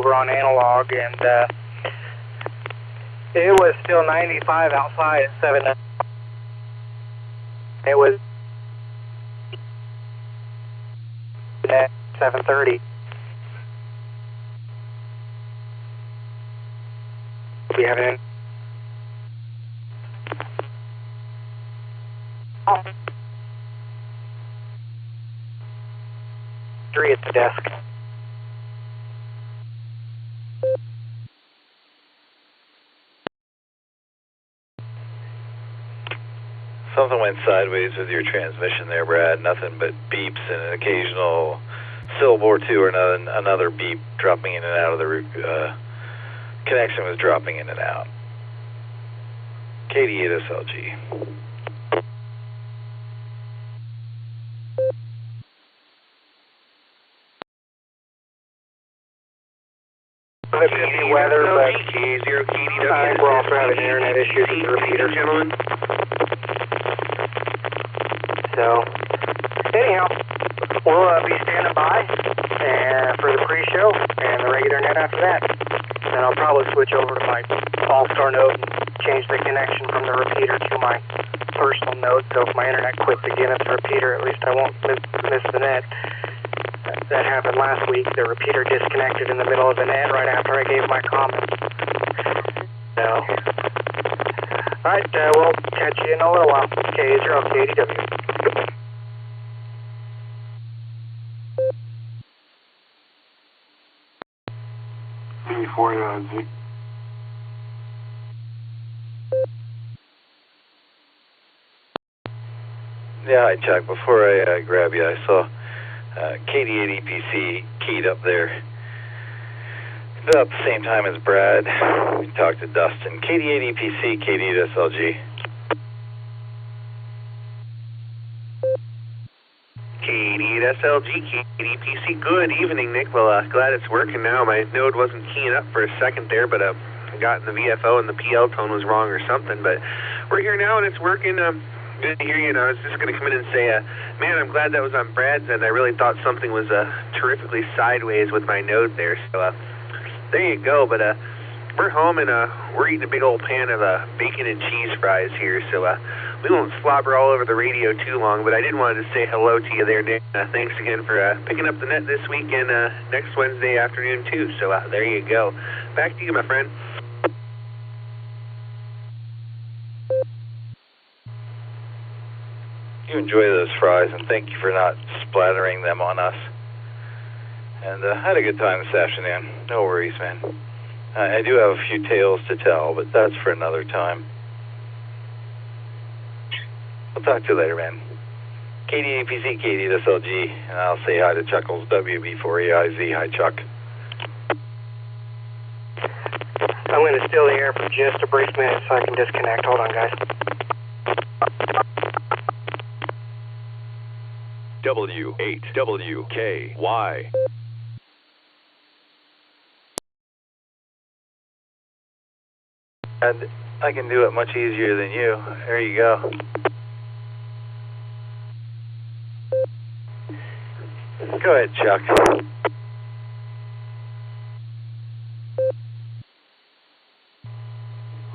over on analog, and it was still 95 outside at 7. It was at 7:30. We have an 3 at the desk. Something went sideways with your transmission there, Brad. Nothing but beeps and an occasional syllable or two, or another beep dropping in and out of the connection was dropping in and out. KD8SLG. It could be weather, but I think we're also having internet issues with the repeater. Gentlemen. So, anyhow, we'll be standing by for the pre-show and the regular net after that. Then I'll probably switch over to my Allstar Node and change the connection from the repeater to my personal node. So if my internet quits again at the repeater, at least I won't miss the net. That happened last week. The repeater disconnected in the middle of the net right after I gave my comments. So, alright, we'll catch you in a little while. K0 KDW. Before you, Zeke. Yeah, hi Chuck. Before I grab you, I saw KD8 EPC keyed up there about the same time as Brad. We talked to Dustin. KD8 EPC, KD8SLG. KD8SLG, KDPC. Good evening, Nick. Well, glad it's working now. My node wasn't keying up for a second there, but I got in the VFO and the PL tone was wrong or something. But we're here now and it's working. Good to hear you. And I was just going to come in and say, man, I'm glad that was on Brad's end. I really thought something was terrifically sideways with my node there. So there you go. But we're home and we're eating a big old pan of bacon and cheese fries here. So we won't slobber all over the radio too long. But I did want to say hello to you there, Nick. Thanks again for picking up the net this week and next Wednesday afternoon too. So there you go. Back to you, my friend. You enjoy those fries, and thank you for not splattering them on us. And I had a good time this afternoon. No worries, man. I do have a few tales to tell, but that's for another time. I'll talk to you later, man. KD8PC, KD8SLG, and I'll say hi to Chuckles, WB4AIZ. Hi, Chuck. I'm going to steal the air for just a brief minute so I can disconnect. Hold on, guys. W8WKY. And I can do it much easier than you. There you go. Go ahead, Chuck.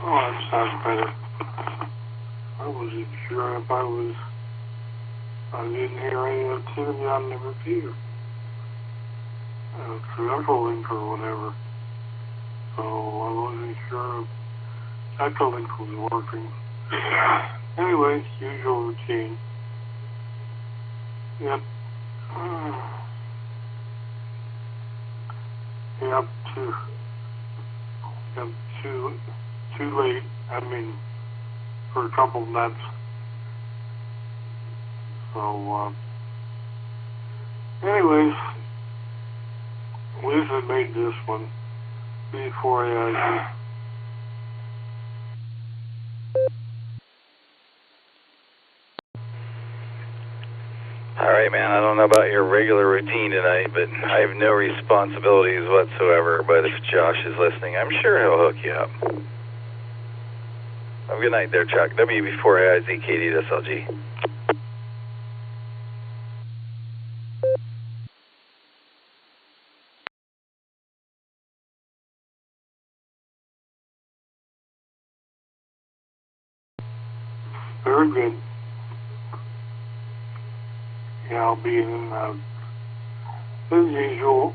Oh, that sounds better. I wasn't sure if I didn't hear any activity on the repeater. Through Echolink or whatever. So I wasn't sure if Echolink was working. Anyway, usual routine. Yep. Yep, too late. I mean, for a couple nets. So, anyways, Lisa made this one before I Alright, man, I don't know about your regular routine tonight, but I have no responsibilities whatsoever. But if Josh is listening, I'm sure he'll hook you up. Have a good night there, Chuck. WB4AIZ, KD8SLG. you're good. Yeah, I'll be in and out. As usual.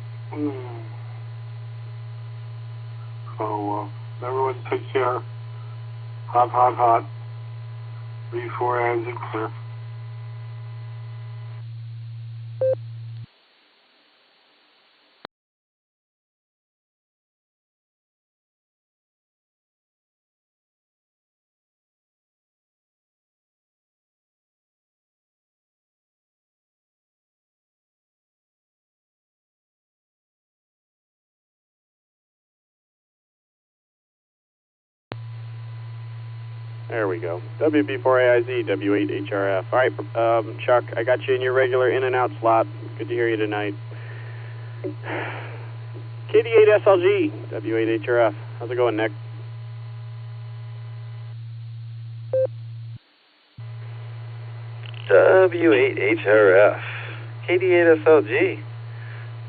So, everyone take care. Hot, hot, hot. Before as it clear. There we go. WB4AIZ, W8HRF. All right, Chuck, I got you in your regular in and out slot. Good to hear you tonight. KD8SLG, W8HRF. How's it going, Nick? W8HRF, KD8SLG.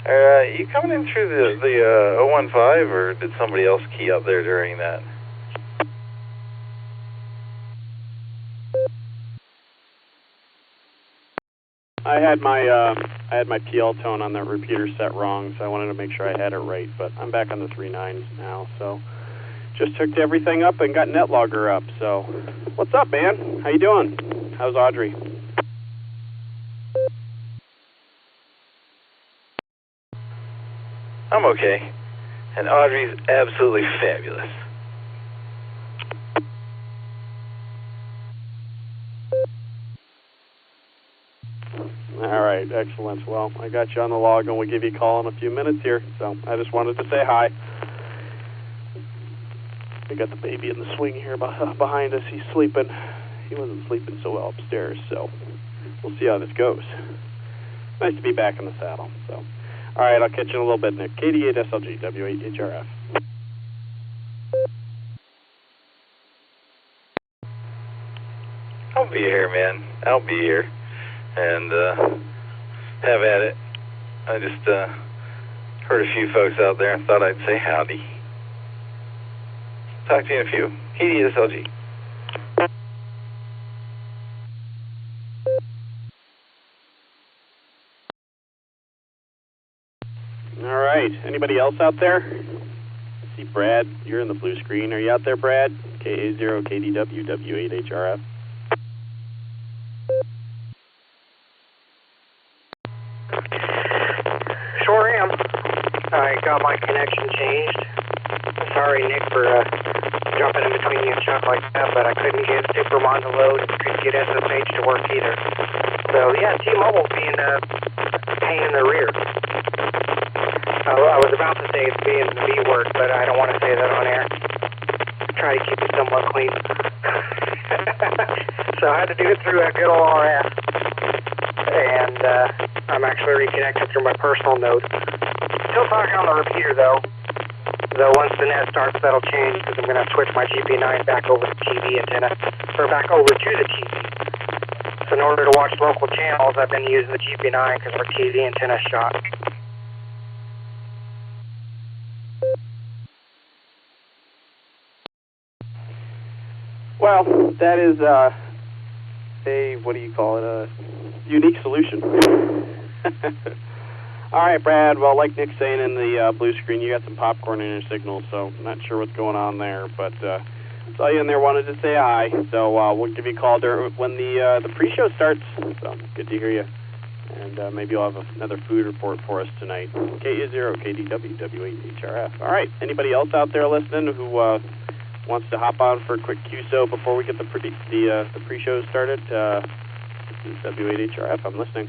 Are you coming in through the 015, or did somebody else key up there during that? I had my PL tone on that repeater set wrong, so I wanted to make sure I had it right. But I'm back on the 3.9s now, so just hooked everything up and got NetLogger up. So, what's up, man? How you doing? How's Audrey? I'm okay, and Audrey's absolutely fabulous. All right, excellent. Well, I got you on the log, and we'll give you a call in a few minutes here. So I just wanted to say hi. We got the baby in the swing here behind us. He's sleeping. He wasn't sleeping so well upstairs, so we'll see how this goes. Nice to be back in the saddle. So, all right, I'll catch you in a little bit, Nick. KD8SLG, W8HRF. I'll be here, man. I'll be here. And have at it. I just heard a few folks out there and thought I'd say howdy. Talk to you in a few. KD8SLG. All right. Anybody else out there? I see Brad. You're in the blue screen. Are you out there, Brad? KA0KDW W8HRF. Sure am. I got my connection changed. Sorry, Nick, for jumping in between you and Chuck like that, but I couldn't get Supermon to load and couldn't get SSH to work either. So, yeah, T-Mobile being a pain in the rear. I was about to say it's being the B word, but I don't want to say that on air. Try to keep it somewhat clean. So I had to do it through a good old RF. And I'm actually reconnected through my personal node. Still talking on the repeater, though. Though once the net starts, that'll change, because I'm going to switch my GP9 back over to TV antenna, or back over to the TV. So in order to watch local channels, I've been using the GP9 because our TV antenna's shot. Well, that is what do you call it, a unique solution. All right, Brad, well, like Nick's saying in the blue screen, you got some popcorn in your signal, so I'm not sure what's going on there, but I saw you in there, wanted to say hi, so we'll give you a call when the pre-show starts, so good to hear you, and maybe you'll have another food report for us tonight. KA0KDW W8HRF. All right, anybody else out there listening who wants to hop on for a quick QSO before we get the pre-show started? This is W8HRF. I'm listening.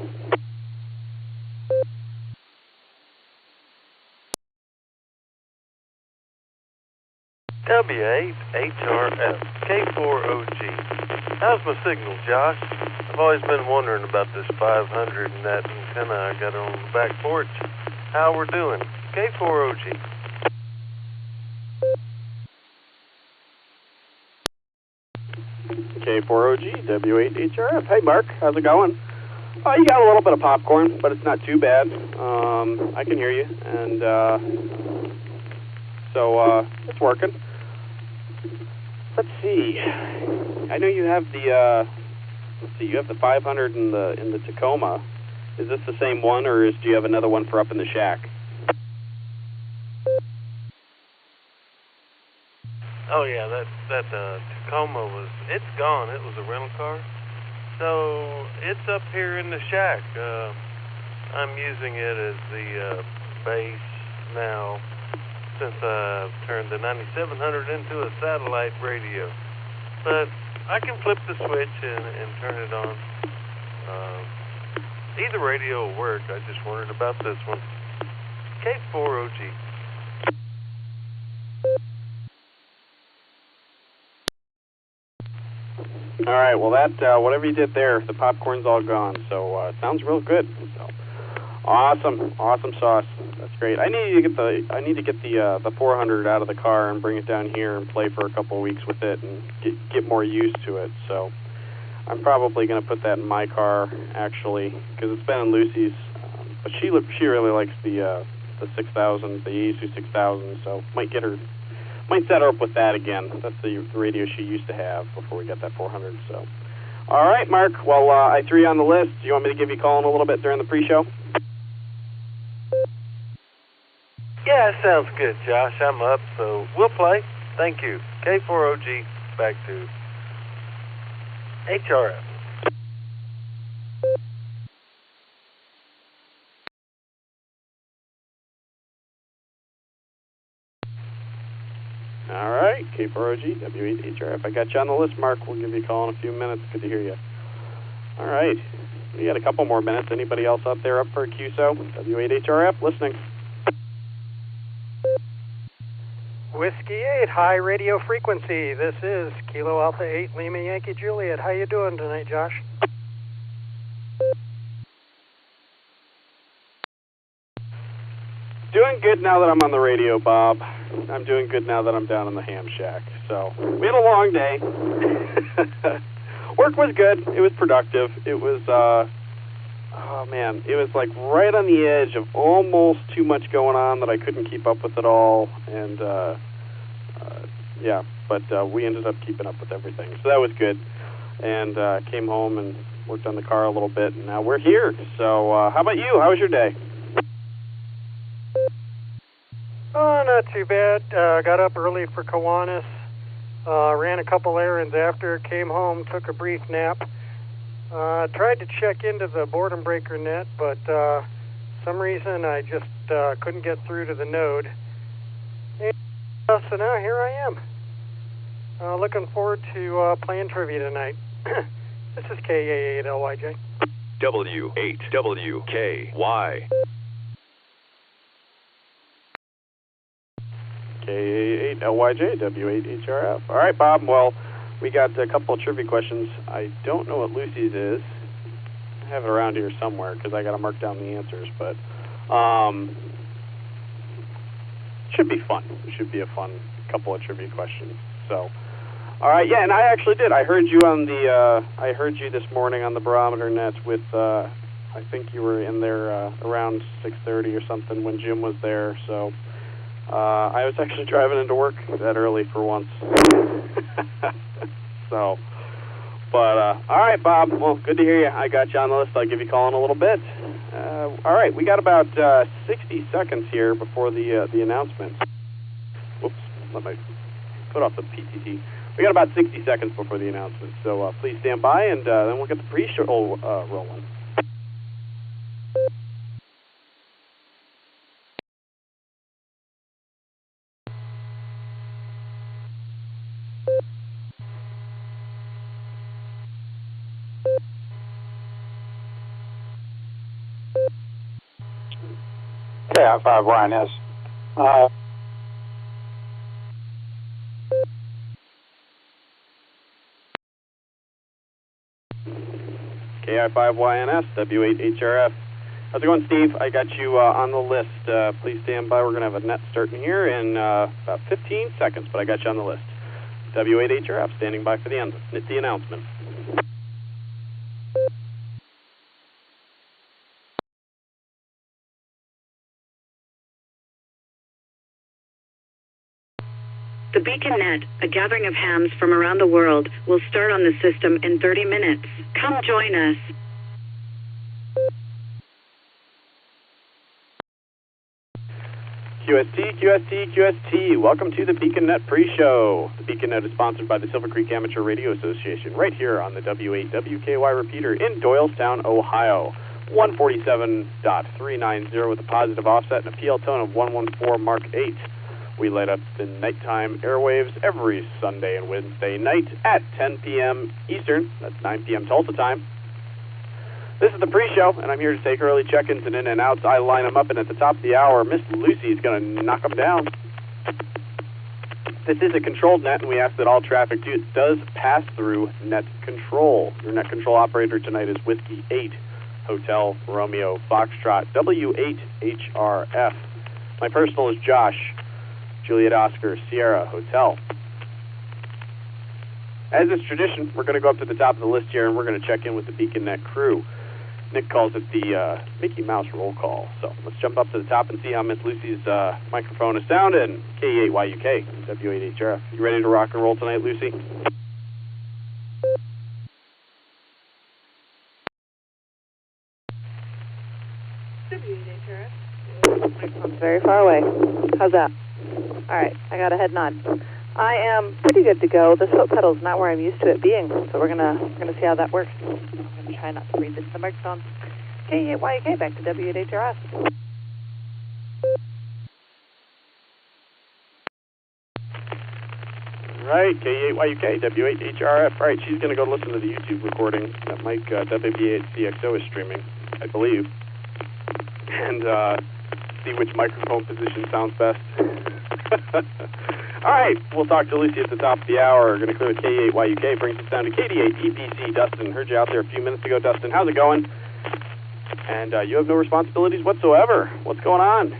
W8HRF K4OG. How's my signal, Josh? I've always been wondering about this 500 and that antenna I got on the back porch. How we're doing? K4OG. K4OG, W8HRF. Hey, Mark, how's it going? You got a little bit of popcorn, but it's not too bad. I can hear you, and so it's working. Let's see. I know you have the let's see, you have the 500 in the Tacoma. Is this the same one, or do you have another one for up in the shack? Oh yeah, that Tacoma it's gone. It was a rental car, so it's up here in the shack. I'm using it as the base now, since I've turned the 9700 into a satellite radio. But I can flip the switch and turn it on. Either radio will work. I just wondered about this one. K4OG. All right, well, that whatever you did there, the popcorn's all gone. So sounds real good. So awesome sauce. That's great. I need to get the 400 out of the car and bring it down here and play for a couple of weeks with it and get more used to it. So I'm probably going to put that in my car actually, because it's been in Lucy's. But she really likes the 6000, the Yaesu 6000. So might set her up with that again. That's the radio she used to have before we got that 400. So, all right, Mark. Well, I threw you on the list. Do you want me to give you a call in a little bit during the pre-show? Yeah, sounds good, Josh. I'm up, so we'll play. Thank you. K4OG, back to HRF. All right, K4OG, W8HRF. I got you on the list, Mark. We'll give you a call in a few minutes. Good to hear you. All right. We got a couple more minutes. Anybody else out there up for a QSO? W8HRF, listening. Whiskey 8, high radio frequency. This is Kilo Alpha 8, Lima Yankee Juliet. How you doing tonight, Josh? Doing good now that I'm on the radio, Bob. I'm doing good now that I'm down in the ham shack. So, we had a long day. Work was good. It was productive. It was, it was like right on the edge of almost too much going on that I couldn't keep up with it all. And, but we ended up keeping up with everything. So that was good. And came home and worked on the car a little bit, and now we're here. So how about you? How was your day? Oh, not too bad. Got up early for Kiwanis. Ran a couple errands after, came home, took a brief nap. Tried to check into the boredom breaker net, but some reason I just couldn't get through to the node. And, so now here I am. Looking forward to playing trivia tonight. This is KA8LYJ. W8WKY. KA8LYJ, W8HRF. All right, Bob. Well, we got a couple of trivia questions. I don't know what Lucy's is. I have it around here somewhere because I got to mark down the answers, but should be fun. It should be a fun couple of trivia questions. So, all right, yeah, and I actually did. I heard you I heard you this morning on the barometer net with. I think you were in there around 6:30 or something when Jim was there. So. I was actually driving into work that early for once. So, but, all right, Bob. Well, good to hear you. I got you on the list. I'll give you a call in a little bit. All right, we got about 60 seconds here before the announcement. Whoops, let me put off the PTT. We got about 60 seconds before the announcement, so please stand by, and then we'll get the pre-show rolling. KI5YNS. KI5YNS, W8HRF. How's it going, Steve? I got you on the list. Please stand by. We're going to have a net starting here in about 15 seconds, but I got you on the list. W8HRF, standing by for the announcement. The BeaconNet, a gathering of hams from around the world, will start on the system in 30 minutes. Come join us. QST, QST, QST. Welcome to the BeaconNet pre-show. The BeaconNet is sponsored by the Silvercreek Amateur Radio Association right here on the W8WKY repeater in Doylestown, Ohio. 147.390 with a positive offset and a PL tone of 114 Mark 8. We light up the nighttime airwaves every Sunday and Wednesday night at 10 p.m. Eastern. That's 9 p.m. Tulsa time. This is the pre-show, and I'm here to take early check-ins and in and outs. I line them up, and at the top of the hour, Miss Lucy is going to knock them down. This is a controlled net, and we ask that all traffic does pass through net control. Your net control operator tonight is Whiskey 8, Hotel Romeo Foxtrot, W8HRF. My personal is Josh, Juliet Oscar, Sierra Hotel. As is tradition, we're going to go up to the top of the list here, and we're going to check in with the BeaconNet crew. Nick calls it the Mickey Mouse roll call. So let's jump up to the top and see how Miss Lucy's microphone is sounding. K8YUK, W8HRF. You ready to rock and roll tonight, Lucy? W8HRF. Microphone's very far away. How's that? All right, I got a head nod. I am pretty good to go. The foot pedal's not where I'm used to it being, so we're gonna see how that works. I'm gonna try not to breathe into the microphone. K8YK, back to W8HRF. Right, K8YUK, W8HRF. Right, she's gonna go listen to the YouTube recording that Mike WB8CXO is streaming, I believe, and see which microphone position sounds best. All right, we'll talk to Lucy at the top of the hour. We're going to clear the K8YUK, brings us down to KD8EPC. Dustin, heard you out there a few minutes ago. Dustin, how's it going? And you have no responsibilities whatsoever. What's going on?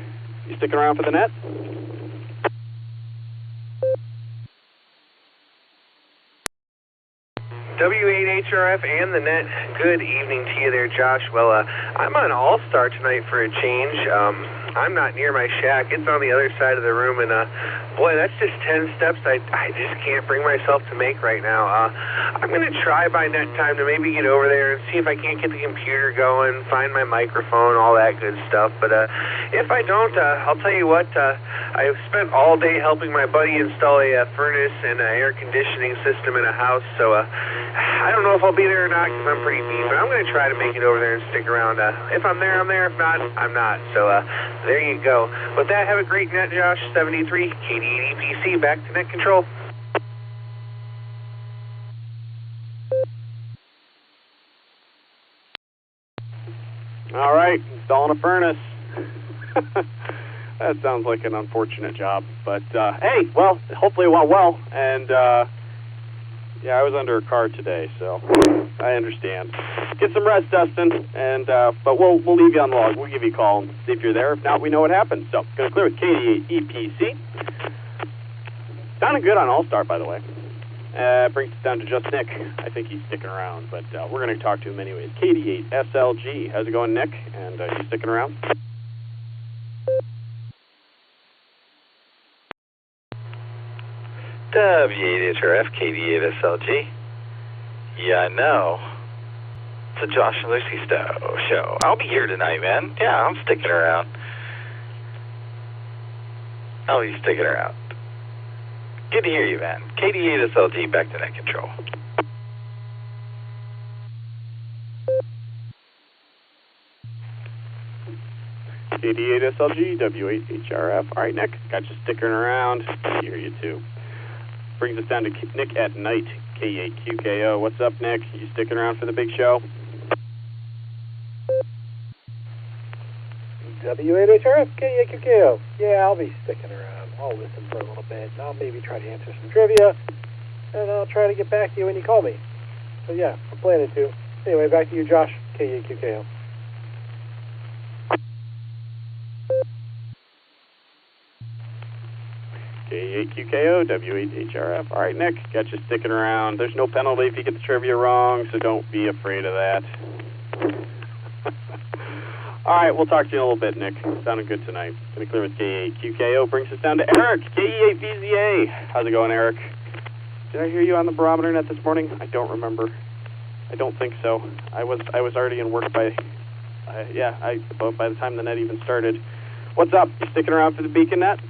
You sticking around for the net? W8HRF and the net, good evening to you there, Josh. Well, I'm on Allstar tonight for a change. I'm not near my shack. It's on the other side of the room, and boy, that's just 10 steps I just can't bring myself to make right now. I'm going to try by net time to maybe get over there and see if I can't get the computer going, find my microphone, all that good stuff. But if I don't, I'll tell you what, I've spent all day helping my buddy install a furnace and an air conditioning system in a house, so I don't know if I'll be there or not because I'm pretty beat, but I'm going to try to make it over there and stick around. If I'm there, I'm there. If not, I'm not. So there you go. With that, have a great net, Josh. 73, KD8EPC, back to net control. All right, installing a furnace. That sounds like an unfortunate job, but hey, well, hopefully it went well, and yeah, I was under a car today, so I understand. Get some rest, Dustin, and but we'll leave you on the log. We'll give you a call and see if you're there. If not, we know what happened. So, gonna clear with KD8EPC. Sounding good on Allstar, by the way. Brings us down to just Nick. I think he's sticking around, but we're gonna talk to him anyways. KD8SLG. How's it going, Nick? And you sticking around? W8HRF, KD8SLG. Yeah, I know. It's a Josh and Lucy show. I'll be here tonight, man. Yeah, I'm sticking around. I'll be sticking around. Good to hear you, man. KD8SLG, back to net control. KD8SLG, W8HRF. All right, Nick, got you sticking around. I hear you too. Brings us down to Nick at night, K8QKO. What's up, Nick? You sticking around for the big show? W8HRF, K8QKO. Yeah, I'll be sticking around. I'll listen for a little bit. I'll maybe try to answer some trivia, and I'll try to get back to you when you call me. So yeah, I'm planning to. Anyway, back to you, Josh, K8QKO. K8QKO, W8HRF. All right, Nick, got you sticking around. There's no penalty if you get the trivia wrong, so don't be afraid of that. All right, we'll talk to you in a little bit, Nick. Sounded good tonight. Gonna clear with K8. QKO brings us down to Eric, KE8VZA. How's it going, Eric? Did I hear you on the barometer net this morning? I don't remember. I don't think so. I was already in work by the time the net even started. What's up? You sticking around for the beacon net?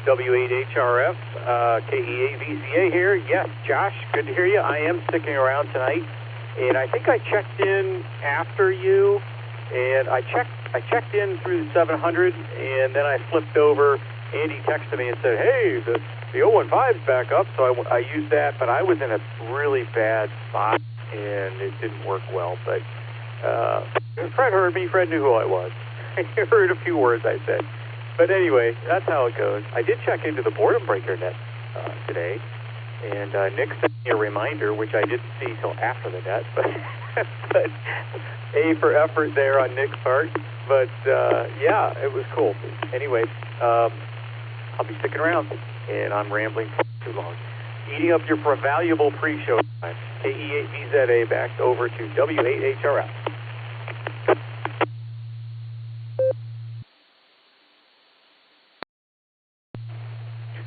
W8HRF, KE8VZA here. Yes, Josh, good to hear you. I am sticking around tonight, and I think I checked in after you, and I checked in through the 700, and then I flipped over. Andy texted me and said, hey, the 015's back up, so I used that, but I was in a really bad spot, and it didn't work well. But Fred heard me. Fred knew who I was. He heard a few words I said. But anyway, that's how it goes. I did check into the boredom breaker net today, and Nick sent me a reminder, which I didn't see till after the net, but A for effort there on Nick's part. But yeah, it was cool. Anyway, I'll be sticking around, and I'm rambling for too long. Eating up your valuable pre-show time. KE8VZA back over to W8HRF.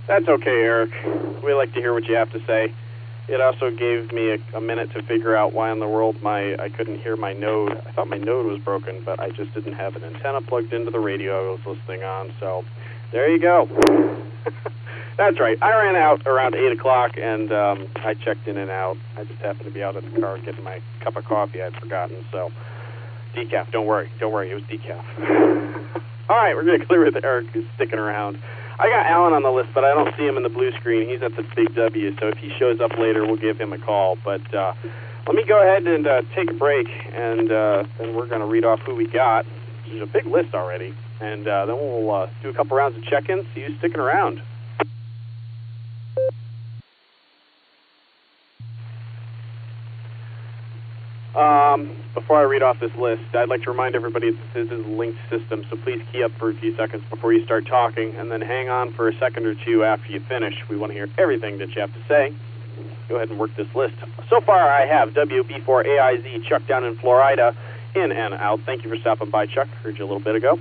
That's okay, Eric. We like to hear what you have to say. It also gave me a minute to figure out why in the world I couldn't hear my Node. I thought my Node was broken, but I just didn't have an antenna plugged into the radio I was listening on. So there you go. That's right. I ran out around 8 o'clock, and I checked in and out. I just happened to be out at the car getting my cup of coffee I'd forgotten. So decaf, don't worry. It was decaf. All right, we're going to clear with Eric, who's sticking around. I got Alan on the list, but I don't see him in the blue screen. He's at the big W, so if he shows up later, we'll give him a call. But let me go ahead and take a break, and then we're going to read off who we got. There's a big list already, and then we'll do a couple rounds of check-ins. See who's sticking around. Before I read off this list, I'd like to remind everybody that this is a linked system, so please key up for a few seconds before you start talking, and then hang on for a second or two after you finish. We want to hear everything that you have to say. Go ahead and work this list. So far, I have WB4AIZ Chuck down in Florida, in and out. Thank you for stopping by, Chuck. Heard you a little bit ago.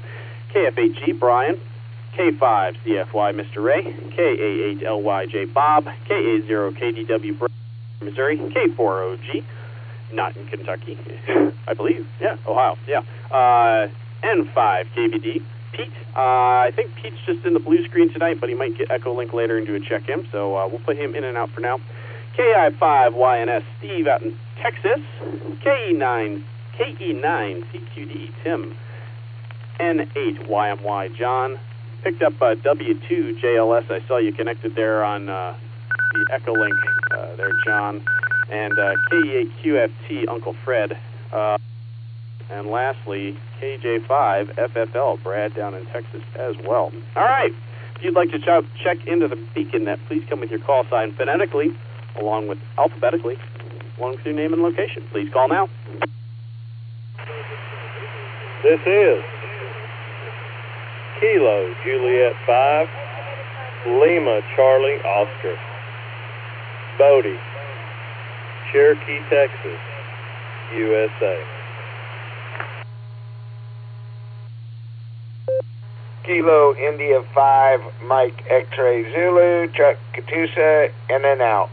KF8G Brian, K5CFY Mr. Ray, KA8LYJ Bob, KA0KDW Missouri, K4OG. Not in Kentucky, I believe. Yeah, Ohio. Yeah. N5KBD. Pete. I think Pete's just in the blue screen tonight, but he might get Echolink later and do a check-in, so we'll put him in and out for now. KI5YNS Steve out in Texas. KE9CQD Tim. N8YMY John. Picked up W2JLS. I saw you connected there on the Echolink there, John. And KE8QFT, Uncle Fred. And lastly, KJ5FFL, Brad down in Texas as well. All right. If you'd like to check into the beacon net, please come with your call sign alphabetically, along with your name and location. Please call now. This is Kilo Juliet 5, Lima Charlie Oscar, Bodie, Cherokee, Texas, USA. Kilo India 5, Mike X-Ray Zulu, Chuck Katusa, in and out.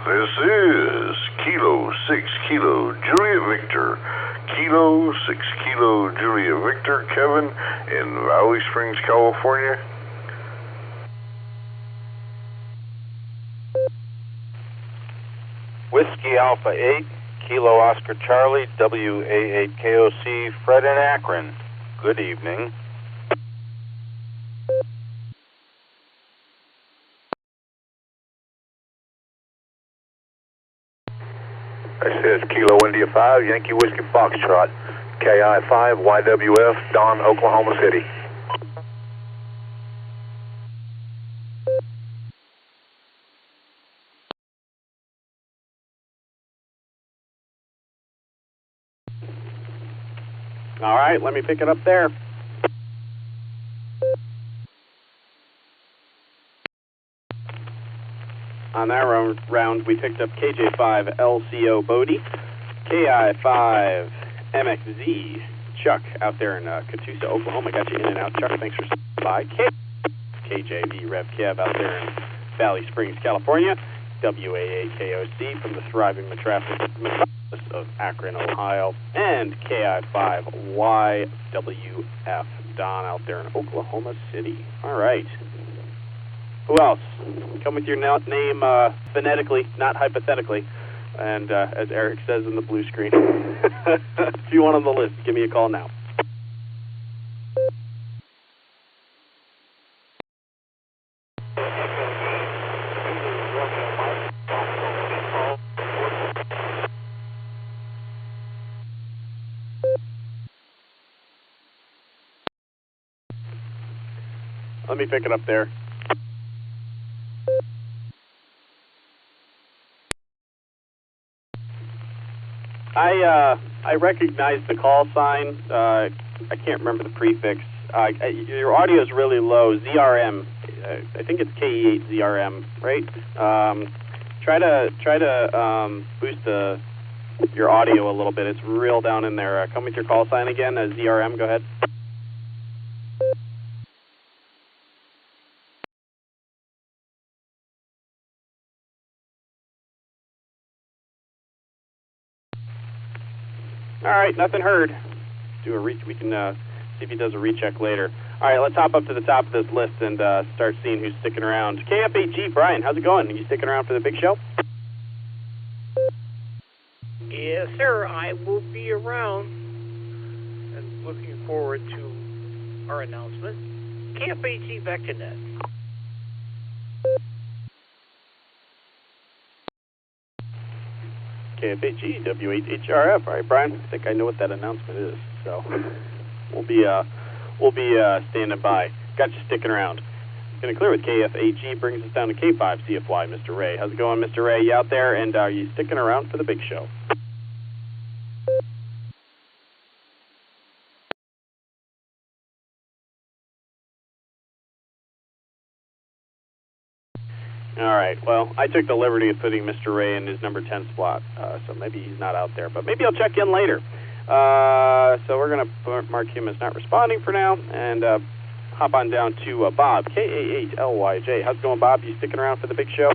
This is Kilo 6 Kilo Julia Victor, Kilo 6 Kilo Julia Victor, Kevin in Valley Springs, California. Whiskey Alpha 8, Kilo Oscar Charlie, WA8KOC, Fred in Akron. Good evening. This is Kilo India 5, Yankee Whiskey Foxtrot, KI5, YWF, Don, Oklahoma City. All right, let me pick it up there. On that round, we picked up KJ5 LCO Bodie, KI5 MXZ Chuck out there in Catoosa, Oklahoma. Got you in and out, Chuck. Thanks for stopping by. KJV Rev Kev out there in Valley Springs, California. WAAKOC from the thriving metropolis of Akron, Ohio. And KI5 YWF Don out there in Oklahoma City. All right. Who else? Come with your name phonetically, not hypothetically. And as Eric says in the blue screen, if you want on the list, give me a call now. Let me pick it up there. I recognize the call sign. I can't remember the prefix. Your audio is really low. ZRM. I think it's KE8 ZRM, right? Try to boost your audio a little bit. It's real down in there. Come with your call sign again. ZRM. Go ahead. All right, nothing heard. Do a we can see if he does a recheck later. All right, let's hop up to the top of this list and start seeing who's sticking around. KF8G, Brian, how's it going? Are you sticking around for the big show? Yes, sir. I will be around and looking forward to our announcement. KF8G VectorNet. KFAG, W8HRF. All right, Brian, I think I know what that announcement is, so we'll be standing by. Got you sticking around. Going to clear with KFAG, brings us down to K5 CFY, Mr. Ray. How's it going, Mr. Ray? You out there, and are you sticking around for the big show? All right, well, I took the liberty of putting Mr. Ray in his number 10 slot, so maybe he's not out there, but maybe I'll check in later. So we're going to mark him as not responding for now, and hop on down to Bob, KA8LYJ. How's it going, Bob? You sticking around for the big show?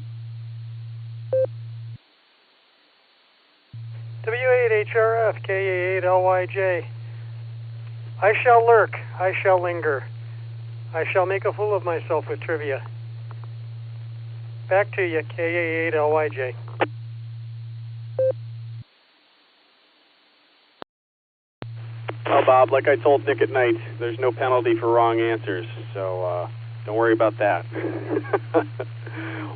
W8HRF, KA8LYJ. I shall lurk, I shall linger. I shall make a fool of myself with trivia. Back to you, KA8LYJ. Well, Bob, like I told Nick at night, there's no penalty for wrong answers, so don't worry about that.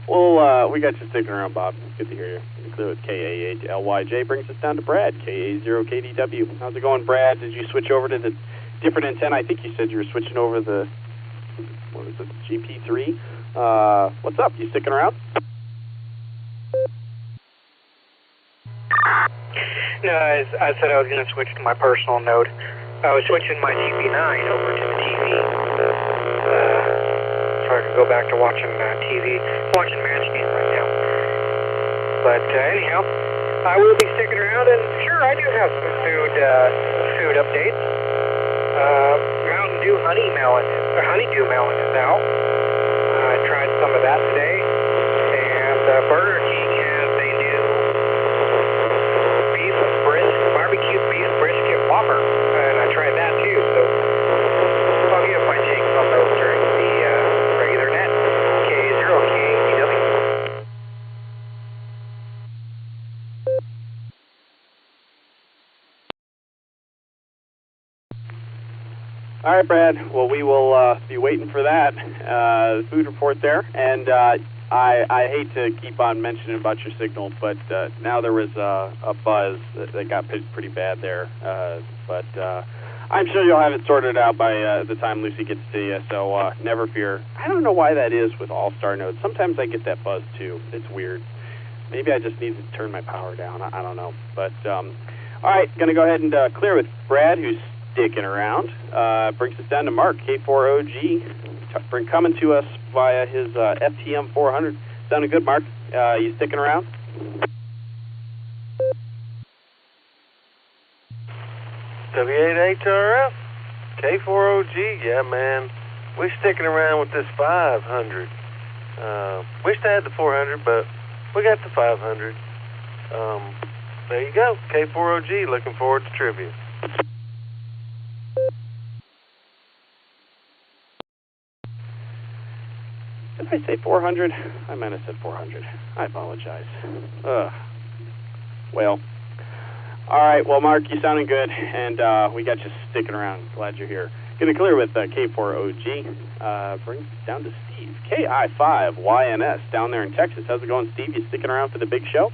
Well, we got you sticking around, Bob. Good to hear you. You're clear with KA8LYJ. Brings us down to Brad, KA0KDW. How's it going, Brad? Did you switch over to the different antenna? I think you said you were switching over the, what is it, GP3? What's up? You sticking around? No, I said I was going to switch to my personal node. I was switching my GP9 over to the TV. So I could go back to watching TV, watching match game right now. But anyhow, I will be sticking around, and sure, I do have some food updates. Mountain Dew honeydew melon is out. I tried some of that today, and Burger King has a new barbecue beef brisket Whopper, and I tried that too. So I'll give my takes on those during the regular net. K0KDW. All right, Brad. Well, we will be waiting for that food report there, and I hate to keep on mentioning about your signal, but now there was a buzz that got pretty bad there. But I'm sure you'll have it sorted out by the time Lucy gets to you, so never fear. I don't know why that is with Allstar Node. Sometimes I get that buzz too. It's weird. Maybe I just need to turn my power down. I don't know. But all right, going to go ahead and clear with Brad, who's sticking around. Brings us down to Mark, K4OG, coming to us via his FTM 400. Sounding good, Mark? You sticking around? W8HRF, K4OG, yeah, man. We're sticking around with this 500. Wished I had the 400, but we got the 500. There you go, K4OG, looking forward to trivia. Did I say 400? I might have said 400. I apologize. Well, all right. Well, Mark, you sounding good, and we got you sticking around. Glad you're here. Going to clear with K4OG. Brings us down to Steve. KI5YNS down there in Texas. How's it going, Steve? You sticking around for the big show?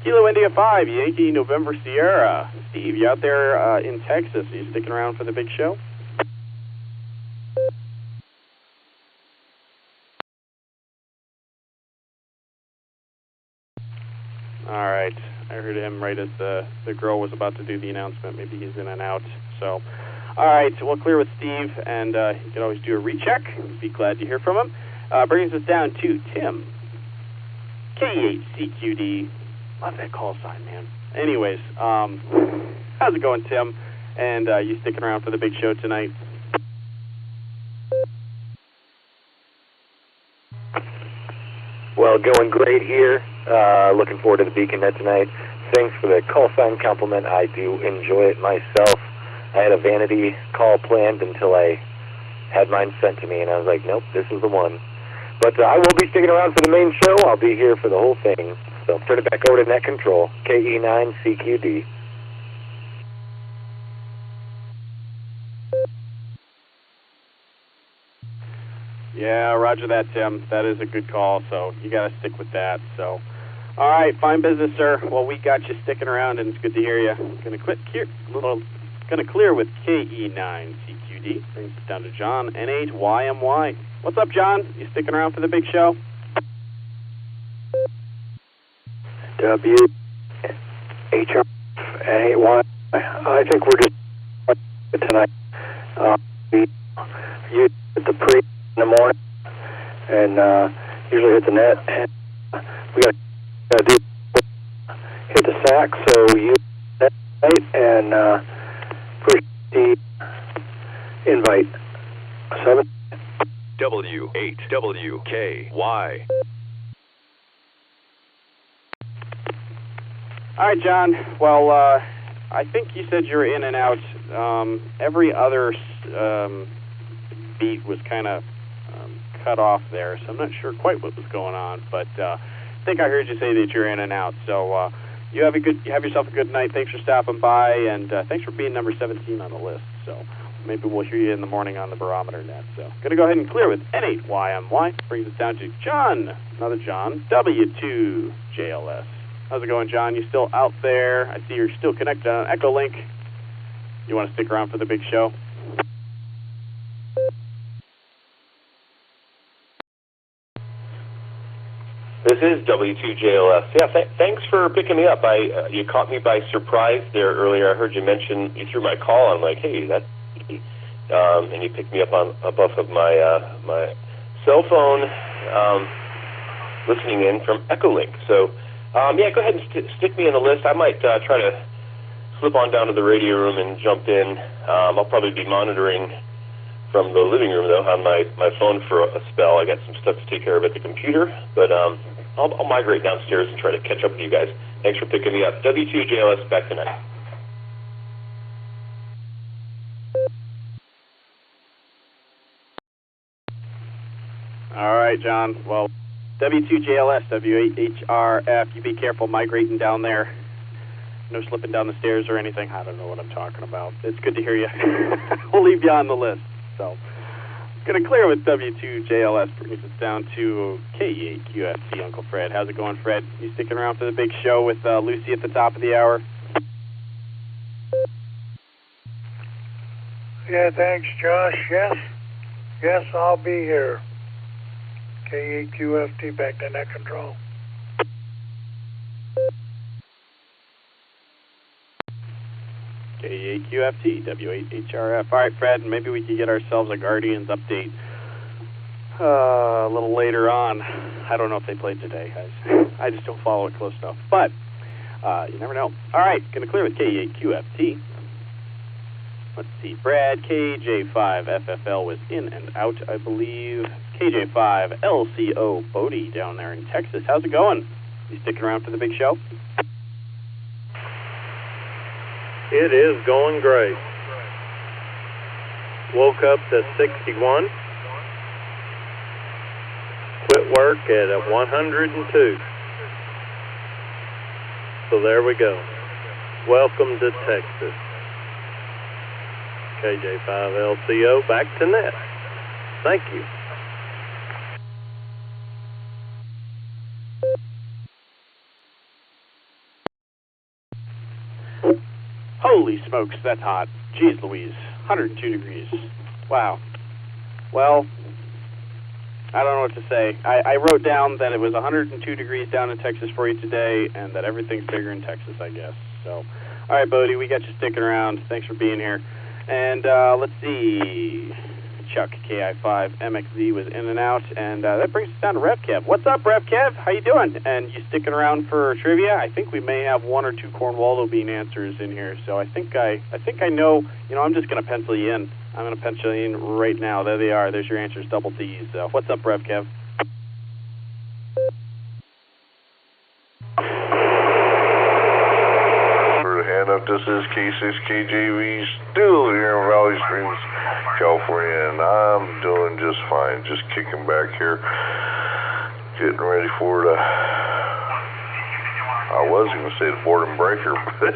Kilo India 5, Yankee November Sierra. Steve, you out there in Texas? Are you sticking around for the big show? All right. I heard him right as the girl was about to do the announcement. Maybe he's in and out. So, all right. We'll clear with Steve, and you can always do a recheck. Be glad to hear from him. Brings us down to Tim. K8CQD. Love that call sign, man. Anyways, how's it going, Tim? And you sticking around for the big show tonight? Well, going great here. Looking forward to the Beacon Net tonight. Thanks for the call sign compliment. I do enjoy it myself. I had a vanity call planned until I had mine sent to me, and I was like, nope, this is the one. But I will be sticking around for the main show. I'll be here for the whole thing. So turn it back over to Net Control, KE9CQD. Yeah, roger that, Tim. That is a good call, so you got to stick with that. So, all right, fine business, sir. Well, we got you sticking around, and it's good to hear you. Going to clear with KE9CQD. Brings us down to John, N8YMY. What's up, John? You sticking around for the big show? W8Y. I think we're just tonight. We use the pre in the morning, and usually hit the net. And we got to hit the sack, so you net and push the invite. 7 W8WKY. All right, John. Well, I think you said you were in and out. Every other beat was kind of cut off there, so I'm not sure quite what was going on. But I think I heard you say that you're in and out. So you have yourself a good night. Thanks for stopping by, and thanks for being number 17 on the list. So maybe we'll hear you in the morning on the barometer net. So gonna go ahead and clear with N8YMY. Brings us down to John, another John, W2JLS. How's it going, John? You still out there? I see you're still connected on Echolink. You want to stick around for the big show? This is W2JLS. Yeah, thanks for picking me up. You caught me by surprise there earlier. I heard you mention, you threw my call. I'm like, hey, that's and you picked me up off of my my cell phone, listening in from Echolink. So, yeah, go ahead and stick me in the list. I might try to slip on down to the radio room and jump in. I'll probably be monitoring from the living room, though, on my phone for a spell. I got some stuff to take care of at the computer, but I'll migrate downstairs and try to catch up with you guys. Thanks for picking me up. W2JLS, back tonight. All right, John. Well, W2JLS, W8HRF, you be careful migrating down there. No slipping down the stairs or anything. I don't know what I'm talking about. It's good to hear you. We'll leave you on the list. So, going to clear with W2JLS, brings us down to K8QFC, Uncle Fred. How's it going, Fred? You sticking around for the big show with Lucy at the top of the hour? Yeah, thanks, Josh. Yes, I'll be here. K8QFT, back to Net Control. KEAQFT, W8HRF. All right, Fred, maybe we could get ourselves a Guardians update a little later on. I don't know if they played today. I just don't follow it close enough. But you never know. All right, going to clear with KEAQFT. Let's see. Brad, KJ5FFL was in and out, I believe. KJ5LCO Bodie down there in Texas. How's it going? You sticking around for the big show? It is going great. Woke up to 61. Quit work at 102. So there we go. Welcome to Texas. KJ5LCO back to net. Thank you. Holy smokes, that's hot. Jeez Louise, 102 degrees. Wow. Well, I don't know what to say. I wrote down that it was 102 degrees down in Texas for you today, and that everything's bigger in Texas, I guess. So, all right, Bodie, we got you sticking around. Thanks for being here. And let's see. Chuck, KI5MXZ was in and out, and that brings us down to Rev Kev. What's up, Rev Kev? How you doing? And you sticking around for trivia? I think we may have one or two Cornwaldo Bean answers in here, so I think I know. You know, I'm just going to pencil you in. I'm going to pencil you in right now. There they are. There's your answers, double D's. What's up, Rev Kev? This is K6KJV, still here in Valley Springs, California, and I'm doing just fine. Just kicking back here, getting ready for the, I was going to say the boredom breaker, but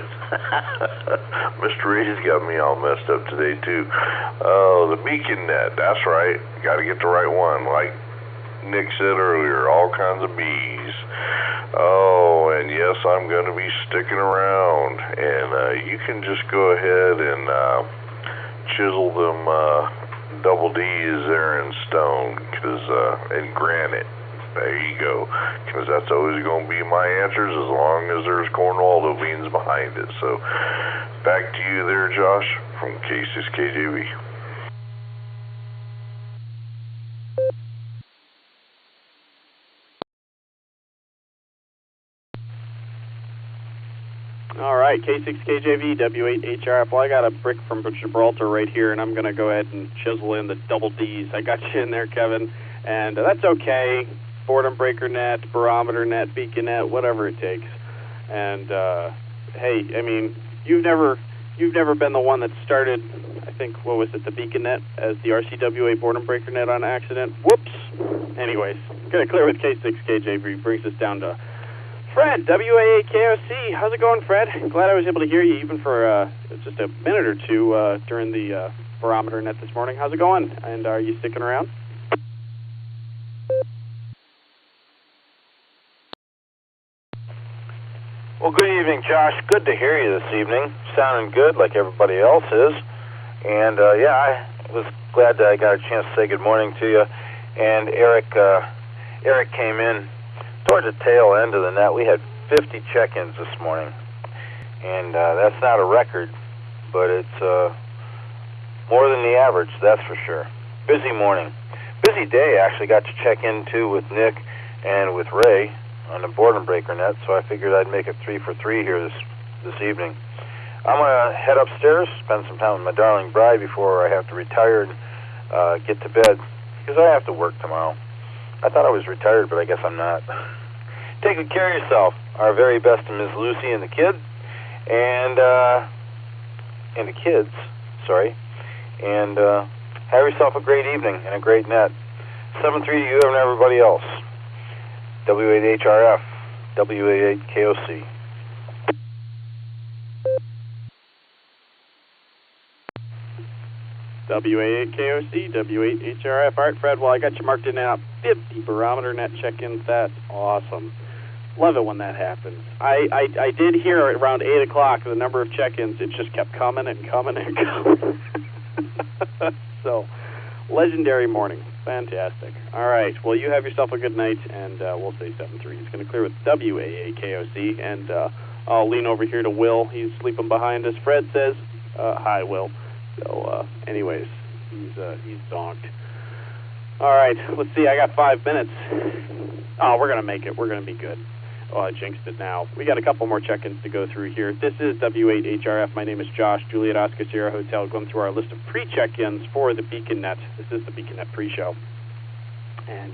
Mr. Reed's got me all messed up today, too. Oh, the beacon net, that's right. Got to get the right one. Like Nick said earlier, all kinds of bees. Oh, and yes, I'm going to be sticking around, and you can just go ahead and chisel them double D's there in stone, and granite. There you go, because that's always going to be my answers as long as there's Cornwaldo beans behind it. So, back to you there, Josh, from K6KJV. All right, K6KJV, W8HRF. Well, I got a brick from Gibraltar right here, and I'm going to go ahead and chisel in the double D's. I got you in there, Kevin, and that's okay. Boredom breaker net, barometer net, beacon net, whatever it takes. And hey, I mean, you've never been the one that started, I think, what was it, the beacon net as the RCWA boredom breaker net on accident. Whoops. Anyways, going to clear with K6KJV. Brings us down to Fred, WAAKOC. How's it going, Fred? Glad I was able to hear you even for just a minute or two during the barometer net this morning. How's it going? And are you sticking around? Well, good evening, Josh. Good to hear you this evening. Sounding good like everybody else is. And, yeah, I was glad that I got a chance to say good morning to you. And Eric came in towards the tail end of the net. We had 50 check-ins this morning. And that's not a record, but it's more than the average, that's for sure. Busy morning. Busy day, actually. Got to check in, too, with Nick and with Ray on the boredom breaker net, so I figured I'd make it 3 for 3 here this evening. I'm going to head upstairs, spend some time with my darling bride before I have to retire and get to bed, because I have to work tomorrow. I thought I was retired, but I guess I'm not. Take good care of yourself. Our very best to Ms. Lucy and the kid, and the kids, sorry. And have yourself a great evening and a great net. 7-3 to you and everybody else. W8HRF, W88KOC. W88KOC, W8HRF. All right, Fred, well, I got you marked in now. 50 barometer net check-ins. That's awesome. Love it when that happens. I did hear around 8 o'clock the number of check-ins. It just kept coming and coming and coming. So, legendary morning. Fantastic. All right. Well, you have yourself a good night, and we'll say 7-3. It's going to clear with WAAKOC, and I'll lean over here to Will. He's sleeping behind us. Fred says, Hi, Will. So, anyways, he's zonked. All right, let's see. I got 5 minutes. Oh, we're gonna make it. We're gonna be good. Oh, I jinxed it now. We got a couple more check-ins to go through here. This is W8HRF. My name is Josh, Juliet Oscar Sierra Hotel, going through our list of pre-check-ins for the BeaconNet. This is the BeaconNet pre-show. And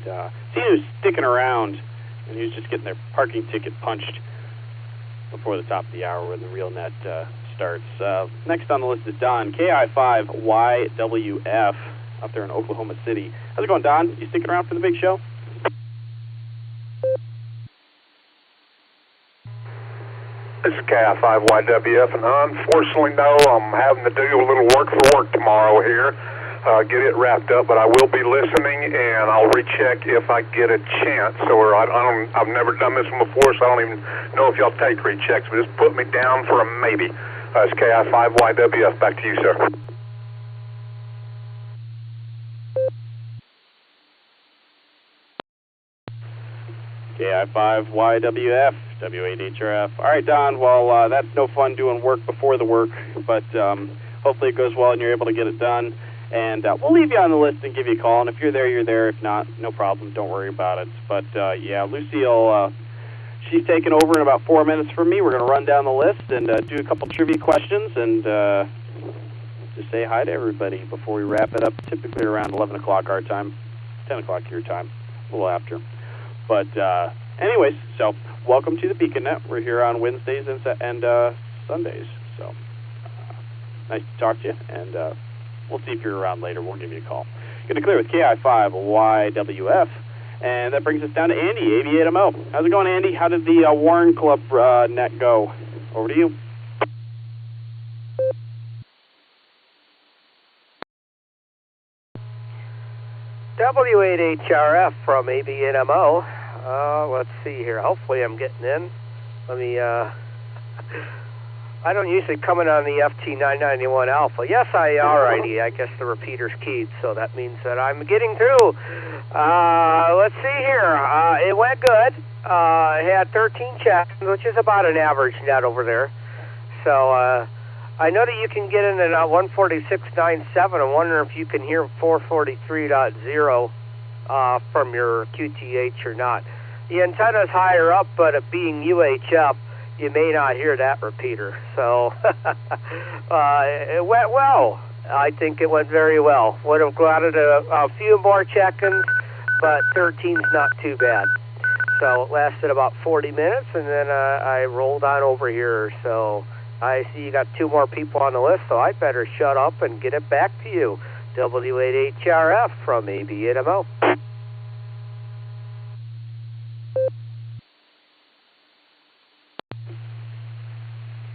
see who's sticking around, and he was just getting their parking ticket punched before the top of the hour when the real net starts. Next on the list is Don, KI5YWF, up there in Oklahoma City. How's it going, Don? You sticking around for the big show? This is KI5YWF, and unfortunately, no, I'm having to do a little work for work tomorrow here, get it wrapped up, but I will be listening, and I'll recheck if I get a chance, or I've never done this one before, so I don't even know if y'all take rechecks, but just put me down for a maybe. It's KI5YWF. Back to you, sir. KI5YWF, W8HRF. All right, Don, well, that's no fun doing work before the work, but hopefully it goes well and you're able to get it done. And we'll leave you on the list and give you a call, and if you're there, you're there. If not, no problem. Don't worry about it. But, yeah, Lucille, she's taking over in about 4 minutes from me. We're going to run down the list and do a couple trivia questions and just say hi to everybody before we wrap it up, typically around 11 o'clock our time, 10 o'clock your time, a little after. But anyways, so welcome to the BeaconNet. We're here on Wednesdays and Sundays. So nice to talk to you, and we'll see if you're around later. We'll give you a call. Going to clear with KI5YWF, and that brings us down to Andy, AV8MO. How's it going, Andy? How did the Warren Club net go? Over to you. W8HRF from AV8MO. Let's see here. Hopefully I'm getting in. Let me, I don't usually come in on the FT991 Alpha. Yes, alrighty. I guess the repeater's keyed, so that means that I'm getting through. Let's see here. It went good. It had 13 checks, which is about an average net over there. So, I know that you can get in at 146.97. I'm wondering if you can hear 443.0 from your QTH or not. The antenna's higher up, but it being UHF, you may not hear that repeater. So it went well. I think it went very well. Would have wanted a few more check-ins, but 13's not too bad. So it lasted about 40 minutes, and then I rolled on over here. So I see you got 2 more people on the list, so I better shut up and get it back to you. W8HRF from AV8MO.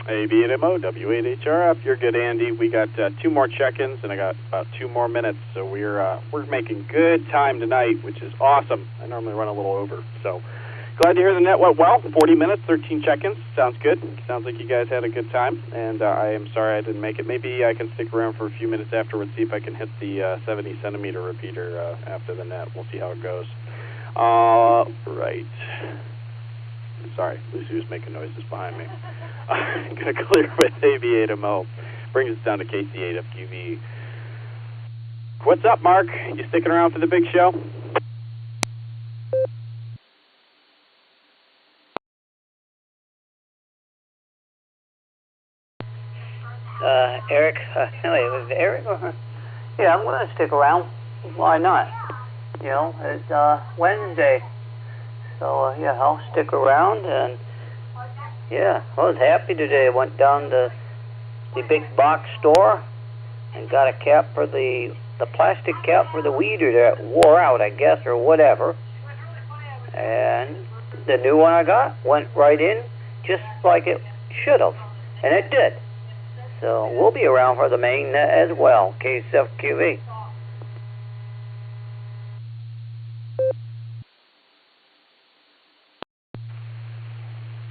AV8MO, W8HRF. You're good, Andy. We got 2 more check-ins, and I got about 2 more minutes, so we're making good time tonight, which is awesome. I normally run a little over, so glad to hear the net went well. 40 minutes, 13 check-ins. Sounds good. Sounds like you guys had a good time, and I am sorry I didn't make it. Maybe I can stick around for a few minutes afterwards, see if I can hit the 70-centimeter repeater after the net. We'll see how it goes. Right. Sorry, Lucy was making noises behind me. I'm going to clear with AV8MO. Brings us down to KC8FQV. What's up, Mark? You sticking around for the big show? Eric, anyway, it was Eric? Yeah, I'm going to stick around. Why not? You know, it's Wednesday. So, yeah, I'll stick around, and, yeah, I was happy today. I went down to the big box store and got a cap for the plastic cap for the weeder that wore out, I guess, or whatever. And the new one I got went right in just like it should have, and it did. So we'll be around for the main net as well, KCFQV.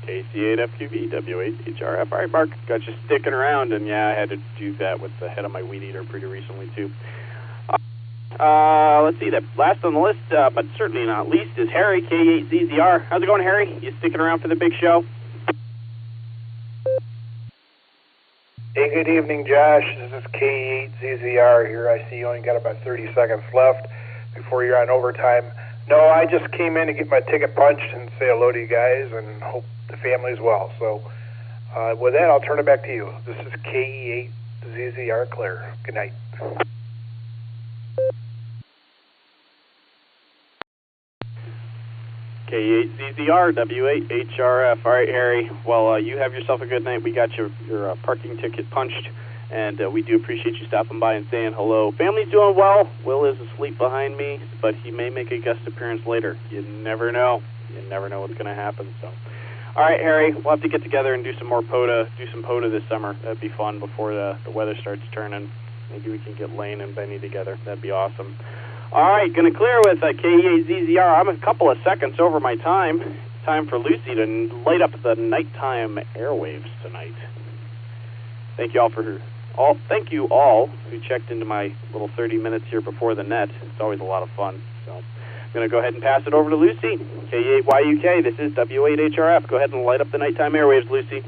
KC8FQV, W8HRF. All right, Mark, got you sticking around, and yeah, I had to do that with the head of my weed eater pretty recently, too. Let's see, that last on the list, but certainly not least, is Harry, K8ZZR. How's it going, Harry? You sticking around for the big show? Hey, good evening, Josh. This is K8ZZR here. I see you only got about 30 seconds left before you're on overtime. No, I just came in to get my ticket punched and say hello to you guys and hope the family's well. So with that, I'll turn it back to you. This is K8ZZR Clear. Good night. K8ZZR, W8HRF. All right, Harry. Well, you have yourself a good night. We got your parking ticket punched, and we do appreciate you stopping by and saying hello. Family's doing well. Will is asleep behind me, but he may make a guest appearance later. You never know. You never know what's going to happen. So, all right, Harry. We'll have to get together and do some more POTA. Do some POTA this summer. That'd be fun before the weather starts turning. Maybe we can get Lane and Benny together. That'd be awesome. All right, going to clear with K8ZZR. I'm a couple of seconds over my time. It's time for Lucy to light up the nighttime airwaves tonight. Thank you all who checked into my little 30 minutes here before the net. It's always a lot of fun. So I'm going to go ahead and pass it over to Lucy. K8YUK, this is W8HRF. Go ahead and light up the nighttime airwaves, Lucy.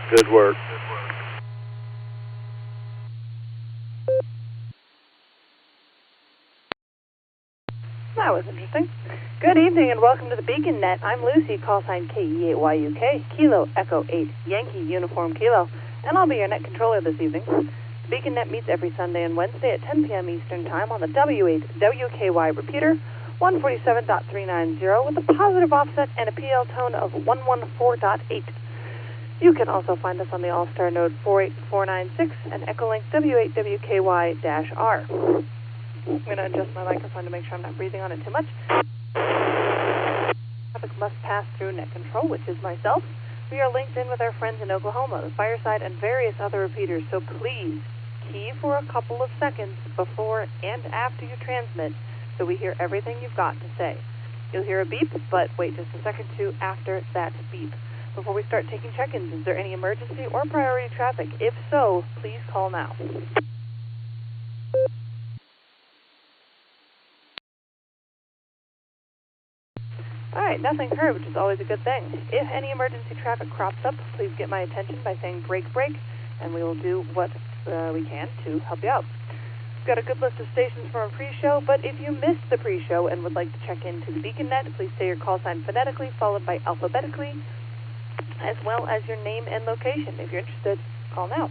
Good work. That was interesting. Good evening and welcome to the Beacon Net. I'm Lucy, call sign KE8YUK, Kilo Echo 8, Yankee Uniform Kilo, and I'll be your net controller this evening. The Beacon Net meets every Sunday and Wednesday at 10 p.m. Eastern Time on the W8 WKY repeater, 147.390 with a positive offset and a PL tone of 114.8. You can also find us on the Allstar Node 48496 and Echolink W8WKY-R. I'm going to adjust my microphone to make sure I'm not breathing on it too much. Traffic must pass through net control, which is myself. We are linked in with our friends in Oklahoma, the Fireside, and various other repeaters, so please key for a couple of seconds before and after you transmit so we hear everything you've got to say. You'll hear a beep, but wait just a second or two after that beep. Before we start taking check-ins, is there any emergency or priority traffic? If so, please call now. All right, nothing heard, which is always a good thing. If any emergency traffic crops up, please get my attention by saying break, break, and we will do what we can to help you out. We've got a good list of stations for our pre-show, but if you missed the pre-show and would like to check into the Beacon Net, please say your call sign phonetically followed by alphabetically, as well as your name and location. If you're interested, call now.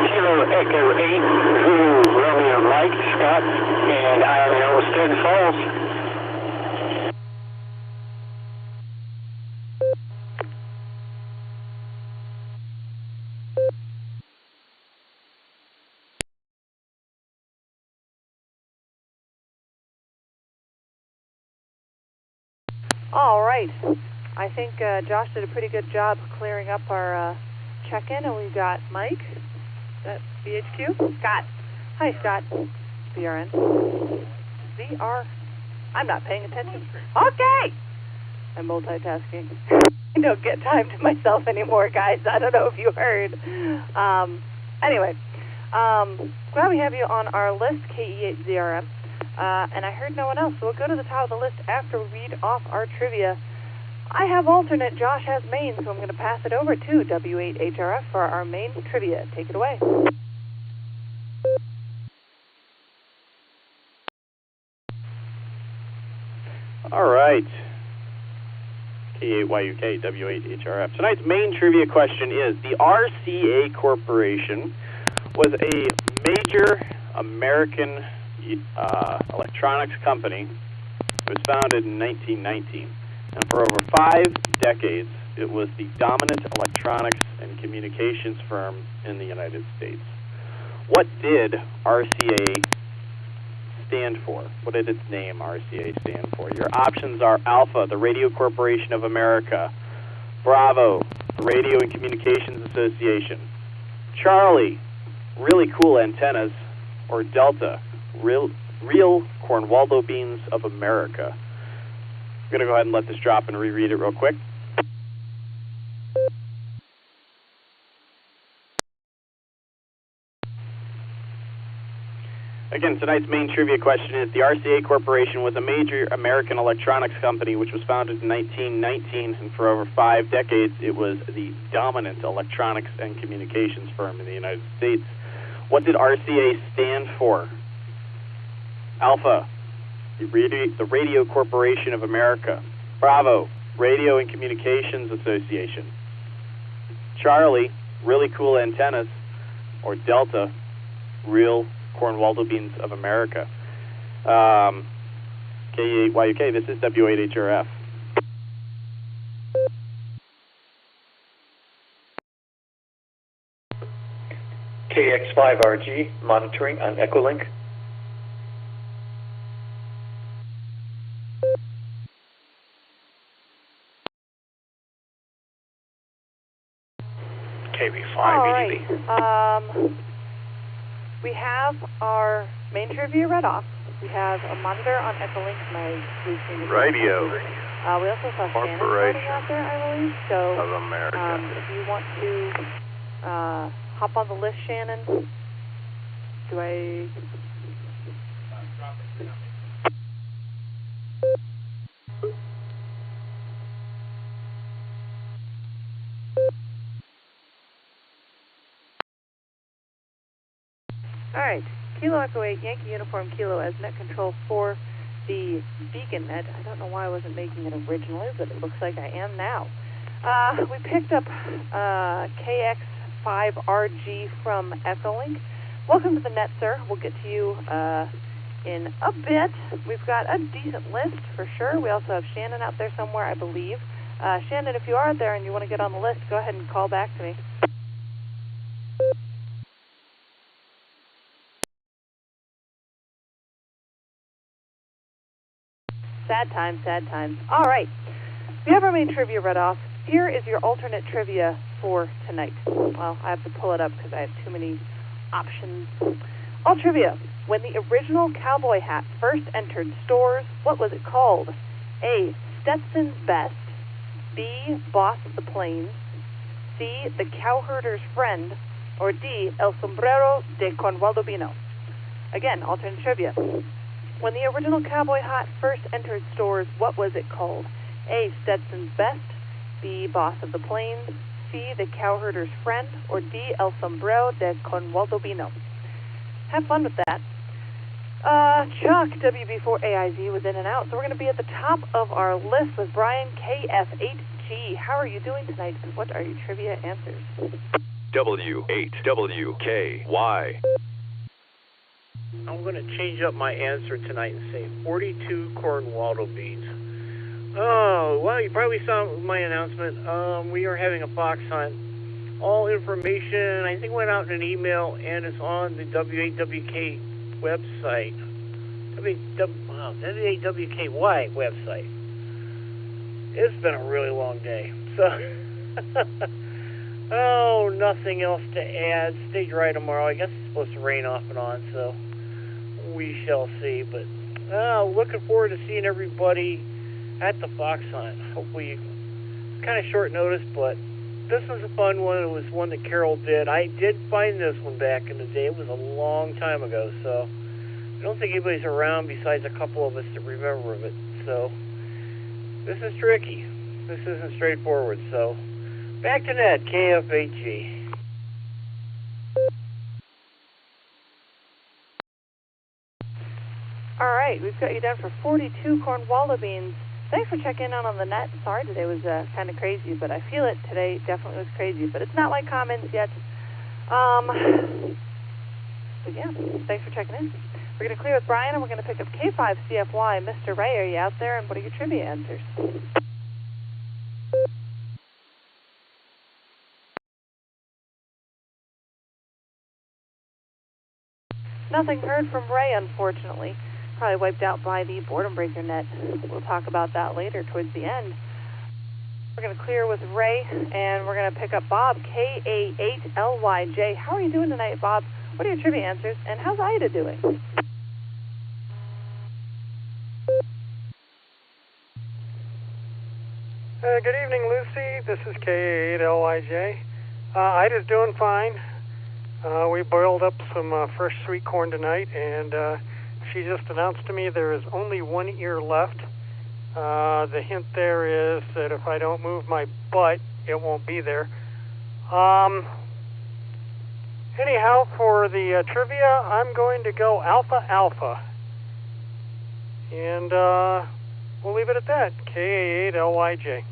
Kilo Echo 8, Zulu Romeo Mike, Scott, and I am in Olmsted Falls. All right. I think Josh did a pretty good job clearing up our check-in, and we've got Mike. Is that BHQ? Scott. Hi, Scott. BRN. VR. I'm not paying attention. Okay! I'm multitasking. I don't get time to myself anymore, guys. I don't know if you heard. Anyway, glad we have you on our list, KE8ZRM. And I heard no one else, so we'll go to the top of the list after we read off our trivia. I have alternate, Josh has main, so I'm going to pass it over to W8HRF for our main trivia. Take it away. All right. K8YUK, W8HRF. Tonight's main trivia question is, the RCA Corporation was a major American electronics company. It was founded in 1919, and for over 5 decades, it was the dominant electronics and communications firm in the United States. What did RCA stand for? What did its name, RCA, stand for? Your options are Alpha, the Radio Corporation of America; Bravo, the Radio and Communications Association; Charlie, really cool antennas; or Delta, real Cornwaldo beans of America. I'm going to go ahead and let this drop and reread it real quick. Again, tonight's main trivia question is, the RCA Corporation was a major American electronics company which was founded in 1919, and for over 5 decades it was the dominant electronics and communications firm in the United States. What did RCA stand for? Alpha, the Radio Corporation of America. Bravo, Radio and Communications Association. Charlie, really cool antennas. Or Delta, real corn Waldo beans of America. K8YUK, this is W8HRF. KX5RG, monitoring on Echolink. KB5 All right. We have our main trivia read off. We have a monitor on Echolink, my blue screen. Radio. We also saw Shannon floating out there, I believe. So, of America. If you want to hop on the list, Shannon, do I... All right, Kilo Echo 8, Yankee Uniform Kilo as net control for the beacon net. I don't know why I wasn't making it originally, but it looks like I am now. We picked up KX5RG from Echolink. Welcome to the net, sir. We'll get to you in a bit. We've got a decent list for sure. We also have Shannon out there somewhere, I believe. Shannon, if you are there and you want to get on the list, go ahead and call back to me. Sad times, sad times. All right. We have our main trivia read off. Here is your alternate trivia for tonight. Well, I have to pull it up because I have too many options. All trivia. When the original cowboy hat first entered stores, what was it called? A, Stetson's Best. B, Boss of the Plains. C, the Cowherder's Friend. Or D, El Sombrero de Con Waldobino. Again, alternate trivia. When the original cowboy hat first entered stores, what was it called? A, Stetson's Best. B, Boss of the Plains. C, the Cowherder's Friend. Or D, El Sombrero de Con Waldobino. Have fun with that. Chuck, WB4AIZ, was in and out, so we're going to be at the top of our list with Brian, KF8G. How are you doing tonight, and what are your trivia answers? W8WKY. I'm going to change up my answer tonight and say 42 corn Waldo beans. Oh, well, you probably saw my announcement. We are having a fox hunt. All information, I think, went out in an email, and it's on the W8WK website. W8WKY website. It's been a really long day. So, oh, nothing else to add. Stay dry tomorrow. I guess it's supposed to rain off and on, so we shall see. But looking forward to seeing everybody at the fox hunt. Hopefully, kind of short notice, but this was a fun one. It was one that Carol did. I did find this one back in the day. It was a long time ago, so I don't think anybody's around besides a couple of us that remember of it. So this is tricky. This isn't straightforward. So back to net, KF8G. All right, we've got you down for 42 corn Waldo beans. Thanks for checking in on the net. Sorry today was kind of crazy, but I feel it today definitely was crazy. But it's not like comments yet. But yeah, thanks for checking in. We're going to clear with Brian, and we're going to pick up K5CFY. Mr. Ray, are you out there? And what are your trivia answers? Nothing heard from Ray, unfortunately. Probably wiped out by the boredom breaker net. We'll talk about that later towards the end. We're going to clear with Ray, and we're going to pick up Bob, KA8LYJ. How are you doing tonight, Bob? What are your trivia answers, and how's Ida doing? Good evening, Lucy. This is KA8LYJ. Ida's doing fine. We boiled up some fresh sweet corn tonight, and she just announced to me there is only one ear left. The hint there is that if I don't move my butt, it won't be there. Anyhow, for the trivia, I'm going to go Alpha Alpha. And we'll leave it at that. KA8LYJ.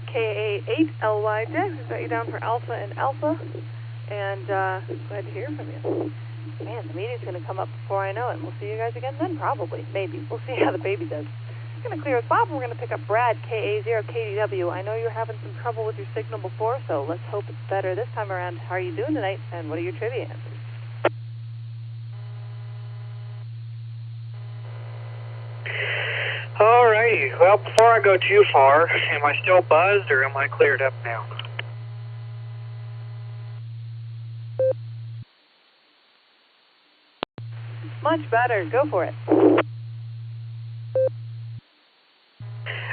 KA8LYJ. We've got you down for Alpha and Alpha. And glad to hear from you. Man, the meeting's going to come up before I know it. We'll see you guys again then, probably. Maybe. We'll see how the baby does. We're going to clear with Bob, and we're going to pick up Brad, KA0KDW. I know you were having some trouble with your signal before, so let's hope it's better this time around. How are you doing tonight, and what are your trivia answers? Alrighty. Well, before I go too far, am I still buzzed, or am I cleared up now? Much better. Go for it.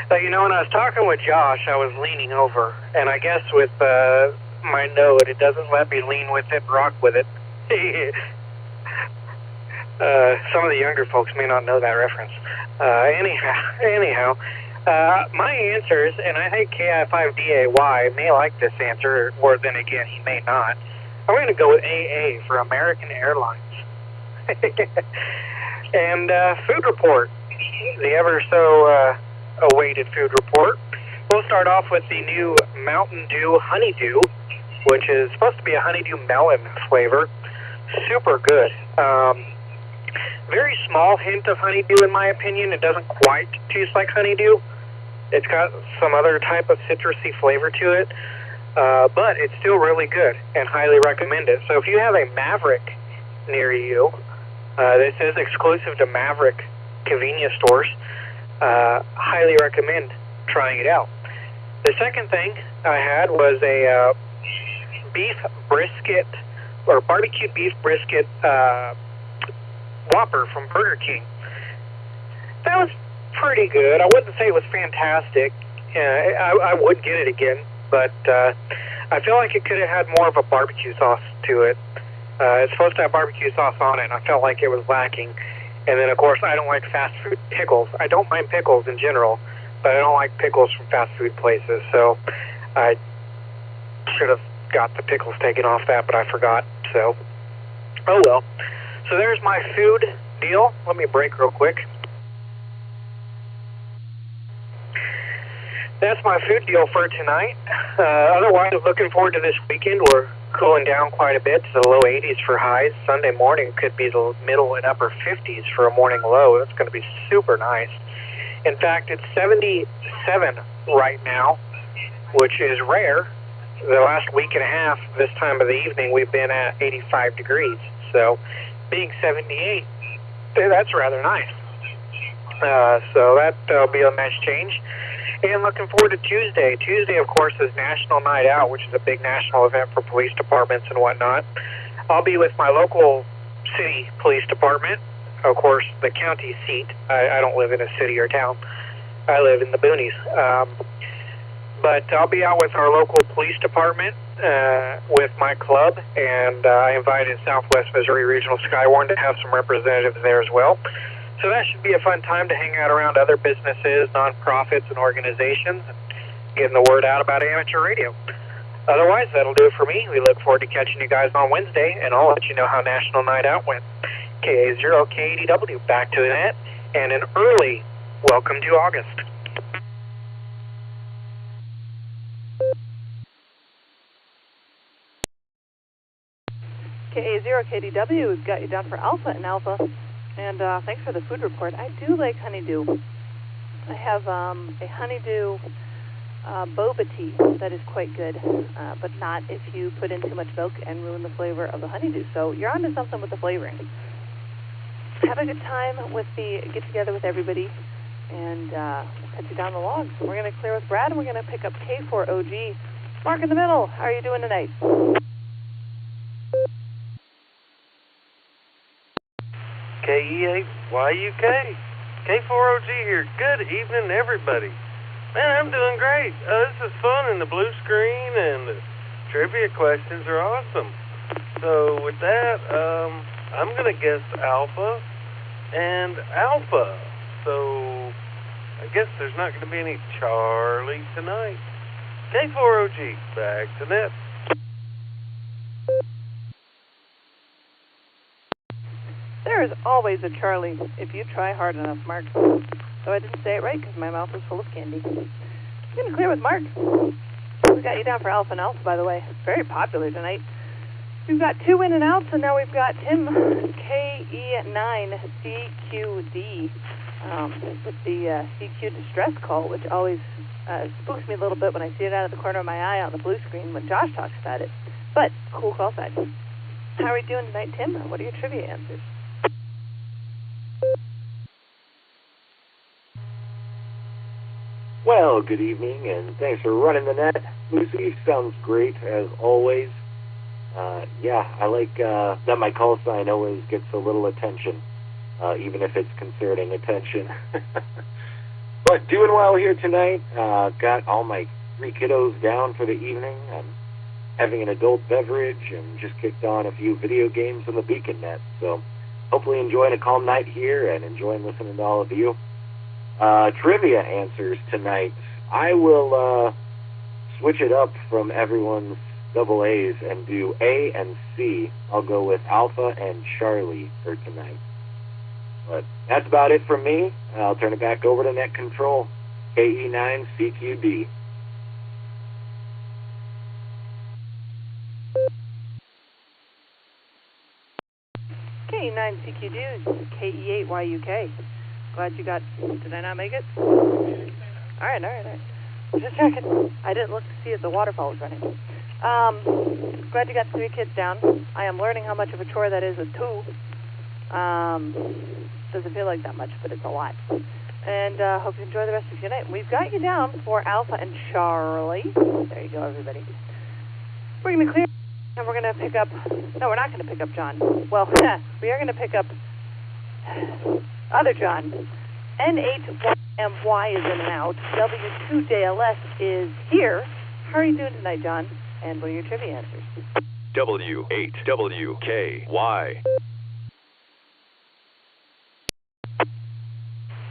You know, when I was talking with Josh, I was leaning over, and I guess with my Node, it doesn't let me lean with it and rock with it. Some of the younger folks may not know that reference. Anyhow, my answers, and I think KI5DAY may like this answer, or then again, he may not. I'm going to go with AA for American Airlines. And food report, the ever so awaited food report. We'll start off with the new Mountain Dew Honeydew, which is supposed to be a honeydew melon flavor. Super good. Very small hint of honeydew in my opinion. It doesn't quite taste like honeydew. It's got some other type of citrusy flavor to it, but it's still really good and highly recommend it. So if you have a Maverick near you, this is exclusive to Maverick convenience stores. Highly recommend trying it out. The second thing I had was a beef brisket, or barbecue beef brisket Whopper from Burger King. That was pretty good. I wouldn't say it was fantastic. I would get it again, but I feel like it could have had more of a barbecue sauce to it. It's supposed to have barbecue sauce on it, and I felt like it was lacking. And then, of course, I don't like fast food pickles. I don't mind pickles in general, but I don't like pickles from fast food places. So I should have got the pickles taken off that, but I forgot. So, oh well. So there's my food deal. Let me break real quick. That's my food deal for tonight. Otherwise, looking forward to this weekend. We're cooling down quite a bit to the low 80s for highs. Sunday morning could be the middle and upper 50s for a morning low. That's going to be super nice. In fact, it's 77 right now, which is rare. The last week and a half, this time of the evening, we've been at 85 degrees. So being 78, that's rather nice. So that'll be a nice change. And looking forward to Tuesday. Tuesday, of course, is National Night Out, which is a big national event for police departments and whatnot. I'll be with my local city police department, of course, the county seat. I don't live in a city or town. I live in the boonies. But I'll be out with our local police department with my club, and I invited Southwest Missouri Regional Skywarn to have some representatives there as well. So that should be a fun time to hang out around other businesses, nonprofits, and organizations, and getting the word out about amateur radio. Otherwise, that'll do it for me. We look forward to catching you guys on Wednesday, and I'll let you know how National Night Out went. KA0KDW, back to the net, and an early welcome to August. KA0KDW, we've got you down for Alpha and Alpha. And thanks for the food report. I do like honeydew. I have a honeydew boba tea that is quite good, but not if you put in too much milk and ruin the flavor of the honeydew. So you're onto something with the flavoring. Have a good time with the get-together with everybody, and we'll cut you down the logs. We're going to clear with Brad, and we're going to pick up K4OG. Mark in the middle, how are you doing tonight? KE8YUK, K4OG here. Good evening, everybody. Man, I'm doing great. This is fun, and the blue screen and the trivia questions are awesome. So with that, I'm going to guess Alpha and Alpha. So I guess there's not going to be any Charlie tonight. K4OG, back to net. There is always a Charlie if you try hard enough, Mark. So I didn't say it right because my mouth was full of candy. Getting clear with Mark. We got you down for Alpha and Alpha, by the way. Very popular tonight. We've got 2 in and outs, and now we've got Tim KE9CQD with the CQ distress call, which always spooks me a little bit when I see it out of the corner of my eye on the blue screen when Josh talks about it. But cool call sign. How are we doing tonight, Tim? What are your trivia answers? Well, good evening, and thanks for running the net. Lucy, sounds great, as always. Yeah, I like that my call sign always gets a little attention, even if it's concerning attention. But doing well here tonight. Got all my 3 kiddos down for the evening. I'm having an adult beverage and just kicked on a few video games on the Beacon Net. So hopefully enjoying a calm night here and enjoying listening to all of you. Trivia answers tonight. I will switch it up from everyone's double A's and do A and C. I'll go with Alpha and Charlie for tonight. But that's about it from me. I'll turn it back over to Net Control. KE9CQD. KE9CQD is KE8YUK. Glad you got. Did I not make it? All right. Just checking. I didn't look to see if the waterfall was running. Glad you got 3 kids down. I am learning how much of a chore that is with 2. Doesn't feel like that much, but it's a lot. And hope you enjoy the rest of your night. We've got you down for Alpha and Charlie. There you go, everybody. We're going to clear, and we're going to pick up. No, we're not going to pick up John. Well, we are going to pick up other John. N8MY is in and out. W2JLS is here. How are you doing tonight, John? And what are your trivia answers? W8WKY.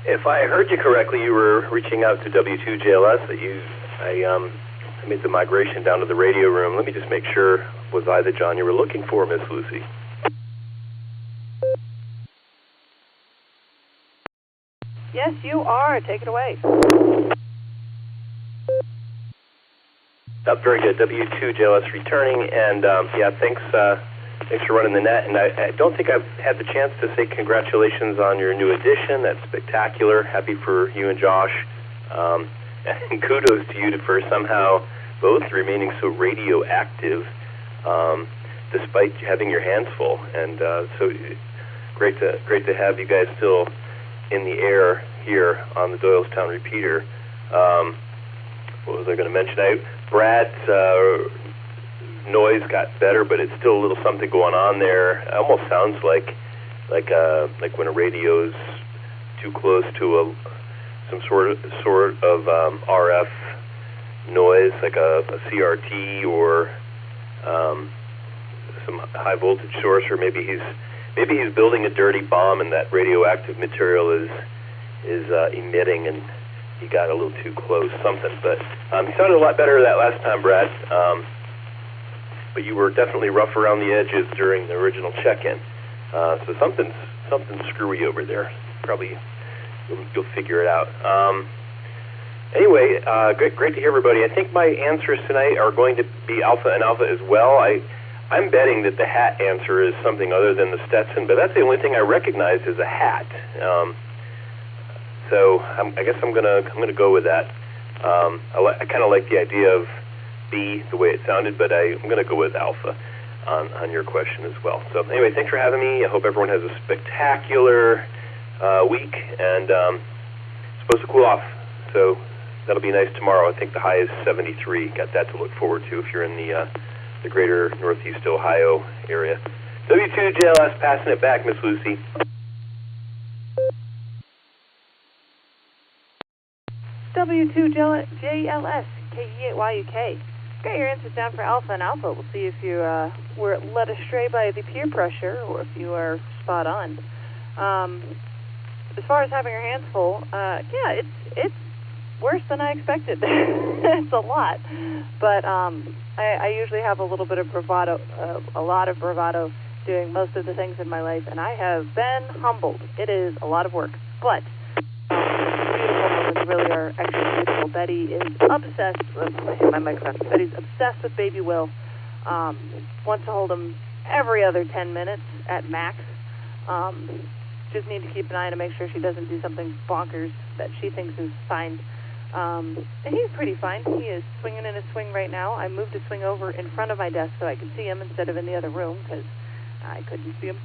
If I heard you correctly, you were reaching out to W2JLS. I made the migration down to the radio room. Let me just make sure. Was I the John you were looking for, Miss Lucy? Yes, you are. Take it away. Very good. W2JLS returning, and yeah, thanks for running the net. And I don't think I've had the chance to say congratulations on your new addition. That's spectacular. Happy for you and Josh. And kudos to you for somehow both remaining so radioactive despite having your hands full. And so great to have you guys still in the air here on the Doylestown repeater. What was I going to mention? Brad's noise got better, but it's still a little something going on there. It almost sounds like when a radio's too close to some sort of RF noise, like a CRT or some high voltage source, or maybe he's building a dirty bomb and that radioactive material is emitting, and he got a little too close, something. But he sounded a lot better that last time, Brad. But you were definitely rough around the edges during the original check-in. So something's screwy over there. Probably you'll figure it out. Anyway, great to hear everybody. I think my answers tonight are going to be Alpha and Alpha as well. I'm betting that the hat answer is something other than the Stetson, but that's the only thing I recognize as a hat. So I guess I'm gonna go with that. I kind of like the idea of B, the way it sounded, but I'm going to go with Alpha on your question as well. So anyway, thanks for having me. I hope everyone has a spectacular week, and it's supposed to cool off, so that'll be nice tomorrow. I think the high is 73. Got that to look forward to if you're in the greater Northeast Ohio area. W2JLS passing it back, Miss Lucy. W2JLS, KE8YUK. Got your answers down for Alpha and Alpha. We'll see if you were led astray by the peer pressure or if you are spot on. As far as having your hands full, yeah, it's worse than I expected. It's a lot. But I usually have a little bit of bravado, a lot of bravado doing most of the things in my life, and I have been humbled. It is a lot of work. But beautiful moments really are extra beautiful. Betty is obsessed with my microphone. Betty's obsessed with baby Will. Wants to hold him every other 10 minutes at max. Just need to keep an eye to make sure she doesn't do something bonkers that she thinks is fine. And he's pretty fine. He is swinging in a swing right now. I moved a swing over in front of my desk so I could see him instead of in the other room because I couldn't see him.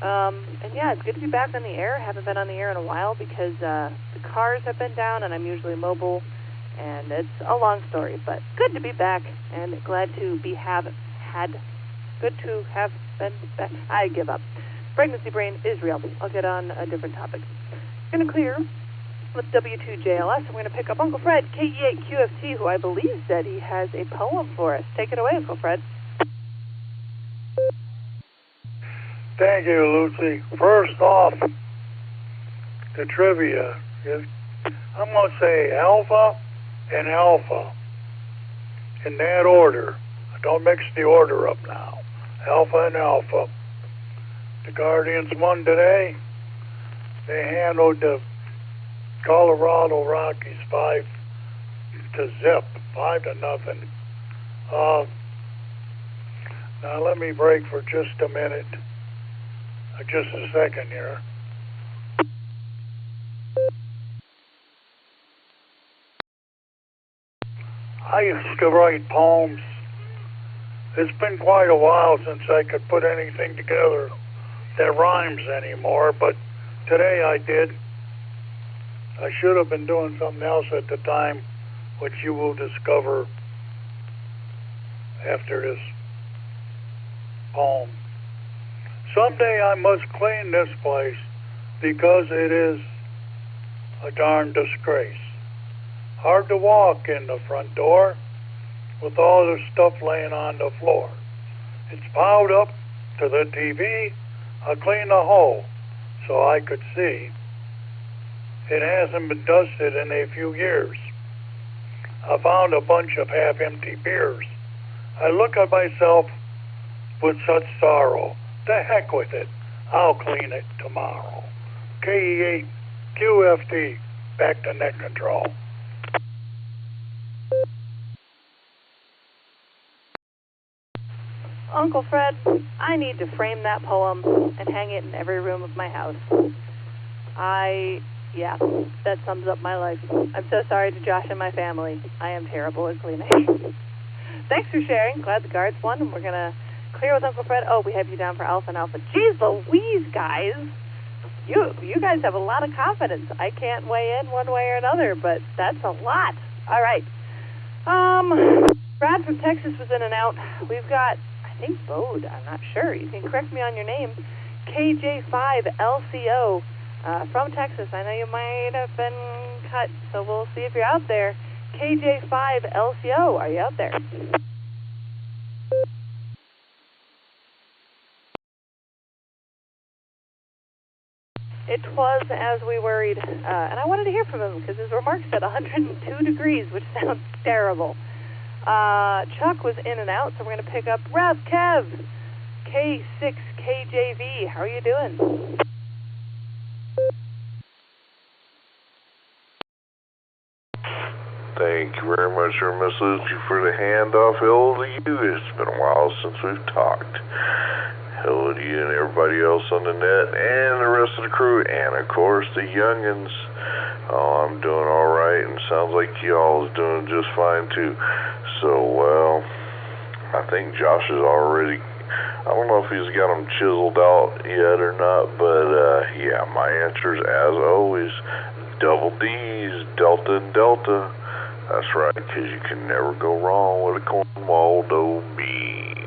And yeah, it's good to be back on the air. Haven't been on the air in a while because the cars have been down and I'm usually mobile. And it's a long story, but good to be back and glad to be good to have been back. I give up. Pregnancy brain is real. I'll get on a different topic. Going to clear with W2JLS. I'm going to pick up Uncle Fred, KE8QFT, who I believe said he has a poem for us. Take it away, Uncle Fred. Thank you, Lucy. First off, the trivia is, I'm going to say Alpha and Alpha in that order. Don't mix the order up now. Alpha and Alpha. The Guardians won today. They handled the Colorado Rockies 5-0. 5-0. Now let me break for just a minute. Just a second here. I used to write poems. It's been quite a while since I could put anything together that rhymes anymore, but today I did. I should have been doing something else at the time, which you will discover after this poem. Someday I must clean this place because it is a darn disgrace. Hard to walk in the front door with all the stuff laying on the floor. It's piled up to the TV. I cleaned the hole so I could see. It hasn't been dusted in a few years. I found a bunch of half-empty beers. I look at myself with such sorrow. The heck with it. I'll clean it tomorrow. KE8 QFT, back to net control. Uncle Fred, I need to frame that poem and hang it in every room of my house. Yeah, that sums up my life. I'm so sorry to Josh and my family. I am terrible at cleaning. Thanks for sharing. Glad the guards won, and we're going to clear with Uncle Fred. Oh, we have you down for Alpha and Alpha. Jeez Louise, guys. You guys have a lot of confidence. I can't weigh in one way or another, but that's a lot. All right. Brad from Texas was in and out. We've got, I think, Bode. I'm not sure. You can correct me on your name. KJ5LCO from Texas. I know you might have been cut, so we'll see if you're out there. KJ5LCO, are you out there? It was as we worried, and I wanted to hear from him because his remarks said 102 degrees, which sounds terrible. Chuck was in and out, so we're going to pick up Rev Kev, K6KJV. How are you doing? Thank you very much, Miss Lucy, for the handoff. Hello to you. It's been a while since we've talked. Hello to you and everybody else on the net and the rest of the crew, and of course the youngins. Oh, I'm doing all right, and sounds like y'all is doing just fine too. So, well, I think Josh is already, I don't know if he's got them chiseled out yet or not, but yeah, my answers as always, double D's, Delta and Delta. That's right, because you can never go wrong with a Cornwaldo bean.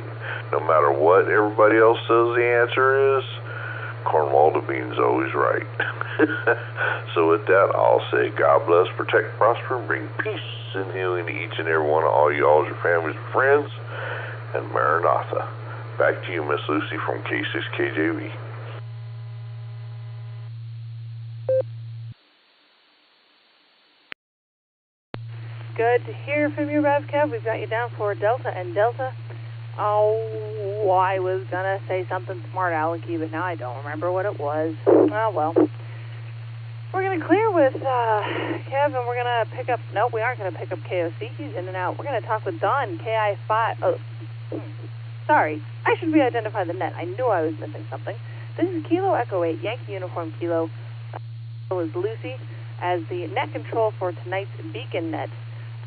No matter what everybody else says the answer is, Cornwaldo bean's always right. So with that, I'll say God bless, protect, prosper, and bring peace and healing to each and every one of all y'all, your families and friends, and Maranatha. Back to you, Miss Lucy from K6KJV. Good to hear from you, RevCev. We've got you down for Delta and Delta. Oh, I was going to say something smart alecky, but now I don't remember what it was. Oh, well. We're going to clear with Kev, and we're going to pick up... Nope, we aren't going to pick up KOC. He's in and out. We're going to talk with Don, KI5... Oh, sorry. I should re-identify the net. I knew I was missing something. This is Kilo Echo 8, Yankee Uniform Kilo. So is Lucy as the net control for tonight's beacon net.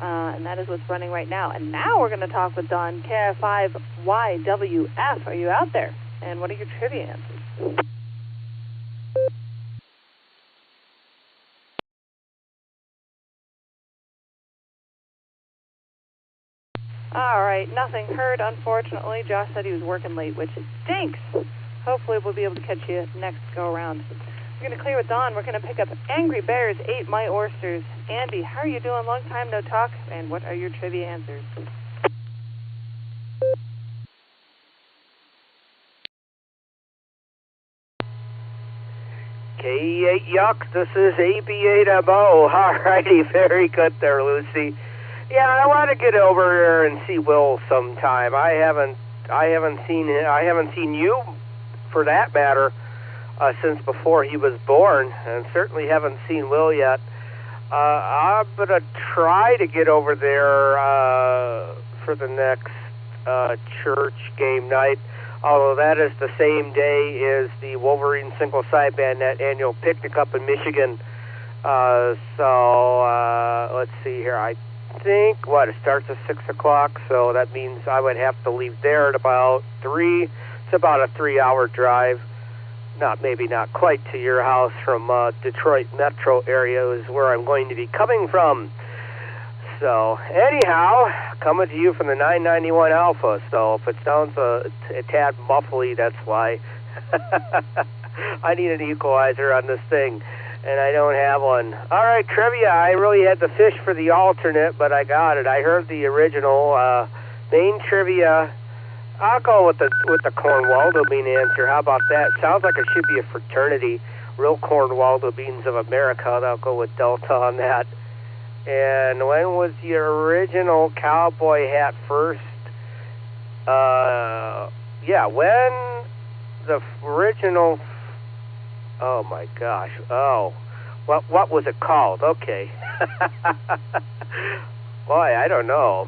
And that is what's running right now. And now we're going to talk with Don, KI5YWF. Are you out there? And what are your trivia answers? All right, nothing heard, unfortunately. Josh said he was working late, which stinks. Hopefully we'll be able to catch you next go-around. We're going to clear with Don. We're going to pick up Angry Bears 8 My Oysters. Andy, how are you doing? Long time no talk. And what are your trivia answers? K8 Yuck, this is AB8MO. Alrighty, very good there, Lucy. Yeah, I want to get over here and see Will sometime. I haven't seen you, for that matter, since before he was born, and certainly haven't seen Will yet. I'm gonna try to get over there for the next church game night, although that is the same day as the Wolverine single sideband net annual picnic up in Michigan. So let's see here. I think it starts at 6 o'clock, so that means I would have to leave there at about 3. It's about a 3-hour drive. Maybe not quite to your house from Detroit metro area is where I'm going to be coming from. So anyhow, coming to you from the 991 Alpha. So if it sounds a tad muffly, that's why. I need an equalizer on this thing, and I don't have one. All right, trivia. I really had to fish for the alternate, but I got it. I heard the original main trivia. I'll go with the Cornwaldo bean answer. How about that? Sounds like it should be a fraternity. Real Cornwaldo Beans of America. I'll go with Delta on that. And when was the original cowboy hat first? When the original... Oh, my gosh. Oh. What was it called? Okay. Boy, I don't know.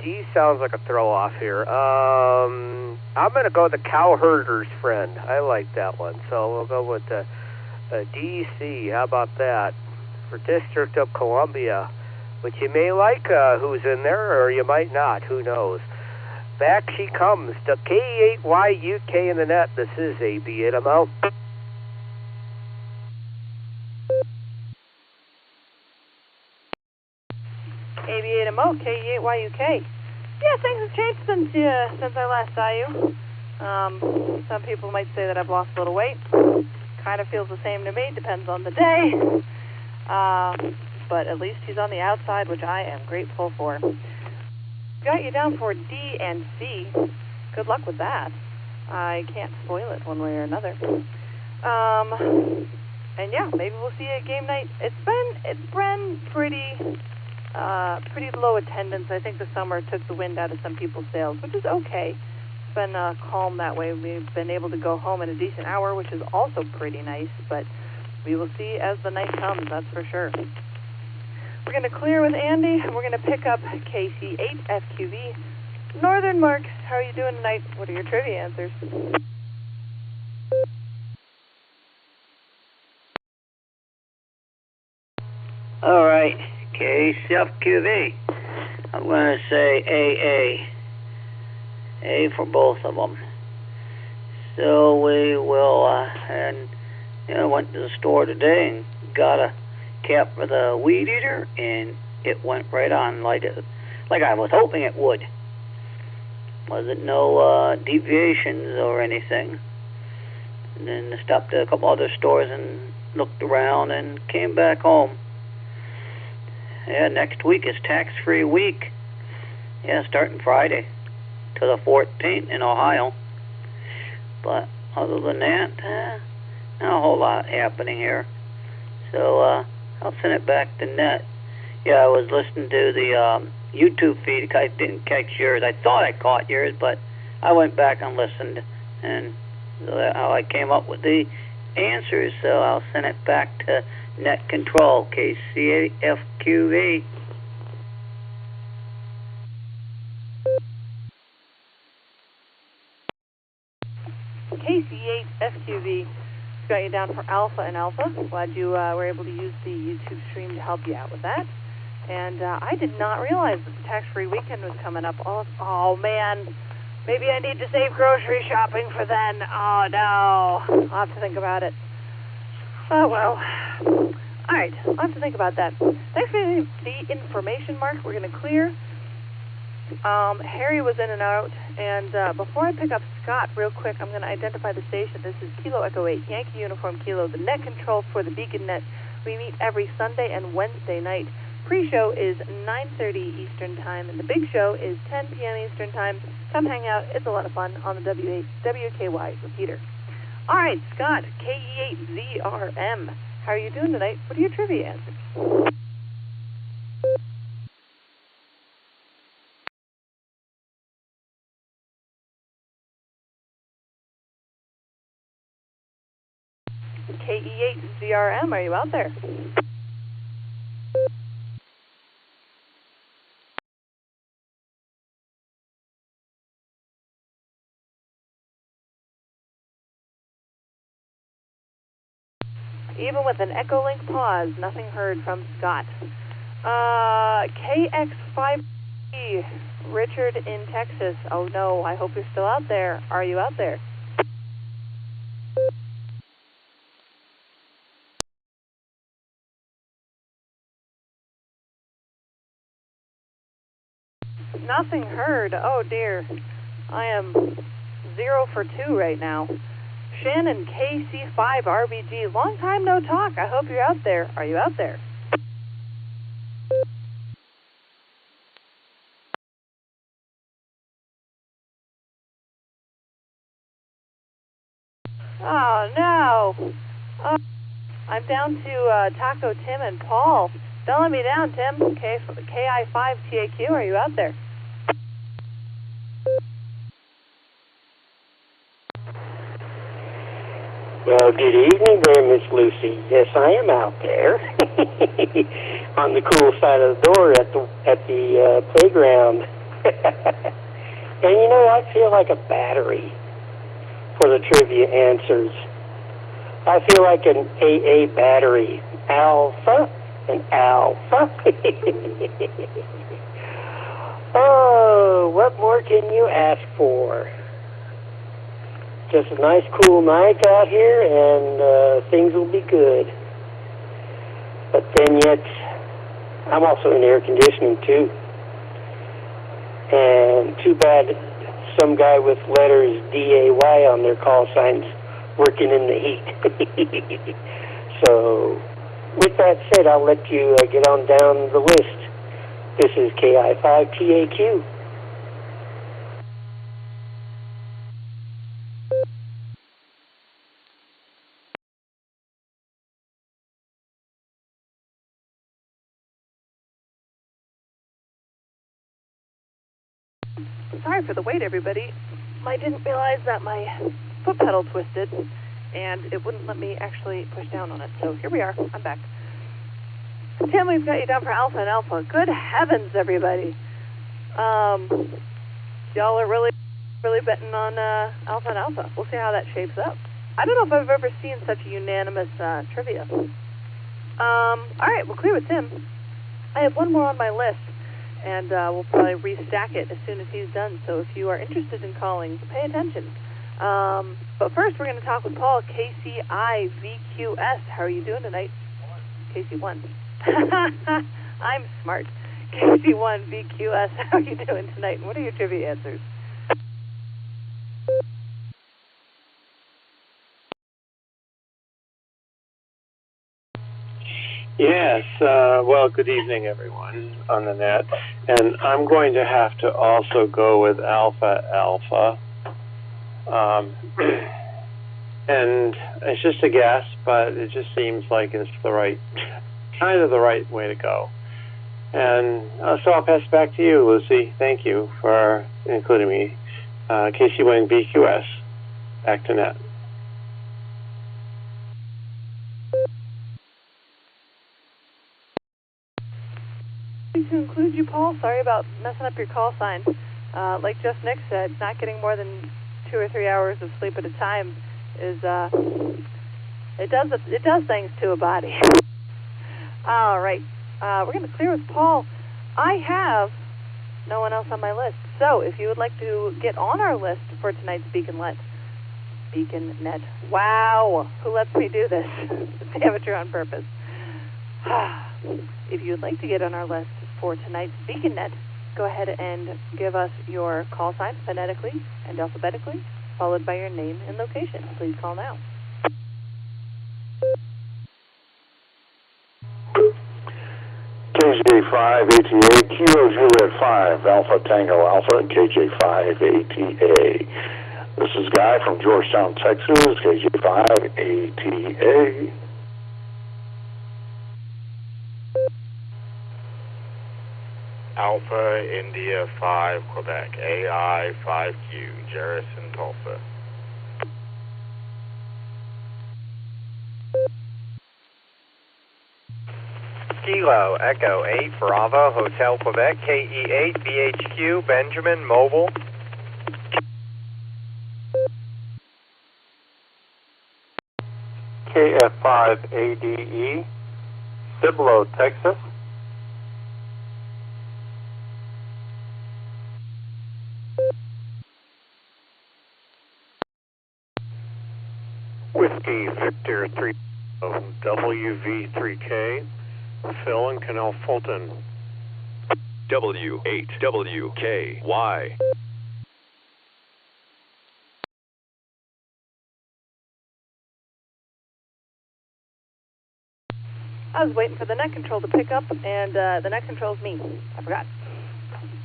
D sounds like a throw-off here. I'm going to go with the Cowherder's Friend. I like that one. So we'll go with the DC. How about that? For District of Columbia, which you may like who's in there, or you might not. Who knows? Back she comes. The K8YUK in the net. This is AB8MO. AB8MO, K8YUK. Yeah, things have changed since I last saw you. Some people might say that I've lost a little weight. Kind of feels the same to me. Depends on the day. But at least he's on the outside, which I am grateful for. Got you down for D and C. Good luck with that. I can't spoil it one way or another. And yeah, maybe we'll see you at game night. It's been pretty low attendance. I think the summer took the wind out of some people's sails, which is okay. It's been calm that way. We've been able to go home in a decent hour, which is also pretty nice, but we will see as the night comes, that's for sure. We're going to clear with Andy, and we're going to pick up KC8FQV. Northern Mark, how are you doing tonight? What are your trivia answers? All right, KCFQV. I'm going to say AA. A for both of them. So we will, went to the store today and got a cap for the weed eater, and it went right on like I was hoping it would. Wasn't no deviations or anything. and then stopped at a couple other stores and looked around and came back home. Yeah, next week is tax-free week. Yeah, starting Friday to the 14th in Ohio. But other than that, not a whole lot happening here. So I'll send it back to net. Yeah, I was listening to the YouTube feed. I didn't catch yours. I thought I caught yours, but I went back and listened, and so that's how I came up with the answers. So I'll send it back to net control, KCFQV. KC8FQV got you down for Alpha and Alpha. Glad you were able to use the YouTube stream to help you out with that. And I did not realize that the tax-free weekend was coming up. Oh man, maybe I need to save grocery shopping for then. Oh no, I'll have to think about it. Oh well. All right, I'll have to think about that. Thanks for the information, Mark. We're going to clear. Harry was in and out, and before I pick up Scott real quick, I'm going to identify the station. This is Kilo Echo 8, Yankee Uniform Kilo, the net control for the Beacon Net. We meet every Sunday and Wednesday night. Pre-show is 9:30 Eastern Time, and the big show is 10 p.m. Eastern Time. Come hang out. It's a lot of fun on the WKY repeater. All right, Scott, KE8ZRM. How are you doing tonight? What are your trivia answers? KE8ZRM, are you out there? Even with an Echolink pause, nothing heard from Scott. KX5E, Richard in Texas. Oh no, I hope you're still out there. Are you out there? Nothing heard. Oh dear. I am 0 for 2 right now. Shannon, KC5 RBG. Long time no talk. I hope you're out there. Are you out there? Oh no. Oh, I'm down to Taco Tim and Paul. Don't let me down, Tim. KI5TAQ, are you out there? Well, good evening there, Miss Lucy. Yes, I am out there on the cool side of the door at the playground. And you know, I feel like a battery for the trivia answers. I feel like an AA battery. Alpha and alpha. Oh, what more can you ask for? Just a nice cool night out here, and things will be good. But then yet, I'm also in air conditioning too. And too bad some guy with letters DAY on their call signs working in the heat. So, with that said, I'll let you get on down the list. This is KI5TAQ. Sorry for the wait, everybody. I didn't realize that my foot pedal twisted, and it wouldn't let me actually push down on it. So here we are. I'm back. Tim, we've got you down for Alpha and Alpha. Good heavens, everybody. Y'all are really betting on Alpha and Alpha. We'll see how that shapes up. I don't know if I've ever seen such a unanimous trivia. All right, we'll clear with Tim. I have one more on my list, and we'll probably restack it as soon as he's done. So if you are interested in calling, pay attention. But first, we're going to talk with Paul, KCI-VQS. How are you doing tonight? KC1. I'm smart. KC1-VQS. How are you doing tonight? And what are your trivia answers? Yes, well, good evening, everyone on the net. And I'm going to have to also go with Alpha Alpha. And it's just a guess, but it just seems like it's kind of the right way to go. And so I'll pass it back to you, Lucy. Thank you for including me. Casey Wayne, BQS, back to net. To include you, Paul, sorry about messing up your call sign. Like Jeff Nick said, not getting more than 2 or 3 hours of sleep at a time is it does things to a body. All right, we're going to clear with Paul. I have no one else on my list, so if you would like to get on our list for tonight's BeaconNet. Wow, who lets me do this? It's amateur on purpose. If you would like to get on our list for tonight's BeaconNet, go ahead and give us your call sign phonetically and alphabetically, followed by your name and location. Please call now. KJ5 ATA, Kilo Juliet 5, Alpha Tango Alpha, and KJ5 ATA. This is Guy from Georgetown, Texas, KJ5 ATA. Alpha India 5 Quebec, AI 5Q, Jerison, Tulsa. Kilo Echo 8 Bravo Hotel Quebec, KE8 BHQ Benjamin Mobile. KF5 ADE, Cibolo, Texas. Whiskey Victor 3 WV3K, Phil and Canal Fulton. W8WKY. I was waiting for the net control to pick up, and the net control's me. I forgot.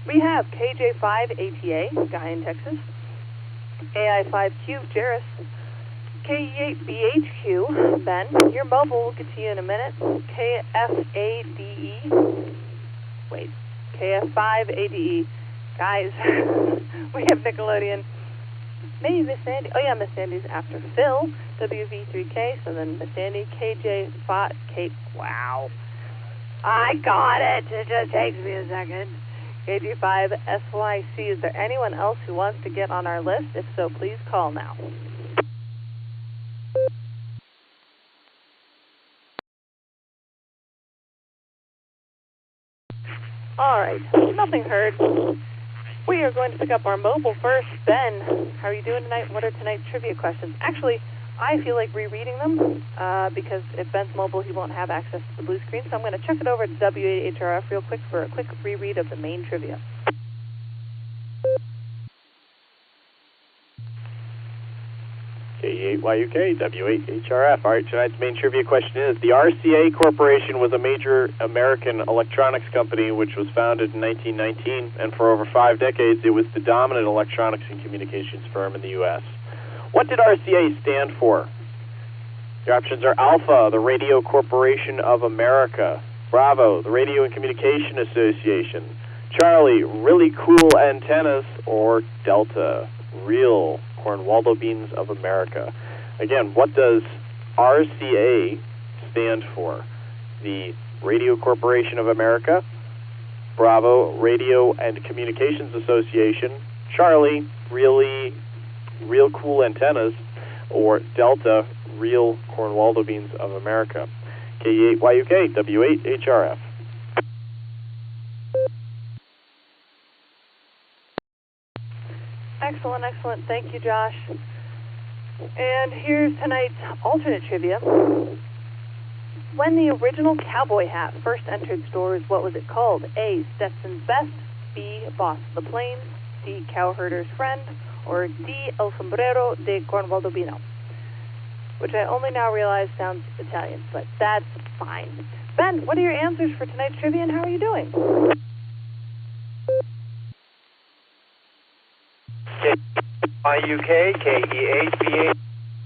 We have KJ5 ATA, Guy in Texas, AI5Q, Jairus, KE8BHQ, Ben. Your mobile will get to you in a minute. KFADE. Wait, KF5ADE. Guys, we have Nickelodeon. Maybe Miss Sandy. Oh, yeah, Miss Sandy's after Phil. WV3K. So then Miss Sandy, KJ5. Wow. I got it. It just takes me a second. KJ5 SYC. Is there anyone else who wants to get on our list? If so, please call now. All right, nothing heard. We are going to pick up our mobile first. Ben, how are you doing tonight? What are tonight's trivia questions? Actually, I feel like rereading them because if Ben's mobile, he won't have access to the blue screen. So I'm going to check it over to W8HRF real quick for a quick reread of the main trivia. K8YUK, W8HRF. All right, tonight's main trivia question is, the RCA Corporation was a major American electronics company which was founded in 1919, and for over 5 decades it was the dominant electronics and communications firm in the U.S. What did RCA stand for? Your options are Alpha, the Radio Corporation of America; Bravo, the Radio and Communication Association; Charlie, Really Cool Antennas; or Delta, Real Cornwaldo Beans of America. Again, what does RCA stand for? The Radio Corporation of America; Bravo, Radio and Communications Association; Charlie, Real Cool Antennas; or Delta, Real Cornwaldo Beans of America. K8YUK, W8HRF. Excellent, excellent. Thank you, Josh. And here's tonight's alternate trivia. When the original cowboy hat first entered stores, what was it called? A, Stetson's Best; B, Boss the Plains; C, Cowherder's Friend; or D, El Sombrero de Cornwaldobino, which I only now realize sounds Italian, but that's fine. Ben, what are your answers for tonight's trivia, and how are you doing? UK, KE8BH.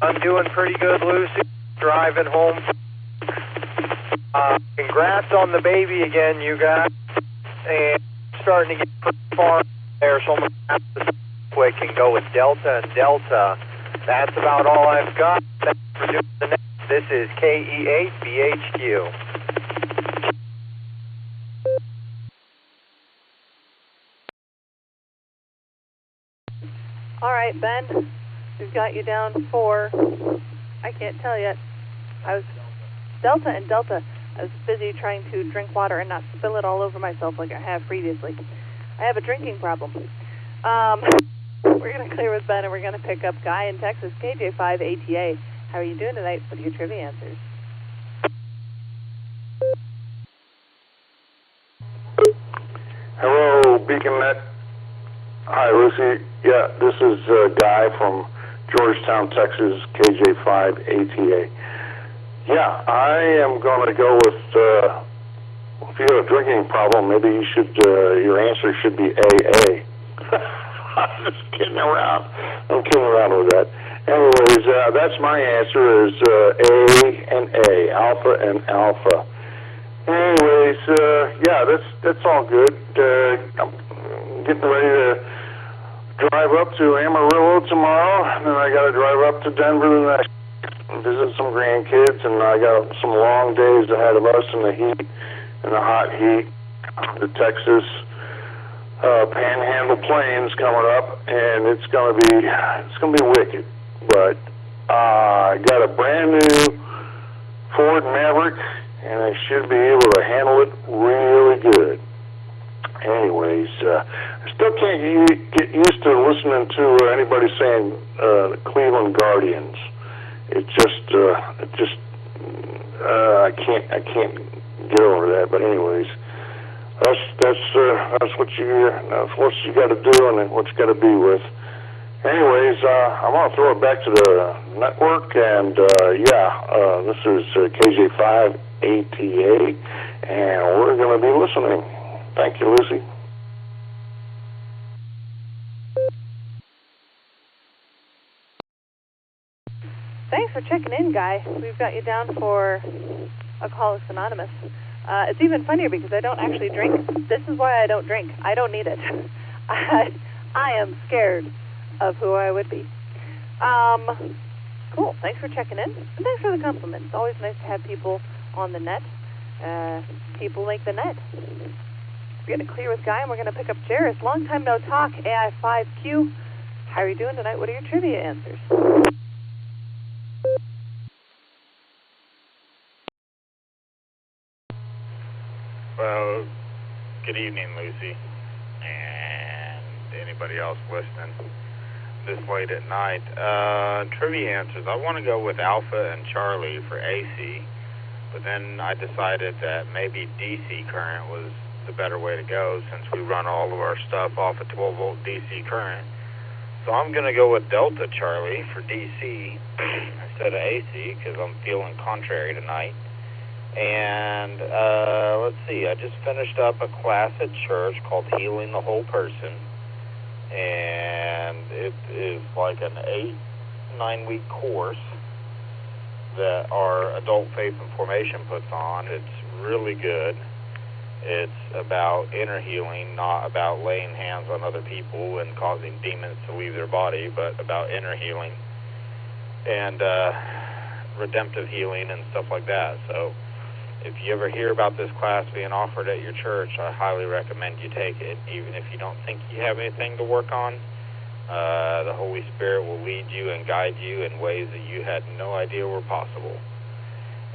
I'm doing pretty good, Lucy. Driving home. Congrats on the baby again, you guys. And starting to get pretty far there, so I'm going to have to quick and go with Delta and Delta. That's about all I've got. Thanks for doing the next. This is KE8BHQ. All right, Ben, we've got you down for, I can't tell yet. I was Delta and Delta. I was busy trying to drink water and not spill it all over myself like I have previously. I have a drinking problem. We're going to clear with Ben, and we're going to pick up Guy in Texas, KJ5 ATA. How are you doing tonight? What are your trivia answers? Hello, BeaconNet. Hi, Lucy. Yeah, this is Guy from Georgetown, Texas, KJ5 ATA. Yeah, I am going to go with, if you have a drinking problem, maybe you should, your answer should be AA. I'm just kidding around. I'm kidding around with that. Anyways, that's my answer is A and A, alpha and alpha. Anyways, yeah, that's all good. I'm getting ready to drive up to Amarillo tomorrow, and then I got to drive up to Denver the next, visit some grandkids, and I got some long days ahead of us in the heat, in the hot heat, the Texas Panhandle Plains coming up, and it's gonna be wicked. But I got a brand new Ford Maverick, and I should be able to handle it really good. Anyways, I still can't get used to listening to anybody saying the Cleveland Guardians. I can't get over that. But anyways, that's what you got to do and what you got to be with. Anyways, I'm gonna throw it back to the network, and this is KJ5 ATA, and we're gonna be listening. Thank you, Lucy. Thanks for checking in, Guy. We've got you down for Alcoholics Anonymous. It's even funnier because I don't actually drink. This is why I don't drink. I don't need it. I am scared of who I would be. Cool. Thanks for checking in, and thanks for the compliment. It's always nice to have people on the net. People make the net. We're going to clear with Guy, and we're going to pick up Jairus. Long time no talk, AI5Q. How are you doing tonight? What are your trivia answers? Well, good evening, Lucy, and anybody else listening this late at night. Trivia answers. I want to go with Alpha and Charlie for AC, but then I decided that maybe DC current was the better way to go since we run all of our stuff off a 12-volt DC current. So I'm going to go with Delta Charlie for DC instead of AC because I'm feeling contrary tonight. And let's see, I just finished up a class at church called Healing the Whole Person, and it is like an 8-9 week course that our Adult Faith and Formation puts on. It's really good. It's about inner healing, not about laying hands on other people and causing demons to leave their body, but about inner healing and redemptive healing and stuff like that. So if you ever hear about this class being offered at your church, I highly recommend you take it. Even if you don't think you have anything to work on, the Holy Spirit will lead you and guide you in ways that you had no idea were possible.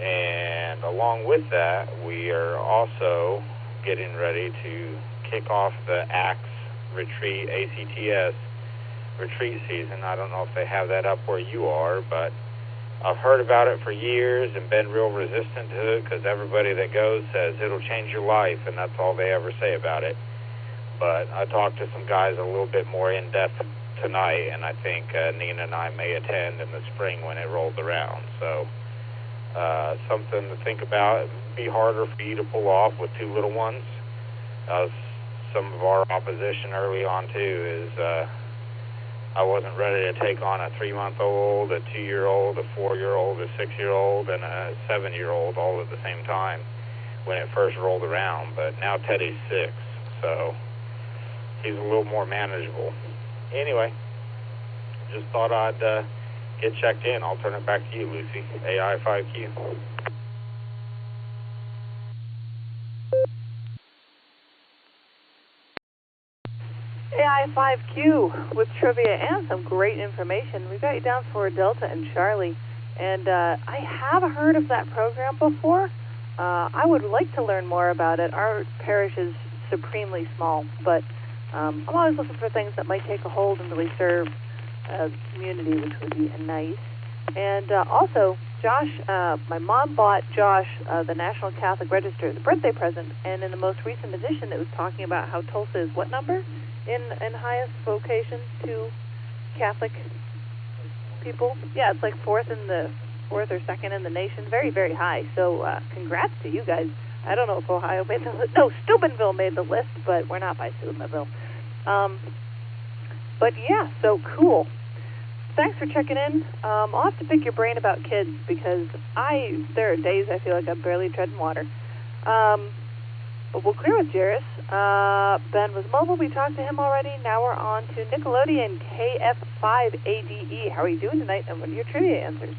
And along with that, we are also getting ready to kick off the ACTS retreat, ACTS retreat season. I don't know if they have that up where you are, but I've heard about it for years and been real resistant to it because everybody that goes says it'll change your life, and that's all they ever say about it. But I talked to some guys a little bit more in depth tonight, and I think Nina and I may attend in the spring when it rolls around. So something to think about. be harder for you to pull off with two little ones. Some of our opposition early on too is I wasn't ready to take on a 3-month-old, a 2-year-old, a 4-year-old, a 6-year-old, and a 7-year-old all at the same time when it first rolled around. But now Teddy's 6, so he's a little more manageable. Anyway, just thought I'd get checked in. I'll turn it back to you, Lucy. AI5Q. AI5Q with trivia and some great information. We got you down for Delta and Charlie, and I have heard of that program before. I would like to learn more about it. Our parish is supremely small, but I'm always looking for things that might take a hold and really serve a community, which would be nice. And also, Josh, my mom bought Josh the National Catholic Register, the birthday present, and in the most recent edition it was talking about how Tulsa is what number in highest vocation to Catholic people? Yeah, it's like fourth or second in the nation. Very, very high. So congrats to you guys. I don't know if Ohio made the list. No, Steubenville made the list, but we're not by Steubenville. But yeah, so cool. Thanks for checking in. I'll have to pick your brain about kids because there are days I feel like I'm barely treading water. But we'll clear with Jairus. Ben was mobile. We talked to him already. Now we're on to Nickelodeon KF5ADE. How are you doing tonight? And what are your trivia answers?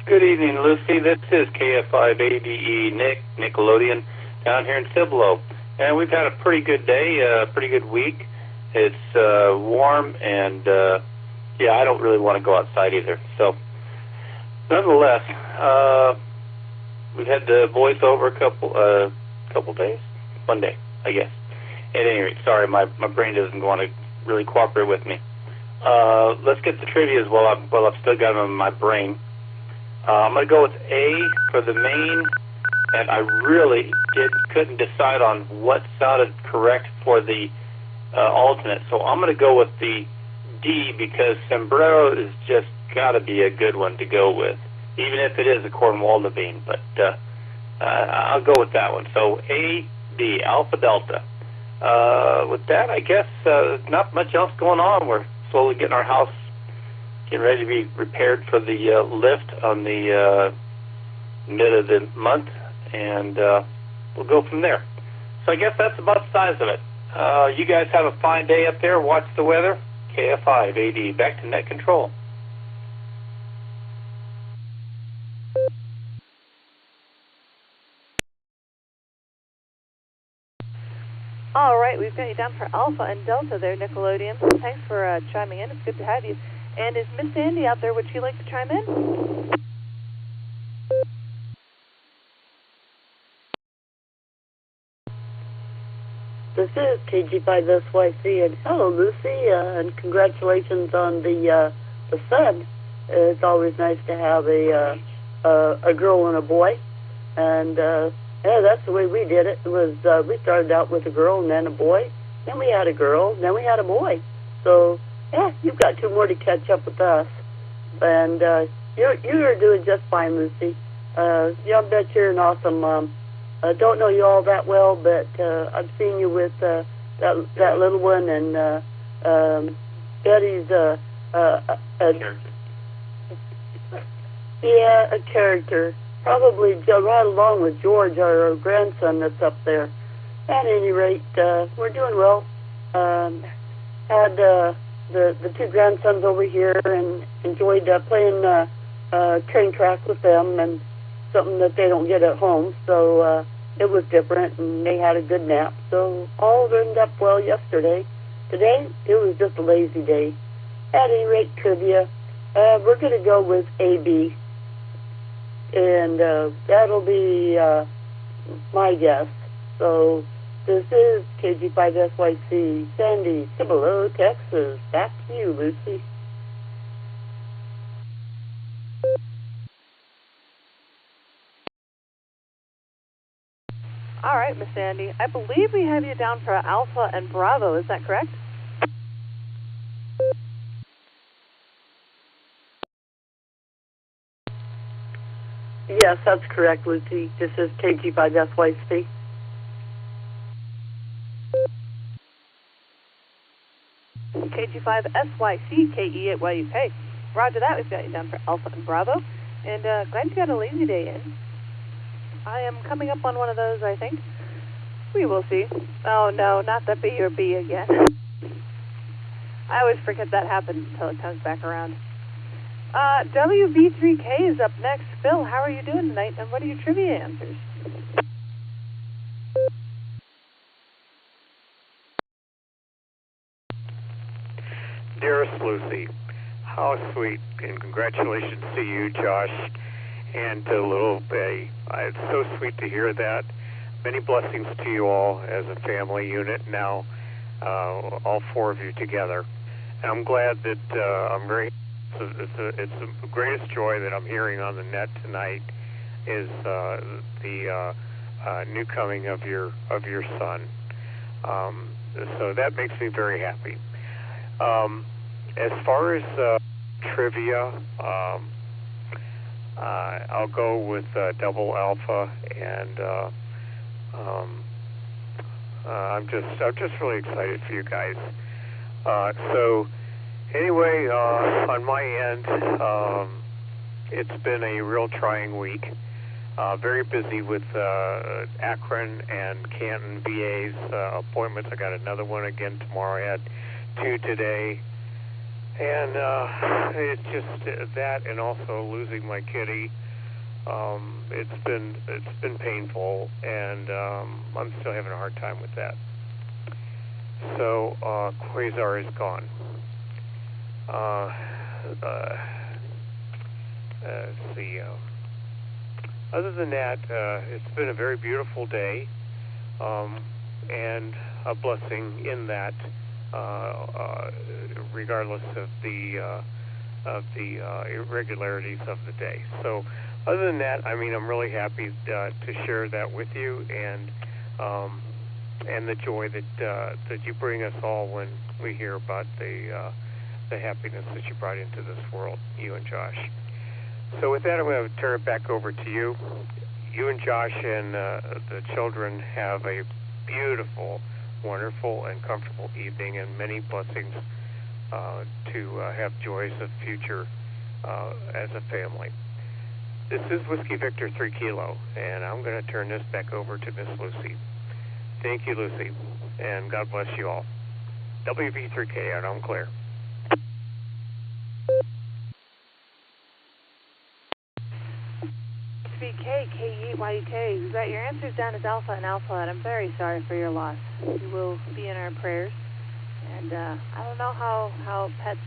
Good evening, Lucy. This is KF5ADE Nickelodeon down here in Cibolo. And we've had a pretty good day, pretty good week. It's warm, and yeah, I don't really want to go outside either. So, nonetheless, we've had the voiceover a couple days, one day, I guess. At any rate, sorry, my brain doesn't want to really cooperate with me. Let's get the trivia while I've still got them in my brain. I'm going to go with A for the main, and I really couldn't decide on what sounded correct for the alternate. So I'm going to go with the D because sombrero is just got to be a good one to go with, even if it is a Cornwall bean. But I'll go with that one. So A, D, Alpha Delta. With that, I guess not much else going on. We're slowly getting our house getting ready to be repaired for the lift on the mid of the month, and we'll go from there. So I guess that's about the size of it. You guys have a fine day up there. Watch the weather. KF5AD, back to net control. All right, we've got you down for Alpha and Delta there, Nickelodeon. Thanks for chiming in. It's good to have you. And is Miss Sandy out there? Would she like to chime in? This is KG5SYC, and hello, Lucy, and congratulations on the son. It's always nice to have a girl and a boy, and yeah, that's the way we did it. It was we started out with a girl and then a boy, then we had a girl, then we had a boy. So yeah, you've got 2 more to catch up with us, and you're doing just fine, Lucy. Yeah, I bet you're an awesome mom. I don't know you all that well, but I've seen you with that little one, and Betty's a character. Probably right along with George, our grandson that's up there. At any rate, we're doing well. Had the 2 grandsons over here and enjoyed playing train track with them, and something that they don't get at home. So it was different, and they had a good nap. So all ended up well yesterday. Today, it was just a lazy day. At any rate, trivia, we're going to go with AB. And that'll be my guess. So this is KG5SYC, Sandy, Cibolo, Texas. Back to you, Lucy. All right, Miss Sandy. I believe we have you down for Alpha and Bravo. Is that correct? Yes, that's correct, Lucy. This is KG5SYC. KG5SYC, KE8YUK. Roger that. We've got you down for Alpha and Bravo. And glad you got a lazy day in. I am coming up on one of those, I think. We will see. Oh, no, not the B or B again. I always forget that happens until it comes back around. WB3K is up next. Phil, how are you doing tonight, and what are your trivia answers? Dearest Lucy, how sweet, and congratulations to you, Josh, and to little Bay. It's so sweet to hear that. Many blessings to you all as a family unit now, all four of you together. And I'm glad that it's the greatest joy that I'm hearing on the net tonight is the new coming of your son. So that makes me very happy. As far as trivia, I'll go with Double Alpha, and I'm just really excited for you guys. So anyway, on my end, it's been a real trying week. Very busy with Akron and Canton VA's appointments. I got another one again tomorrow. I had 2 today. And it's just that, and also losing my kitty. It's been painful, and I'm still having a hard time with that. So Quasar is gone. Let's see. Other than that, it's been a very beautiful day, and a blessing in that. Regardless of the irregularities of the day. So, other than that, I mean, I'm really happy to share that with you, and the joy that you bring us all when we hear about the happiness that you brought into this world, you and Josh. So, with that, I'm going to turn it back over to you. You and Josh and the children have a beautiful, wonderful and comfortable evening, and many blessings to have joys of future as a family. This is Whiskey Victor 3 Kilo, and I'm going to turn this back over to Miss Lucy. Thank you, Lucy, and God bless you all. WV3K, and I'm clear. KE8YUK, we've got your answers down as Alpha and Alpha, and I'm very sorry for your loss. You will be in our prayers. And I don't know how pets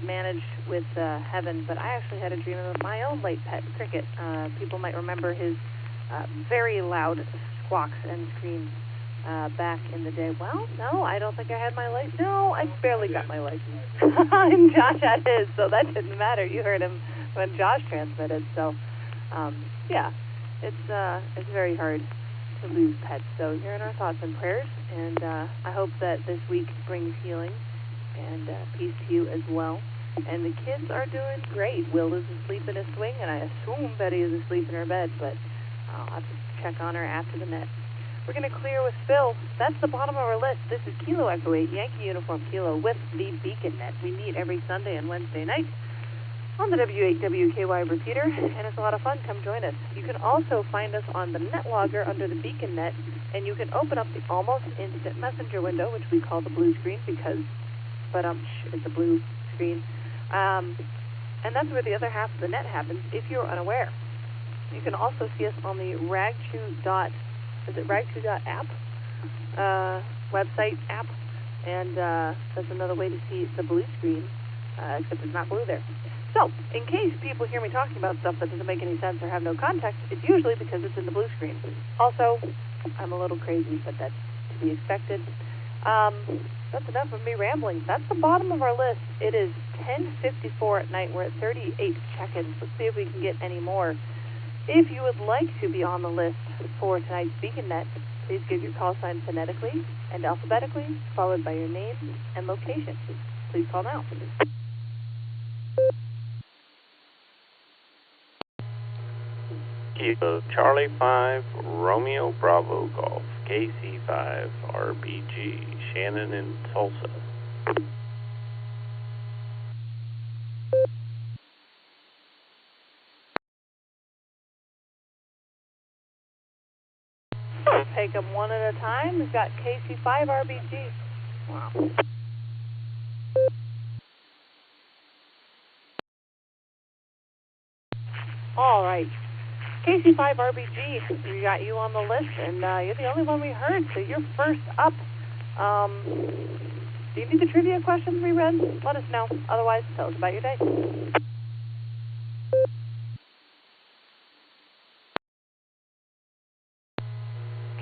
manage with heaven, but I actually had a dream of my own late pet, Cricket. People might remember his very loud squawks and screams back in the day. Well, no, I don't think I had my license. No, I barely got my license. And Josh had his, so that didn't matter. You heard him when Josh transmitted. So, yeah, it's very hard to lose pets. So you're in our thoughts and prayers, and I hope that this week brings healing and peace to you as well. And the kids are doing great. Will is asleep in a swing, and I assume Betty is asleep in her bed, but I'll have to check on her after the net. We're going to clear with Phil. That's the bottom of our list. This is Kilo Echo 8, Yankee Uniform Kilo with the Beacon Net. We meet every Sunday and Wednesday night on the W8WKY repeater, and it's a lot of fun. Come join us. You can also find us on the net logger under the Beacon Net, and you can open up the almost instant messenger window, which we call the blue screen because, it's a blue screen. And that's where the other half of the net happens if you're unaware. You can also see us on the ragchew.app website app, and that's another way to see the blue screen, except it's not blue there. So, in case people hear me talking about stuff that doesn't make any sense or have no context, it's usually because it's in the blue screen. Also, I'm a little crazy, but that's to be expected. That's enough of me rambling. That's the bottom of our list. It is 10:54 at night. We're at 38 check-ins. Let's see if we can get any more. If you would like to be on the list for tonight's Beacon Net, please give your call sign phonetically and alphabetically, followed by your name and location. Please call now. Kilo Charlie 5 Romeo Bravo Golf KC5 RBG Shannon in Tulsa. Take them one at a time. We've got KC5 RBG. Wow. All right. KC5 RBG, we got you on the list, and you're the only one we heard, so you're first up. Do you need the trivia questions reread? Let us know. Otherwise, tell us about your day.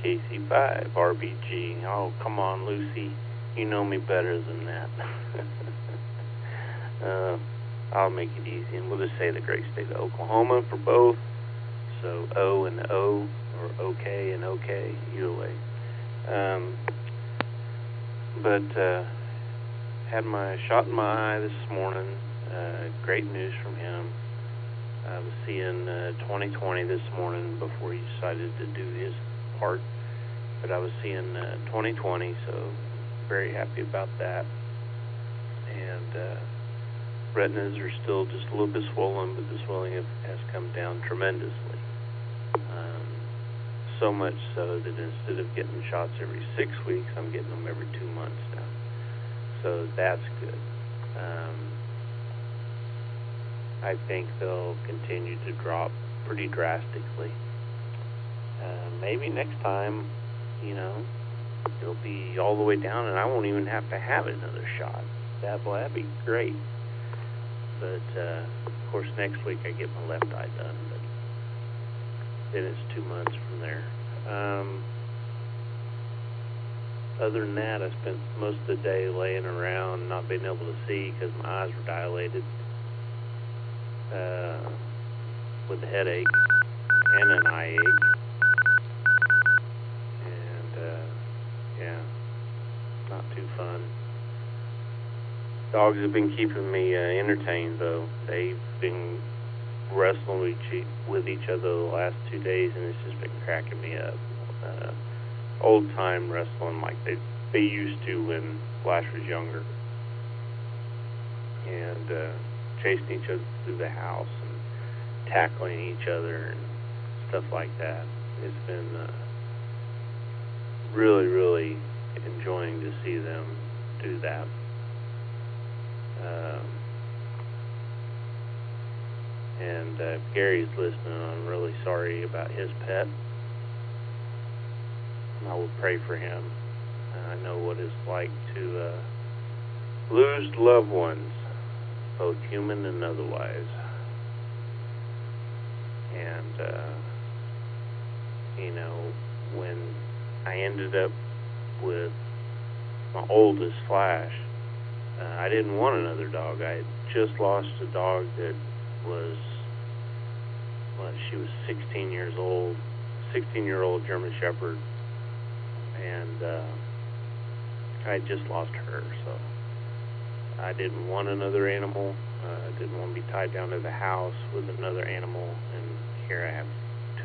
KC5 RBG. Oh, come on, Lucy. You know me better than that. I'll make it easy, and we'll just say the great state of Oklahoma for both. So O and O, or OK and OK, either way. But had my shot in my eye this morning. Great news from him. I was seeing 20/20 this morning before he decided to do his part. But I was seeing 20/20, so very happy about that. And retinas are still just a little bit swollen, but the swelling has come down tremendously. So much so that instead of getting shots every 6 weeks, I'm getting them every 2 months now. So that's good. I think they'll continue to drop pretty drastically. Maybe next time, it'll be all the way down and I won't even have to have another shot. That'd be great. But, of course, next week I get my left eye done. But then it's 2 months from there. Other than that, I spent most of the day laying around, not being able to see because my eyes were dilated, with a headache and an eye ache. And, not too fun. Dogs have been keeping me entertained, though. They've been wrestling with each other the last 2 days, and it's just been cracking me up. Old-time wrestling like they used to when Flash was younger. And chasing each other through the house and tackling each other and stuff like that. It's been really, really enjoying to see them do that. And if Gary's listening, I'm really sorry about his pet. I will pray for him. I know what it's like to lose loved ones, both human and otherwise. And, when I ended up with my oldest, Flash, I didn't want another dog. I had just lost a dog that was, she was 16 years old, 16-year-old German Shepherd, and I had just lost her, so I didn't want another animal. I didn't want to be tied down to the house with another animal, and here I have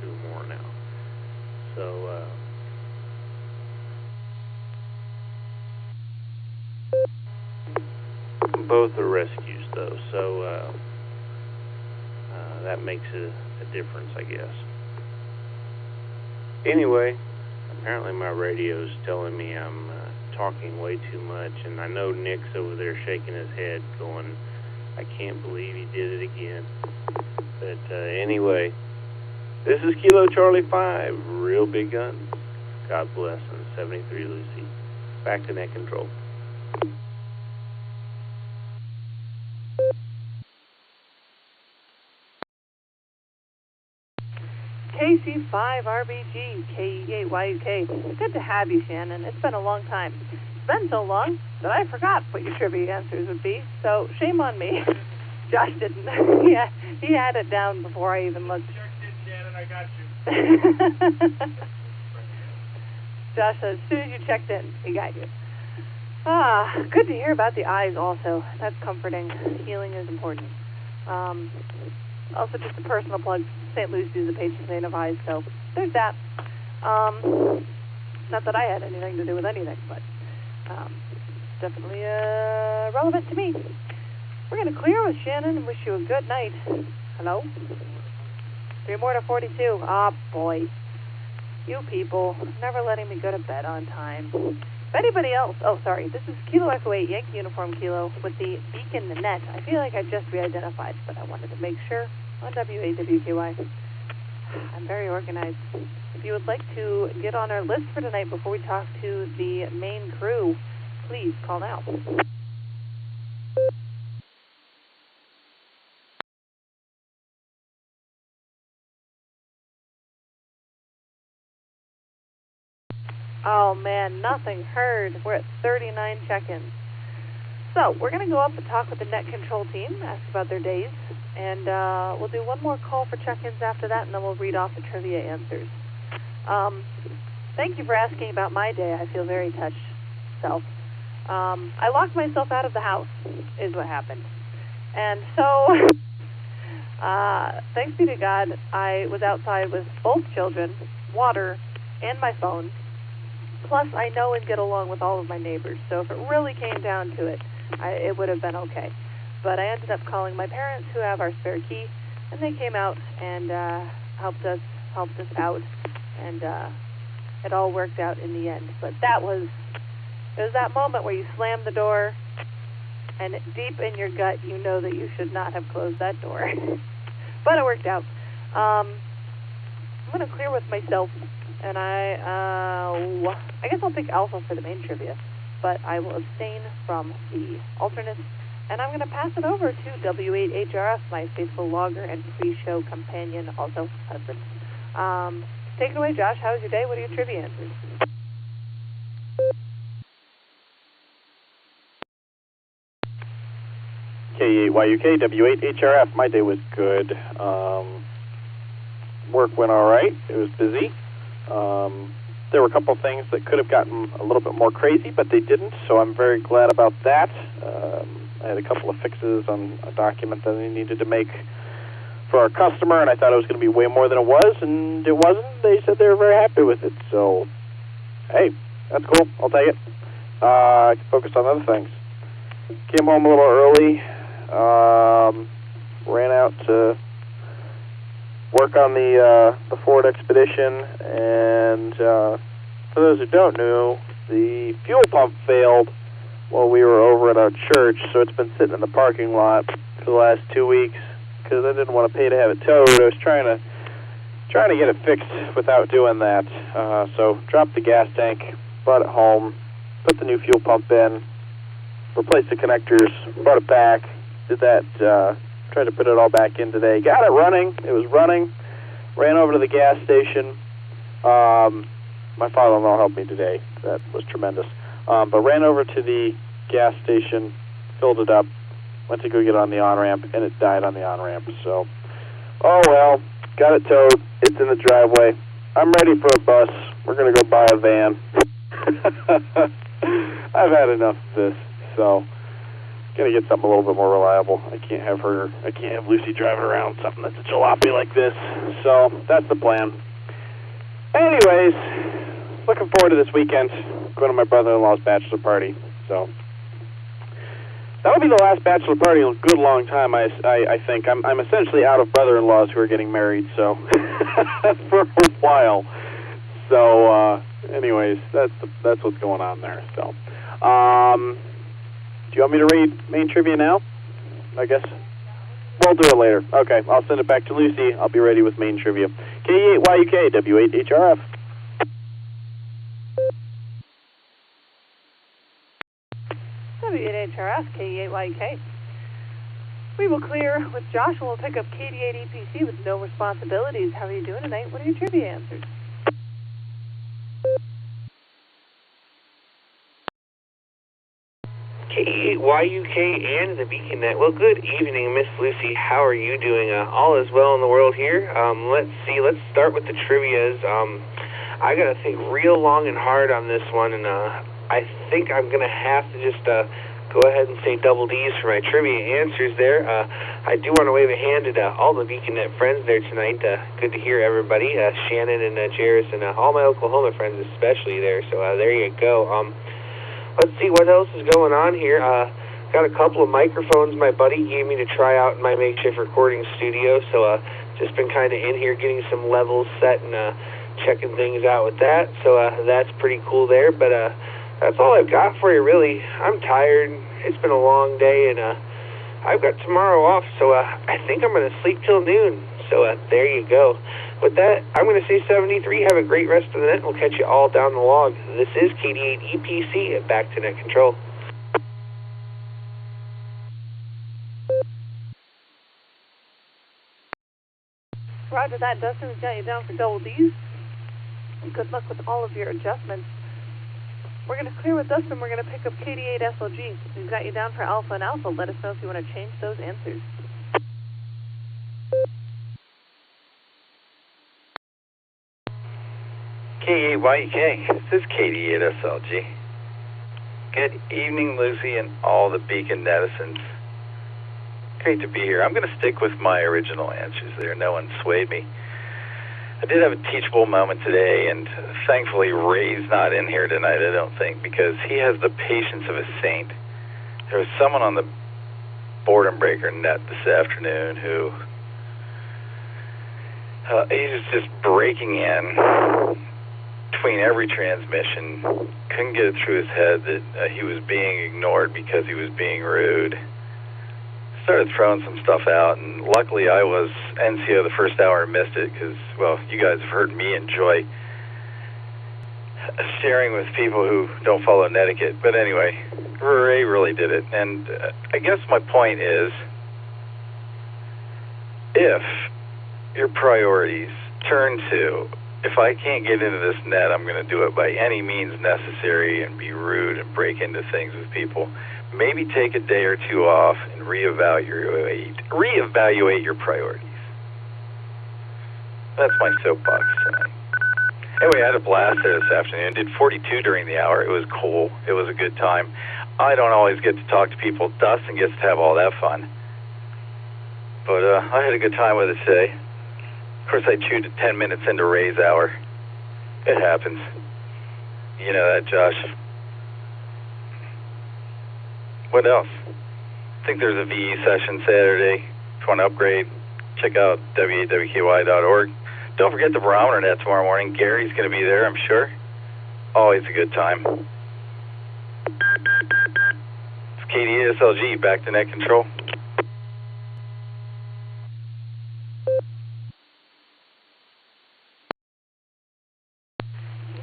2 more now. So, both are rescues, though, so that makes a difference, I guess. Anyway, apparently my radio's telling me I'm talking way too much, and I know Nick's over there shaking his head going, I can't believe he did it again. But anyway, this is Kilo Charlie 5, real big guns. God bless, and 73 Lucy. Back to net control. KC5 RBG KE8YUK. Good to have you, Shannon. It's been a long time. It's been so long that I forgot what your trivia answers would be, so shame on me. Josh didn't. He had it down before I even looked. Shannon, I got you. Josh said, as soon as you checked in, he got you. Good to hear about the eyes also. That's comforting. Healing is important. Also, just a personal plug, St. Lucie is a patron saint of ours, so there's that. Not that I had anything to do with anything, but definitely relevant to me. We're going to clear with Shannon and wish you a good night. Hello? 3 more to 42. Ah, boy. You people, never letting me go to bed on time. If anybody else, oh, sorry, this is Kilo Echo 8, Yankee Uniform Kilo, with the beacon net. I feel like I just re-identified, but I wanted to make sure on WAWKY. I'm very organized. If you would like to get on our list for tonight before we talk to the main crew, please call now. Oh man, nothing heard. We're at 39 check-ins. So, we're going to go up and talk with the net control team, ask about their days, and we'll do one more call for check-ins after that, and then we'll read off the trivia answers. Thank you for asking about my day. I feel very touched. So, I locked myself out of the house, is what happened. And so, thanks be to God, I was outside with both children, water, and my phone. Plus, I know and get along with all of my neighbors, so if it really came down to it, it would have been okay. But I ended up calling my parents, who have our spare key, and they came out and helped us out, and it all worked out in the end. But it was that moment where you slam the door, and deep in your gut, you know that you should not have closed that door. But it worked out. I'm going to clear with myself, and I guess I'll pick Alpha for the main trivia, but I will abstain from the alternates, and I'm going to pass it over to W8HRF, my faithful logger and pre-show companion, also husband. Take it away, Josh. How was your day? What are your trivia answers? K8YUK, W8HRF. My day was good. Work went all right. It was busy. There were a couple of things that could have gotten a little bit more crazy, but they didn't, so I'm very glad about that. I had a couple of fixes on a document that I needed to make for our customer, and I thought it was going to be way more than it was, and it wasn't. They said they were very happy with it, so hey, that's cool. I'll take it. I can focus on other things. Came home a little early, ran out to work on the Ford Expedition, and for those who don't know, the fuel pump failed while we were over at our church, so it's been sitting in the parking lot for the last 2 weeks because I didn't want to pay to have it towed. I was trying to get it fixed without doing that. So dropped the gas tank, brought it home, put the new fuel pump in, replaced the connectors, brought it back, did that, tried to put it all back in today. Got it running. It was running. Ran over to the gas station. My father-in-law helped me today. That was tremendous. But ran over to the gas station, filled it up, went to go get on the on-ramp, and it died on the on-ramp. So, oh well, got it towed. It's in the driveway. I'm ready for a bus. We're going to go buy a van. I've had enough of this, so gonna get something a little bit more reliable. I can't have Lucy driving around something that's a jalopy like this. So that's the plan. Anyways, looking forward to this weekend. Going to my brother-in-law's bachelor party. So that'll be the last bachelor party in a good long time. I think I'm essentially out of brother-in-laws who are getting married. So for a while. So anyways, that's what's going on there. So. Do you want me to read main trivia now? I guess. We'll do it later. Okay, I'll send it back to Lucy. I'll be ready with main trivia. K8YUK, W8HRF. W8HRF, K8YUK. We will clear with Josh, and we'll pick up KD8EPC with no responsibilities. How are you doing tonight? What are your trivia answers? K8YUK and the Beacon Net. Well, good evening, Miss Lucy. How are you doing? All is well in the world here. Let's see. Let's start with the trivias. I got to think real long and hard on this one, and I think I'm going to have to just go ahead and say double D's for my trivia answers there. I do want to wave a hand at all the BeaconNet friends there tonight. Good to hear everybody. Shannon and Jairus and all my Oklahoma friends especially there. So there you go. Let's see what else is going on here. Got a couple of microphones my buddy gave me to try out in my makeshift recording studio. So just been kind of in here getting some levels set and checking things out with that. So that's pretty cool there. But that's all I've got for you, really. I'm tired. It's been a long day, and I've got tomorrow off, so I think I'm going to sleep till noon. So there you go. With that, I'm going to say 73. Have a great rest of the night, and we'll catch you all down the log. This is KD8EPC at Back to Net Control. Roger that. Dustin's got you down for double D's. Good luck with all of your adjustments. We're going to clear with Dustin. We're going to pick up KD8SLG. We've got you down for Alpha and Alpha. Let us know if you want to change those answers. K8YK, this is KD8SLG. Good evening, Lucy, and all the Beacon netizens. Great to be here. I'm going to stick with my original answers there. No one swayed me. I did have a teachable moment today, and thankfully Ray's not in here tonight, I don't think, because he has the patience of a saint. There was someone on the Boredom Breaker net this afternoon who he was just breaking in between every transmission, couldn't get it through his head that he was being ignored because he was being rude. Started throwing some stuff out, and luckily I was NCO the first hour and missed it because, well, you guys have heard me enjoy sharing with people who don't follow netiquette. But anyway, Ray really did it. And I guess my point is, if your priorities turn to, if I can't get into this net, I'm going to do it by any means necessary and be rude and break into things with people, maybe take a day or two off and reevaluate your priorities. That's my soapbox tonight. Anyway, I had a blast there this afternoon. Did 42 during the hour. It was cool. It was a good time. I don't always get to talk to people. Dustin gets to have all that fun. But I had a good time with it today. Of course, I chewed 10 minutes into Ray's hour. It happens. You know that, Josh. What else? I think there's a VE session Saturday. If you want to upgrade, check out w8wky.org. Don't forget the barometer net tomorrow morning. Gary's going to be there, I'm sure. Always a good time. It's KD8SLG, back to net control.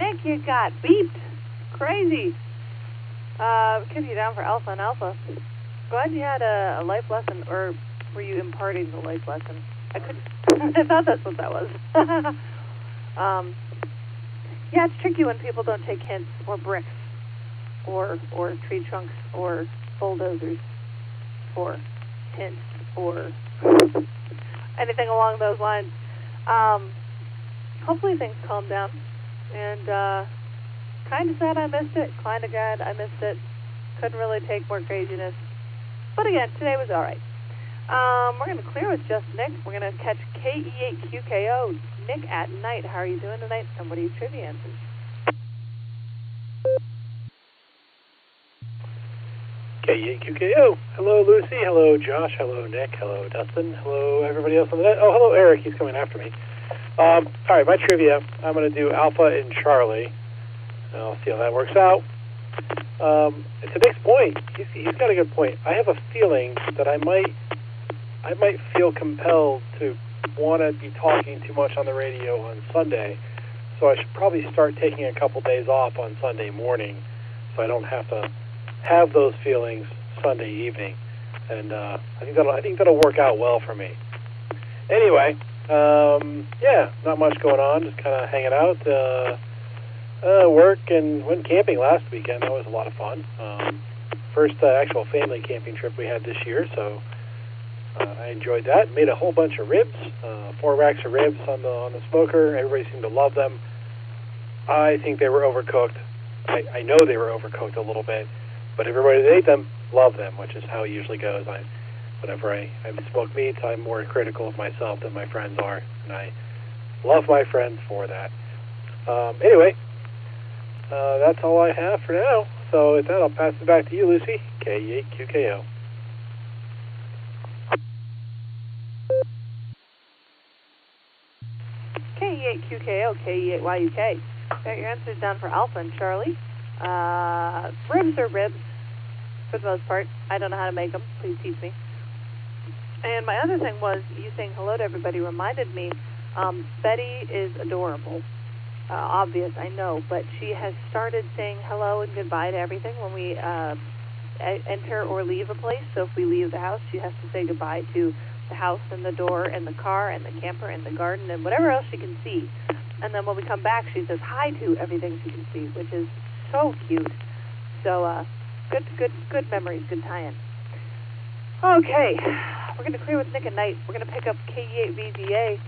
Nick, you got beeped. Crazy. Keep you down for Alpha and Alpha. Glad you had a life lesson, or were you imparting the life lesson? I thought that's what that was. Yeah, it's tricky when people don't take hints, or bricks, or tree trunks, or bulldozers, or hints, or anything along those lines. Hopefully things calm down. And kind of sad I missed it, kind of glad I missed it. Couldn't really take more craziness. But again, today was all right. We're going to clear with just Nick. We're going to catch KE8QKO. Nick at night. How are you doing tonight? And what are your trivia answers? KE8QKO. Hello, Lucy. Hello, Josh. Hello, Nick. Hello, Dustin. Hello, everybody else on the net. Oh, hello, Eric. He's coming after me. All right, my trivia. I'm going to do Alpha and Charlie. I'll see how that works out. It's a Nick's point. He's got a good point. I have a feeling that I might feel compelled to want to be talking too much on the radio on Sunday, so I should probably start taking a couple days off on Sunday morning, so I don't have to have those feelings Sunday evening. And I think that'll work out well for me. Anyway, yeah, not much going on. Just kind of hanging out. Work and went camping last weekend. That was a lot of fun. First actual family camping trip we had this year, so I enjoyed that. Made a whole bunch of ribs, 4 racks of ribs on the smoker. Everybody seemed to love them. I think they were overcooked. I know they were overcooked a little bit, but everybody that ate them love them, which is how it usually goes. Whenever I smoke meats, I'm more critical of myself than my friends are, and I love my friends for that. Anyway, that's all I have for now. So with that, I'll pass it back to you, Lucy. KE8QKO. KE8QKO, KE8YUK. Got your answers down for Alpha and Charlie. Ribs are ribs, for the most part. I don't know how to make them. Please teach me. And my other thing was, you saying hello to everybody reminded me, Betty is adorable. Obvious, I know, but she has started saying hello and goodbye to everything when we enter or leave a place. So if we leave the house, she has to say goodbye to the house and the door and the car and the camper and the garden and whatever else she can see. And then when we come back, she says hi to everything she can see, which is so cute. So good memories, good tie-in. Okay, we're going to clear with Nick at night. We're going to pick up KE8VZA.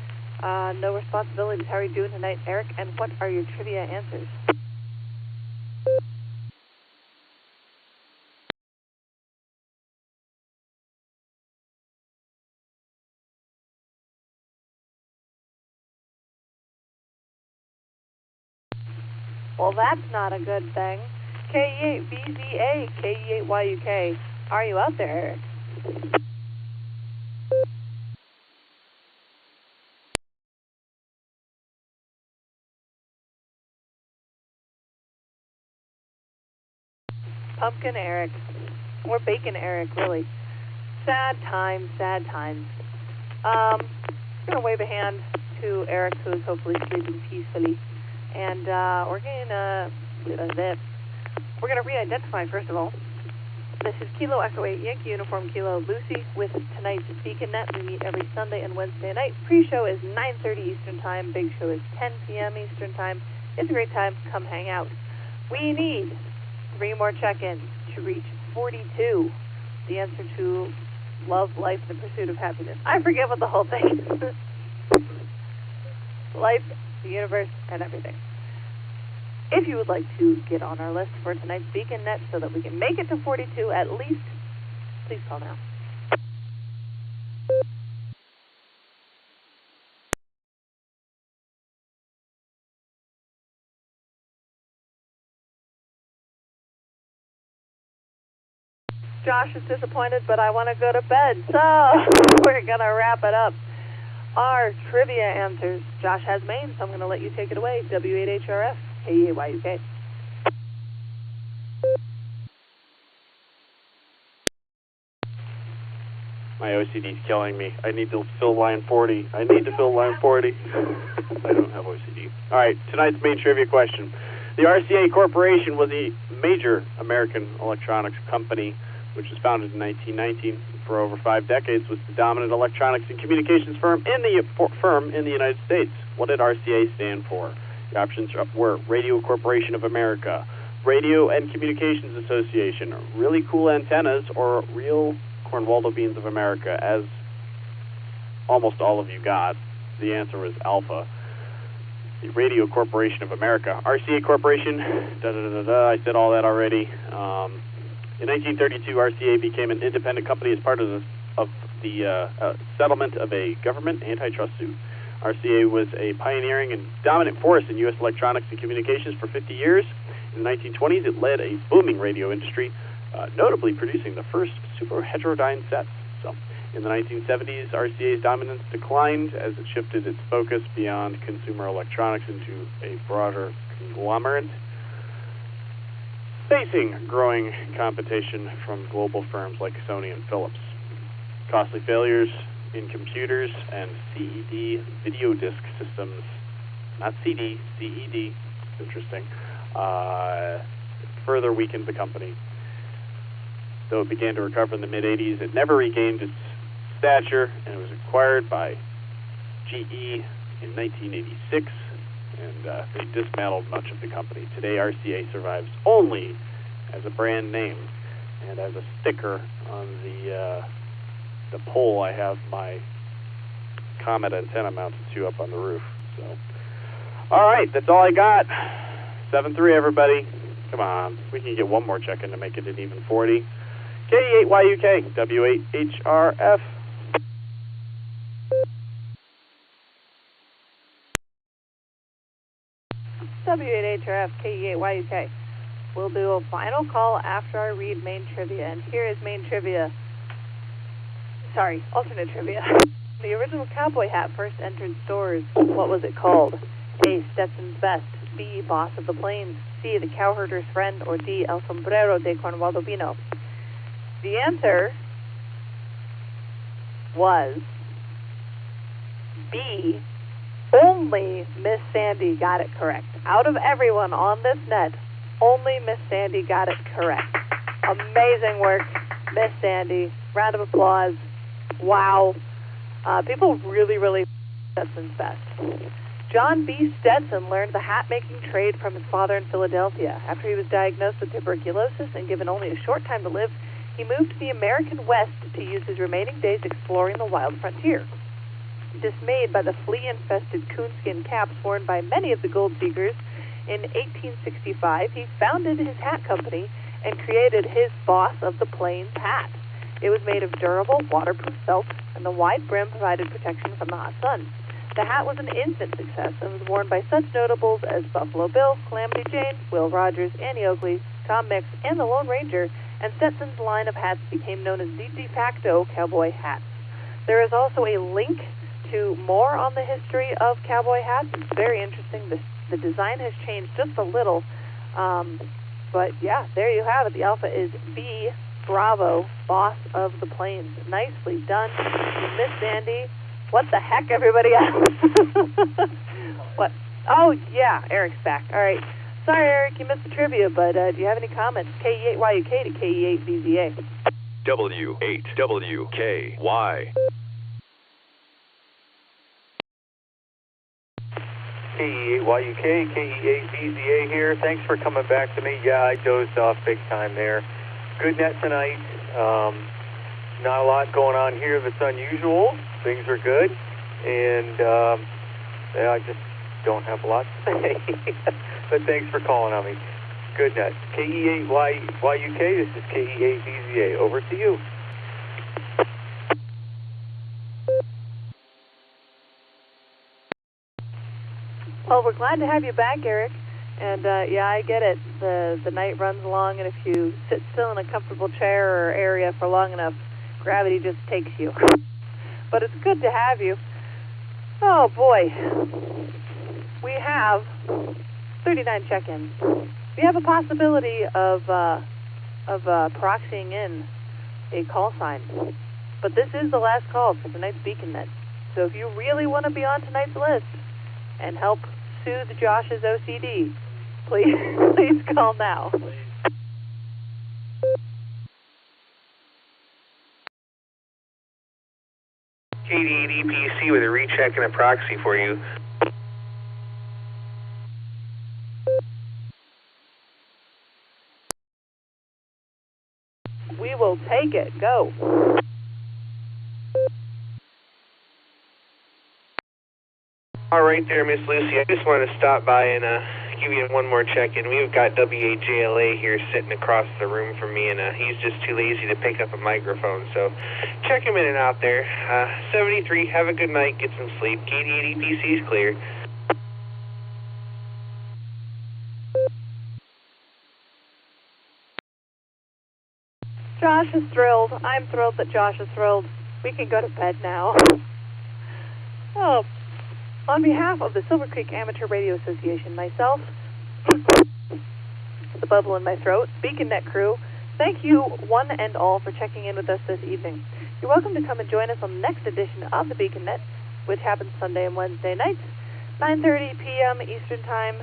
No responsibilities. How are you doing tonight, Eric? And what are your trivia answers? Well, that's not a good thing. KE8VZA, KE8YUK. Are you out there, Eric? Pumpkin Eric, or Bacon Eric, really. Sad times, sad times. I'm going to wave a hand to Eric, who is hopefully sleeping peacefully. And we're going to re-identify, first of all. This is Kilo Echo 8 Yankee Uniform Kilo Lucy with tonight's Beacon Net. We meet every Sunday and Wednesday night. Pre-show is 9:30 Eastern Time. Big show is 10 p.m. Eastern Time. It's a great time. Come hang out. We need 3 more check-ins to reach 42. The answer to love, life, and the pursuit of happiness. I forget what the whole thing is. Life, the universe, and everything. If you would like to get on our list for tonight's Beacon Net so that we can make it to 42 at least, please call now. Josh is disappointed, but I want to go to bed, so we're going to wrap it up. Our trivia answers. Josh has Maine, so I'm going to let you take it away. W8HRF, KE8YUK. My OCD's killing me. I need to fill line 40. I need to fill line 40. I don't have OCD. All right, tonight's main trivia question. The RCA Corporation was a major American electronics company which was founded in 1919. For over 5 decades was the dominant electronics and communications firm in the United States. What did RCA stand for? The options were Radio Corporation of America, Radio and Communications Association, Really Cool Antennas, or Real Cornwaldo Beans of America, as almost all of you got. The answer was Alpha. The Radio Corporation of America. RCA Corporation, I said all that already. In 1932, RCA became an independent company as part of the settlement of a government antitrust suit. RCA was a pioneering and dominant force in U.S. electronics and communications for 50 years. In the 1920s, it led a booming radio industry, notably producing the first super heterodyne sets. So, in the 1970s, RCA's dominance declined as it shifted its focus beyond consumer electronics into a broader conglomerate, facing growing competition from global firms like Sony and Philips. Costly failures in computers and CED video disc systems, not CD, CED, interesting, further weakened the company. Though it began to recover in the mid-'80s, it never regained its stature, and it was acquired by GE in 1986, and they dismantled much of the company. Today, RCA survives only as a brand name and as a sticker on the pole I have my Comet antenna mounted to up on the roof. So, all right, that's all I got. 7-3, everybody. Come on, we can get one more check-in to make it an even 40. K8YUK, W8HRF. W8HRF, KE8YUK. We'll do a final call after I read main trivia, and here is main trivia. Sorry, alternate trivia. The original cowboy hat first entered stores. What was it called? A. Stetson's Best. B. Boss of the Plains. C. The Cowherder's Friend. Or D. El Sombrero de Cornwaldobino. The answer was B. Only Miss Sandy got it correct. Out of everyone on this net, only Miss Sandy got it correct. Amazing work, Miss Sandy. Round of applause. Wow. People really Stetson's Best. John B. Stetson learned the hat-making trade from his father in Philadelphia. After he was diagnosed with tuberculosis and given only a short time to live, he moved to the American West to use his remaining days exploring the wild frontier. Dismayed by the flea-infested coonskin caps worn by many of the gold seekers, in 1865 he founded his hat company and created his Boss of the Plains hat. It was made of durable, waterproof felt, and the wide brim provided protection from the hot sun. The hat was an instant success and was worn by such notables as Buffalo Bill, Calamity Jane, Will Rogers, Annie Oakley, Tom Mix, and the Lone Ranger, and Stetson's line of hats became known as the de facto cowboy hats. There is also a link to more on the history of cowboy hats. It's very interesting. The design has changed just a little. But yeah, there you have it. The Alpha is B. Bravo, Boss of the Plains. Nicely done. Miss Sandy. What the heck, everybody else? What? Oh, yeah, Eric's back. All right. Sorry, Eric, you missed the trivia, but do you have any comments? KE8YUK to KE8VZA. W8WKY. KE8YUK, KE8VZA here. Thanks for coming back to me. Yeah, I dozed off big time there. Good net tonight. Not a lot going on here that's unusual. Things are good. And yeah, I just don't have a lot to say. But thanks for calling on me. Good net. KE8YUK, this is KE8VZA. Over to you. Well, we're glad to have you back, Eric. And yeah, I get it. The night runs long, and if you sit still in a comfortable chair or area for long enough, gravity just takes you. But it's good to have you. Oh boy, we have 39 check-ins. We have a possibility of proxying in a call sign, but this is the last call for tonight's Beacon Net. So if you really want to be on tonight's list and help soothe Josh's OCD, please call now. KD8EPC with a recheck and a proxy for you. We will take it. Go. All right there, Miss Lucy. I just want to stop by and give you one more check-in. We've got W8JLA here sitting across the room from me, and he's just too lazy to pick up a microphone. So check him in and out there. 73, have a good night. Get some sleep. KD8EPC is clear. Josh is thrilled. I'm thrilled that Josh is thrilled. We can go to bed now. Oh, on behalf of the Silvercreek Amateur Radio Association, myself, the bubble in my throat, Beacon Net crew, thank you one and all for checking in with us this evening. You're welcome to come and join us on the next edition of the Beacon Net, which happens Sunday and Wednesday nights. 9:30 p.m. Eastern Time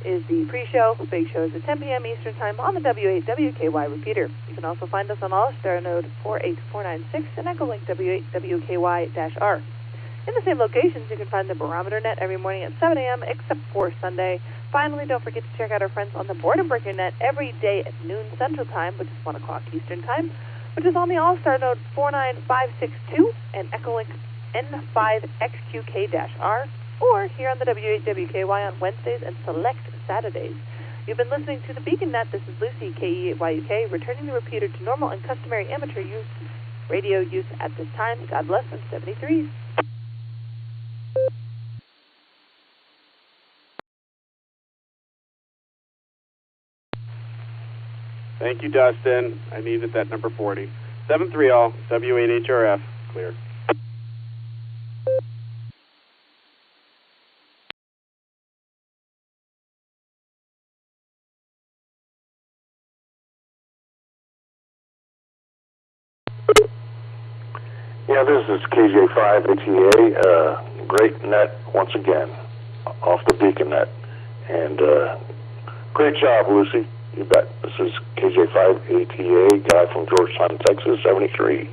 is the pre-show. Big show is at 10 p.m. Eastern Time on the W8WKY repeater. You can also find us on Allstar Node 48496 and Echolink W8WKY-R. In the same locations, you can find the Barometer Net every morning at 7 a.m. except for Sunday. Finally, don't forget to check out our friends on the Boredom Breaker Net every day at noon Central Time, which is 1 o'clock Eastern Time, which is on the Allstar Node 49562 and Echolink N5XQK-R, or here on the W8WKY on Wednesdays and select Saturdays. You've been listening to the Beacon Net. This is Lucy, KE8YUK, returning the repeater to normal and customary amateur use, radio use at this time. God bless from 73. Thank you, Dustin. I needed that number 40. 730 W8HRF, clear. Yeah, this is KJ5 ATA. Great net once again, off the Beacon Net. And great job, Lucy. You bet. This is KJ5 ATA, guy from Georgetown, Texas, 73.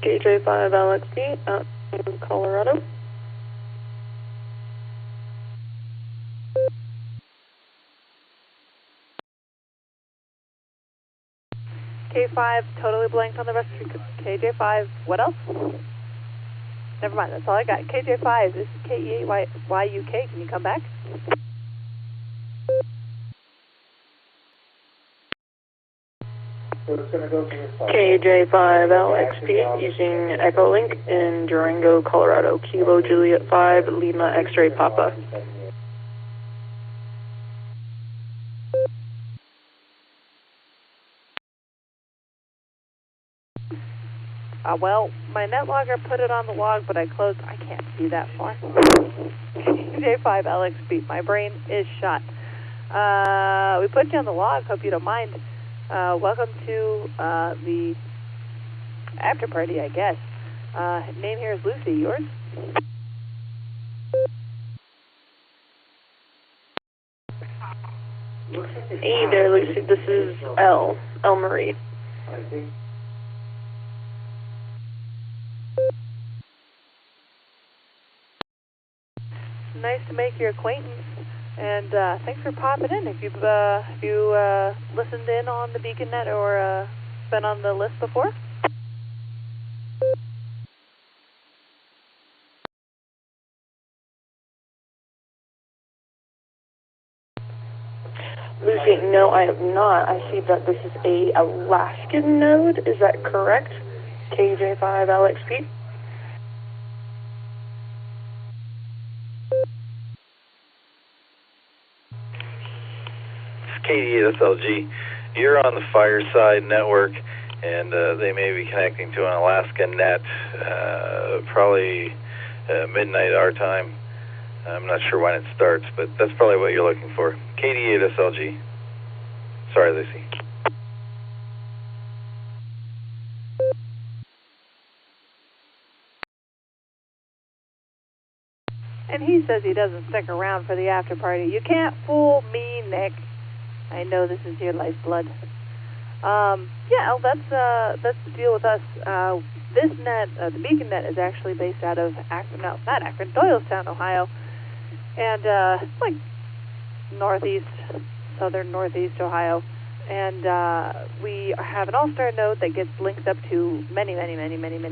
KJ5 LXD out in Colorado. K5, totally blanked on the rest of KJ5. What else? Never mind, that's all I got. KJ5, this is KE8YUK. Can you come back? KJ5 LXP using Echolink in Durango, Colorado. Kilo Juliet 5, Lima X-ray Papa. Well, my net logger put it on the log, but I closed. I can't see that far. KJ5 LXP, my brain is shot. We put you on the log, hope you don't mind. Welcome to the Afterparty, I guess. Name here is Lucy, yours? Hey there, Lucy. This is Elle Marie. Nice to make your acquaintance, and thanks for popping in. If you've listened in on the Beacon Net or been on the list before? Lucy, no, I have not. I see that this is a Alaskan node. Is that correct? KJ5 LXP? It's KD8SLG. You're on the Fireside network, and they may be connecting to an Alaska net, probably midnight our time. I'm not sure when it starts, but that's probably what you're looking for. KD8SLG. Sorry, Lucy. And he says he doesn't stick around for the after party. You can't fool me, Nick. I know this is your lifeblood. Yeah, that's the deal with us. This net, the Beacon Net, is actually based out of not Akron, Doylestown, Ohio, and it's like southern northeast Ohio. And we have an Allstar Node that gets linked up to many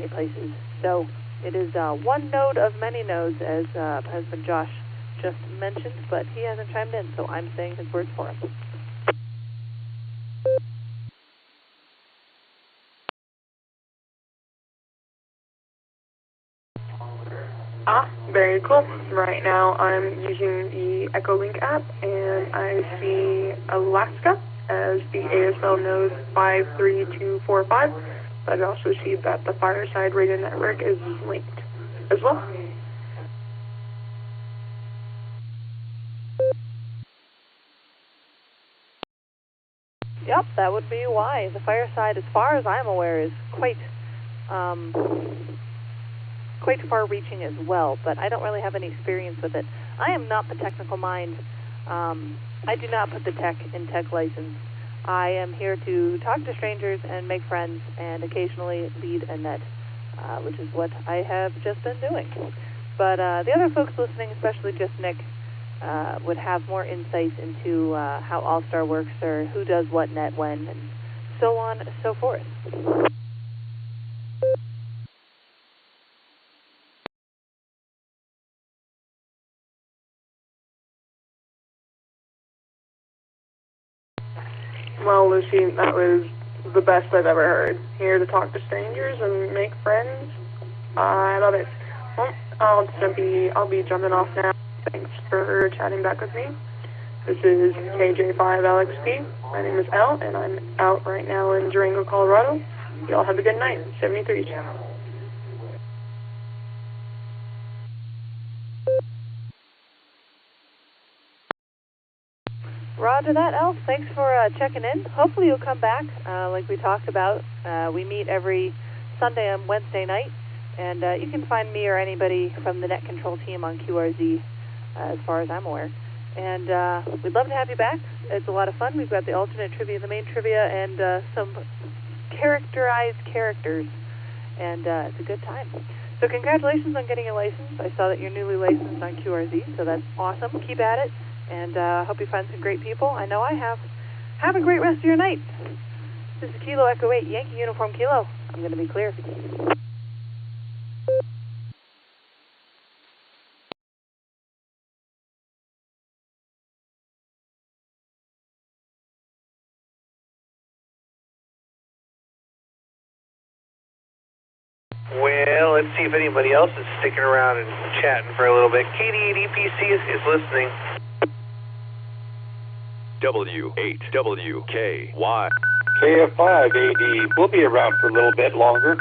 places. So it is one node of many nodes, as husband Josh just mentioned, but he hasn't chimed in, so I'm saying his words for him. Very cool. Right now I'm using the Echolink app, and I see Alaska as the ASL node 53245. But I also see that the Fireside Radio Network is linked as well. Yep, that would be why. The Fireside, as far as I'm aware, is quite far-reaching as well, but I don't really have any experience with it. I am not the technical mind. I do not put the tech in tech license. I am here to talk to strangers and make friends and occasionally lead a net, which is what I have just been doing. But the other folks listening, especially just Nick, would have more insights into how Allstar works or who does what net when and so on and so forth. Lucy, that was the best I've ever heard. Here to talk to strangers and make friends. I love it. Well, I'll be jumping off now. Thanks for chatting back with me. This is KJ5LXP. My name is Al, and I'm out right now in Durango, Colorado. Y'all have a good night. 73 channel. Roger that, Al. Thanks for checking in. Hopefully you'll come back, like we talked about. We meet every Sunday and Wednesday night, and you can find me or anybody from the Net Control team on QRZ, as far as I'm aware. And we'd love to have you back. It's a lot of fun. We've got the alternate trivia, the main trivia, and some characterized characters, and it's a good time. So congratulations on getting a license. I saw that you're newly licensed on QRZ, so that's awesome. Keep at it. And hope you find some great people. I know I have. Have a great rest of your night. This is Kilo Echo 8, Yankee Uniform Kilo. I'm going to be clear. Well, let's see if anybody else is sticking around and chatting for a little bit. KD8EPC is listening. W8WKY. KF5AD. We'll be around for a little bit longer.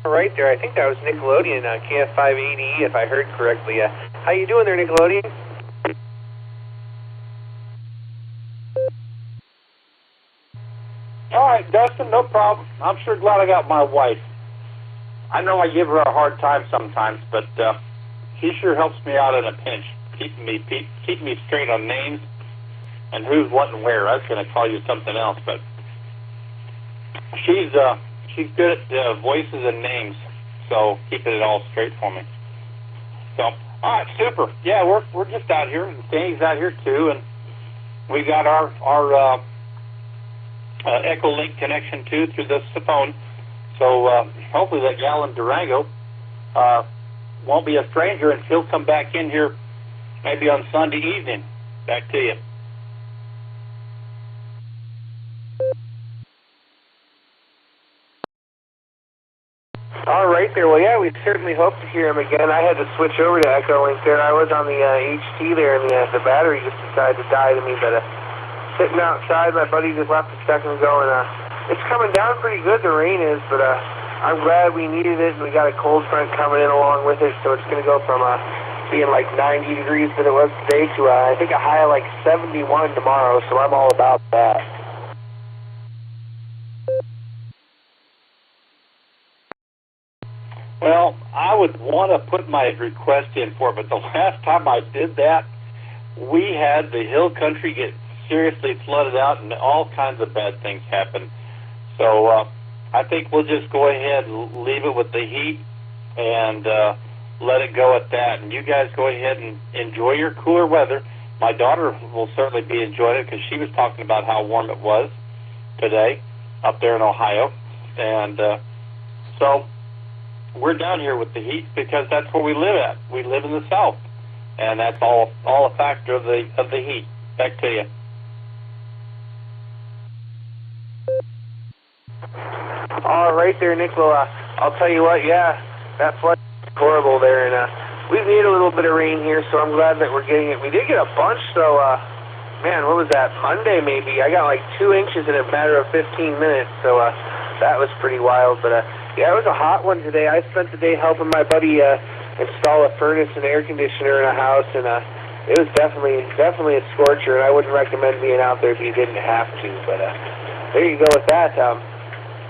Right there, I think that was Nickelodeon, KF5ADE, if I heard correctly. How you doing there, Nickelodeon? All right, Dustin, no problem. I'm sure glad I got my wife. I know I give her a hard time sometimes, but she sure helps me out in a pinch, keeping me straight on names and who's what and where. I was going to call you something else, but she's good at voices and names, so keeping it all straight for me. So, all right, super. Yeah, we're just out here, and Danny's out here too, and we got our Echolink connection too through this phone. So hopefully that gal in Durango won't be a stranger, and she'll come back in here maybe on Sunday evening. Back to you. All right there. Well, yeah, we certainly hope to hear him again. I had to switch over to Echolink there. I was on the HT there, and the battery just decided to die to me. But sitting outside, my buddy just left a second ago, and it's coming down pretty good, the rain is, but I'm glad we needed it, and we got a cold front coming in along with it, so it's going to go from being like 90 degrees that it was today to I think a high of like 71 tomorrow, so I'm all about that. Well, I would want to put my request in for it, but the last time I did that, we had the hill country get seriously flooded out, and all kinds of bad things happened. So I think we'll just go ahead and leave it with the heat and let it go at that. And you guys go ahead and enjoy your cooler weather. My daughter will certainly be enjoying it because she was talking about how warm it was today up there in Ohio. And so we're down here with the heat because that's where we live at. We live in the South, and that's all a factor of the heat. Back to you. All right there, Nick. Well, I'll tell you what, yeah, that flood is horrible there, and we've need a little bit of rain here, so I'm glad that we're getting it. We did get a bunch, so, man, what was that, Monday maybe? I got like 2 inches in a matter of 15 minutes, so that was pretty wild, but yeah, it was a hot one today. I spent the day helping my buddy install a furnace and air conditioner in a house, and it was definitely a scorcher, and I wouldn't recommend being out there if you didn't have to, but there you go with that.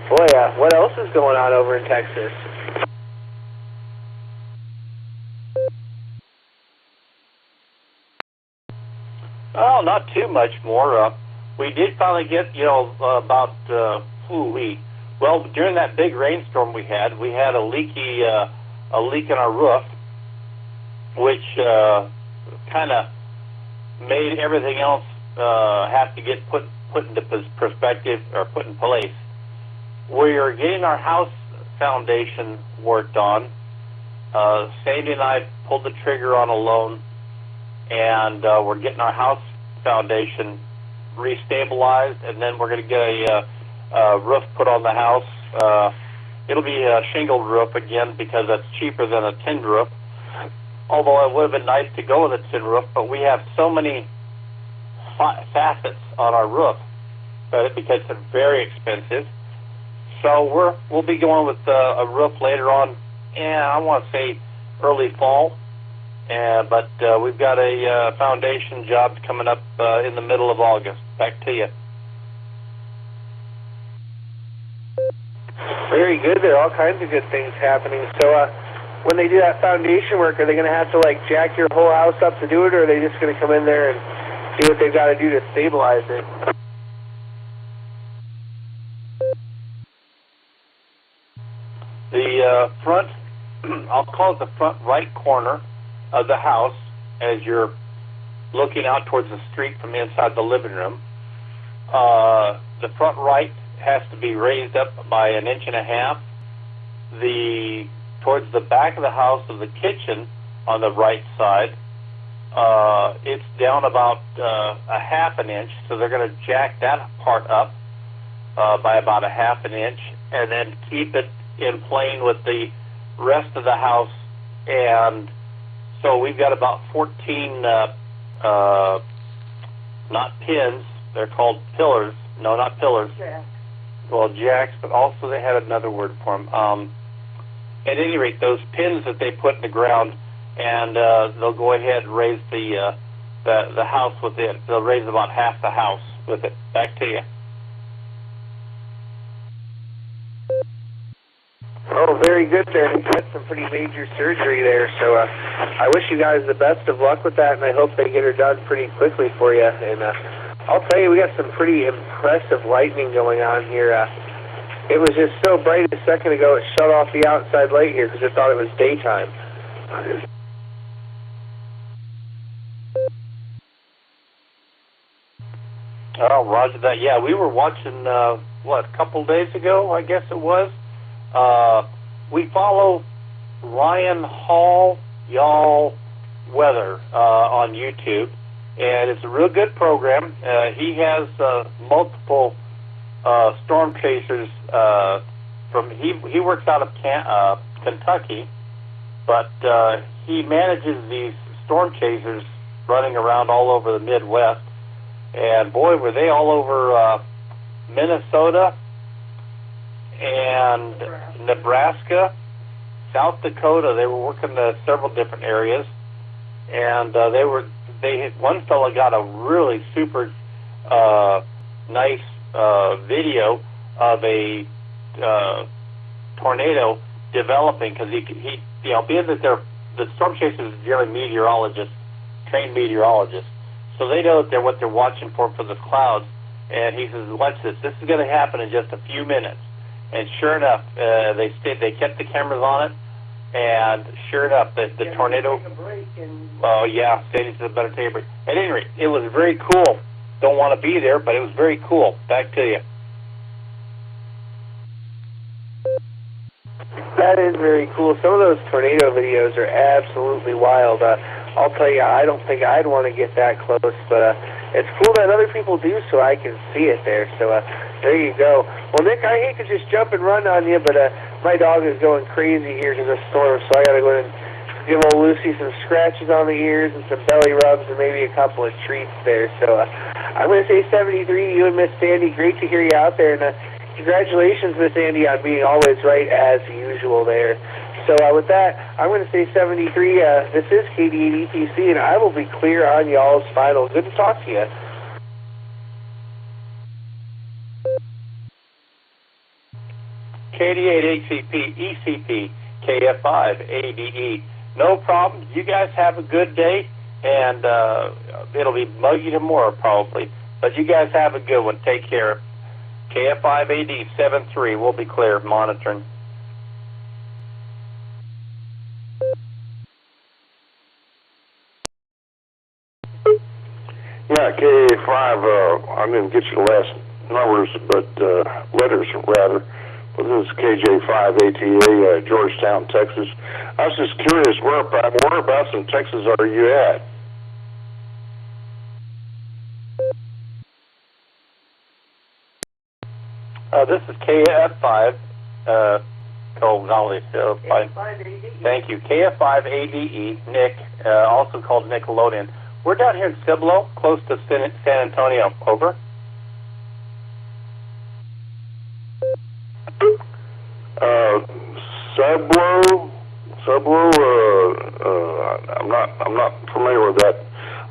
Boy, what else is going on over in Texas? Oh, not too much more. We did finally get, about, well, during that big rainstorm we had a leak in our roof, which kind of made everything else have to get put into perspective or put in place. We are getting our house foundation worked on, Sandy and I pulled the trigger on a loan, and we're getting our house foundation restabilized, and then we're going to get a roof put on the house. It'll be a shingled roof again because that's cheaper than a tin roof. Although it would have been nice to go with a tin roof, but we have so many facets on our roof that it becomes very expensive. So we'll be going with a roof later on. I want to say early fall. But we've got a foundation job coming up in the middle of August. Back to you. Very good. There are all kinds of good things happening. So when they do that foundation work, are they going to have to like jack your whole house up to do it, or are they just going to come in there and do what they've got to do to stabilize it? The front, I'll call it the front right corner of the house as you're looking out towards the street from inside the living room. The front right has to be raised up by 1.5 inches. Towards the back of the house of the kitchen on the right side, it's down about 1/2 inch, so they're going to jack that part up by about 1/2 inch and then keep it in plane with the rest of the house. And so we've got about 14 not pins, they're called pillars. No, not pillars. Jack. Well, jacks, but also they had another word for them. At any rate, those pins that they put in the ground, and they'll go ahead and raise the house with it. They'll raise about half the house with it. Back to you. Oh, very good there. You've had some pretty major surgery there, so I wish you guys the best of luck with that, and I hope they get her done pretty quickly for you. And I'll tell you, we got some pretty impressive lightning going on here. It was just so bright a second ago, it shut off the outside light here because it thought it was daytime. Oh, roger that. Yeah, we were watching, a couple days ago, I guess it was. We follow Ryan Hall, Y'all Weather on YouTube, and it's a real good program. He has multiple storm chasers he works out of Kentucky, but he manages these storm chasers running around all over the Midwest, and boy, were they all over Minnesota and Nebraska, South Dakota. They were working several different areas, and one fellow got a really super nice video of a tornado developing, because he being that the storm chasers are generally meteorologists, trained meteorologists, so they know that what they're watching for the clouds. And he says, "Watch this. This is going to happen in just a few minutes." And sure enough, they kept the cameras on it, and sure enough, the tornado. Oh yeah, Sandy said better take a break. At any rate, it was very cool. Don't want to be there, but it was very cool. Back to you. That is very cool. Some of those tornado videos are absolutely wild. I'll tell you, I don't think I'd want to get that close, but it's cool that other people do, so I can see it there. So there you go. Well, Nick, I hate to just jump and run on you, but my dog is going crazy here because of the storm, so I got to go in and give old Lucy some scratches on the ears and some belly rubs and maybe a couple of treats there. So I'm going to say 73 to you and Miss Sandy. Great to hear you out there, and congratulations, Miss Sandy, on being always right as usual there. So with that, I'm going to say 73. This is KD8ETC, and I will be clear on y'all's final. Good to talk to you. KD8 ECP, KF5 ADE. No problem. You guys have a good day, and it'll be muggy tomorrow probably. But you guys have a good one. Take care. KF5 AD 73. We'll be clear. Monitoring. Yeah, KA5, I'm going to get you the last numbers, but letters rather. This is KJ5ATA, Georgetown, Texas. I was just curious, whereabouts in Texas are you at? This is KF5, thank you. KF5ADE, Nick, also called Nickelodeon. We're down here in Cibolo, close to San Antonio. Over. Cibolo, I'm not familiar with that.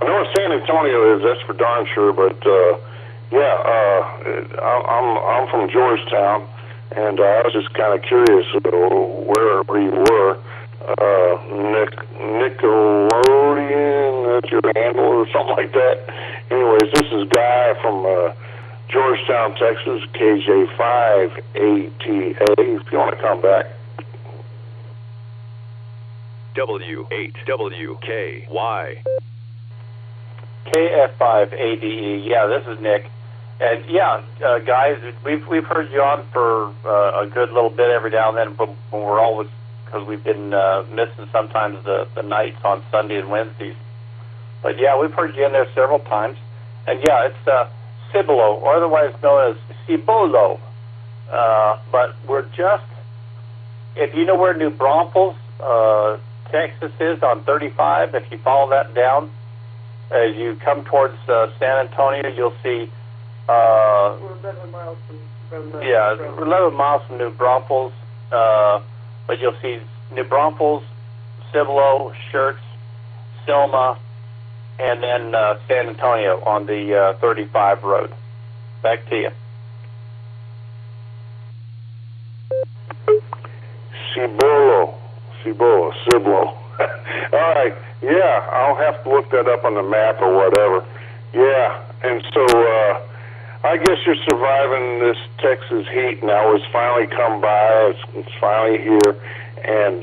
I know where San Antonio is, that's for darn sure, but I'm from Georgetown, and I was just kind of curious where you were. Nickelodeon, that's your handle or something like that. Anyways, this is Guy from Georgetown, Texas, KJ5ATA, if you want to come back. W8WKY. KF5ADE, yeah, this is Nick. And yeah, guys, we've heard you on for a good little bit every now and then, but when we're always, because we've been missing sometimes the nights on Sunday and Wednesdays. But yeah, we've heard you in there several times. And yeah, it's Cibolo, or otherwise known as Cibolo. But we're just, if you know where New Braunfels, Texas is on 35, if you follow that down, as you come towards San Antonio, you'll see We're 11 miles from we're 11 miles from New Braunfels, but you'll see New Braunfels, Cibolo, Schertz, Selma, and then San Antonio on the 35 road. Back to you. Cibolo. All right. Yeah, I'll have to look that up on the map or whatever. Yeah, and so I guess you're surviving this Texas heat now. It's finally come by. It's finally here, and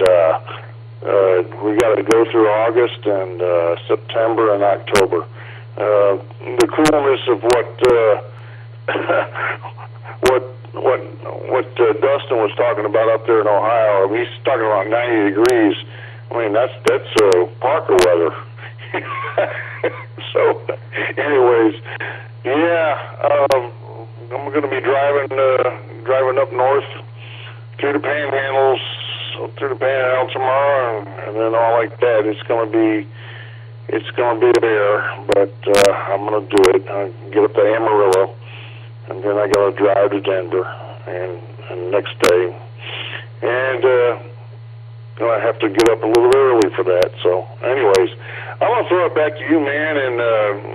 we got to go through August and September and October. The coolness of what Dustin was talking about up there in Ohio. I mean, he's talking about 90 degrees. I mean, that's Parker weather. So, anyways, yeah, I'm going to be driving up north through the Panhandle tomorrow, and then all like that. It's going to be there, but I'm going to do it. I get up to Amarillo, and then I got to drive to Denver, and next day, and I have to get up a little early for that. So, anyways, I'm going to throw it back to you, man, and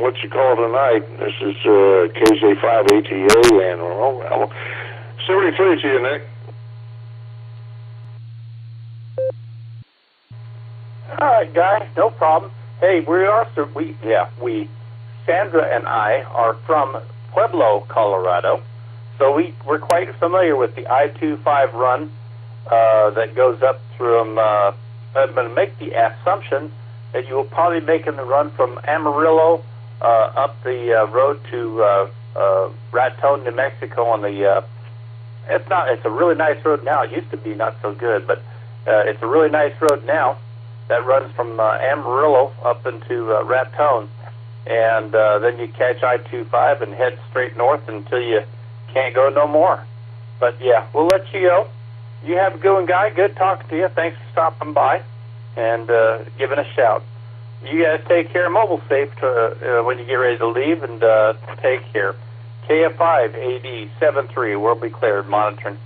what you call tonight. This is KJ5ATA, and I'll 73 to you, Nick. All right, guys, no problem. Hey, Sandra and I are from Pueblo, Colorado, so we're quite familiar with the I-25 run that goes up through. I'm going to make the assumption that you will probably be making the run from Amarillo up the road to Raton, New Mexico. On the it's a really nice road now. It used to be not so good, but it's a really nice road now that runs from Amarillo up into Raton, and then you catch I-25 and head straight north until you can't go no more. But yeah, we'll let you go. You have a good one, Guy. Good talking to you. Thanks for stopping by and giving a shout. You guys take care. Mobile safe when you get ready to leave, and take care. KF5AD73, we'll be cleared, monitoring.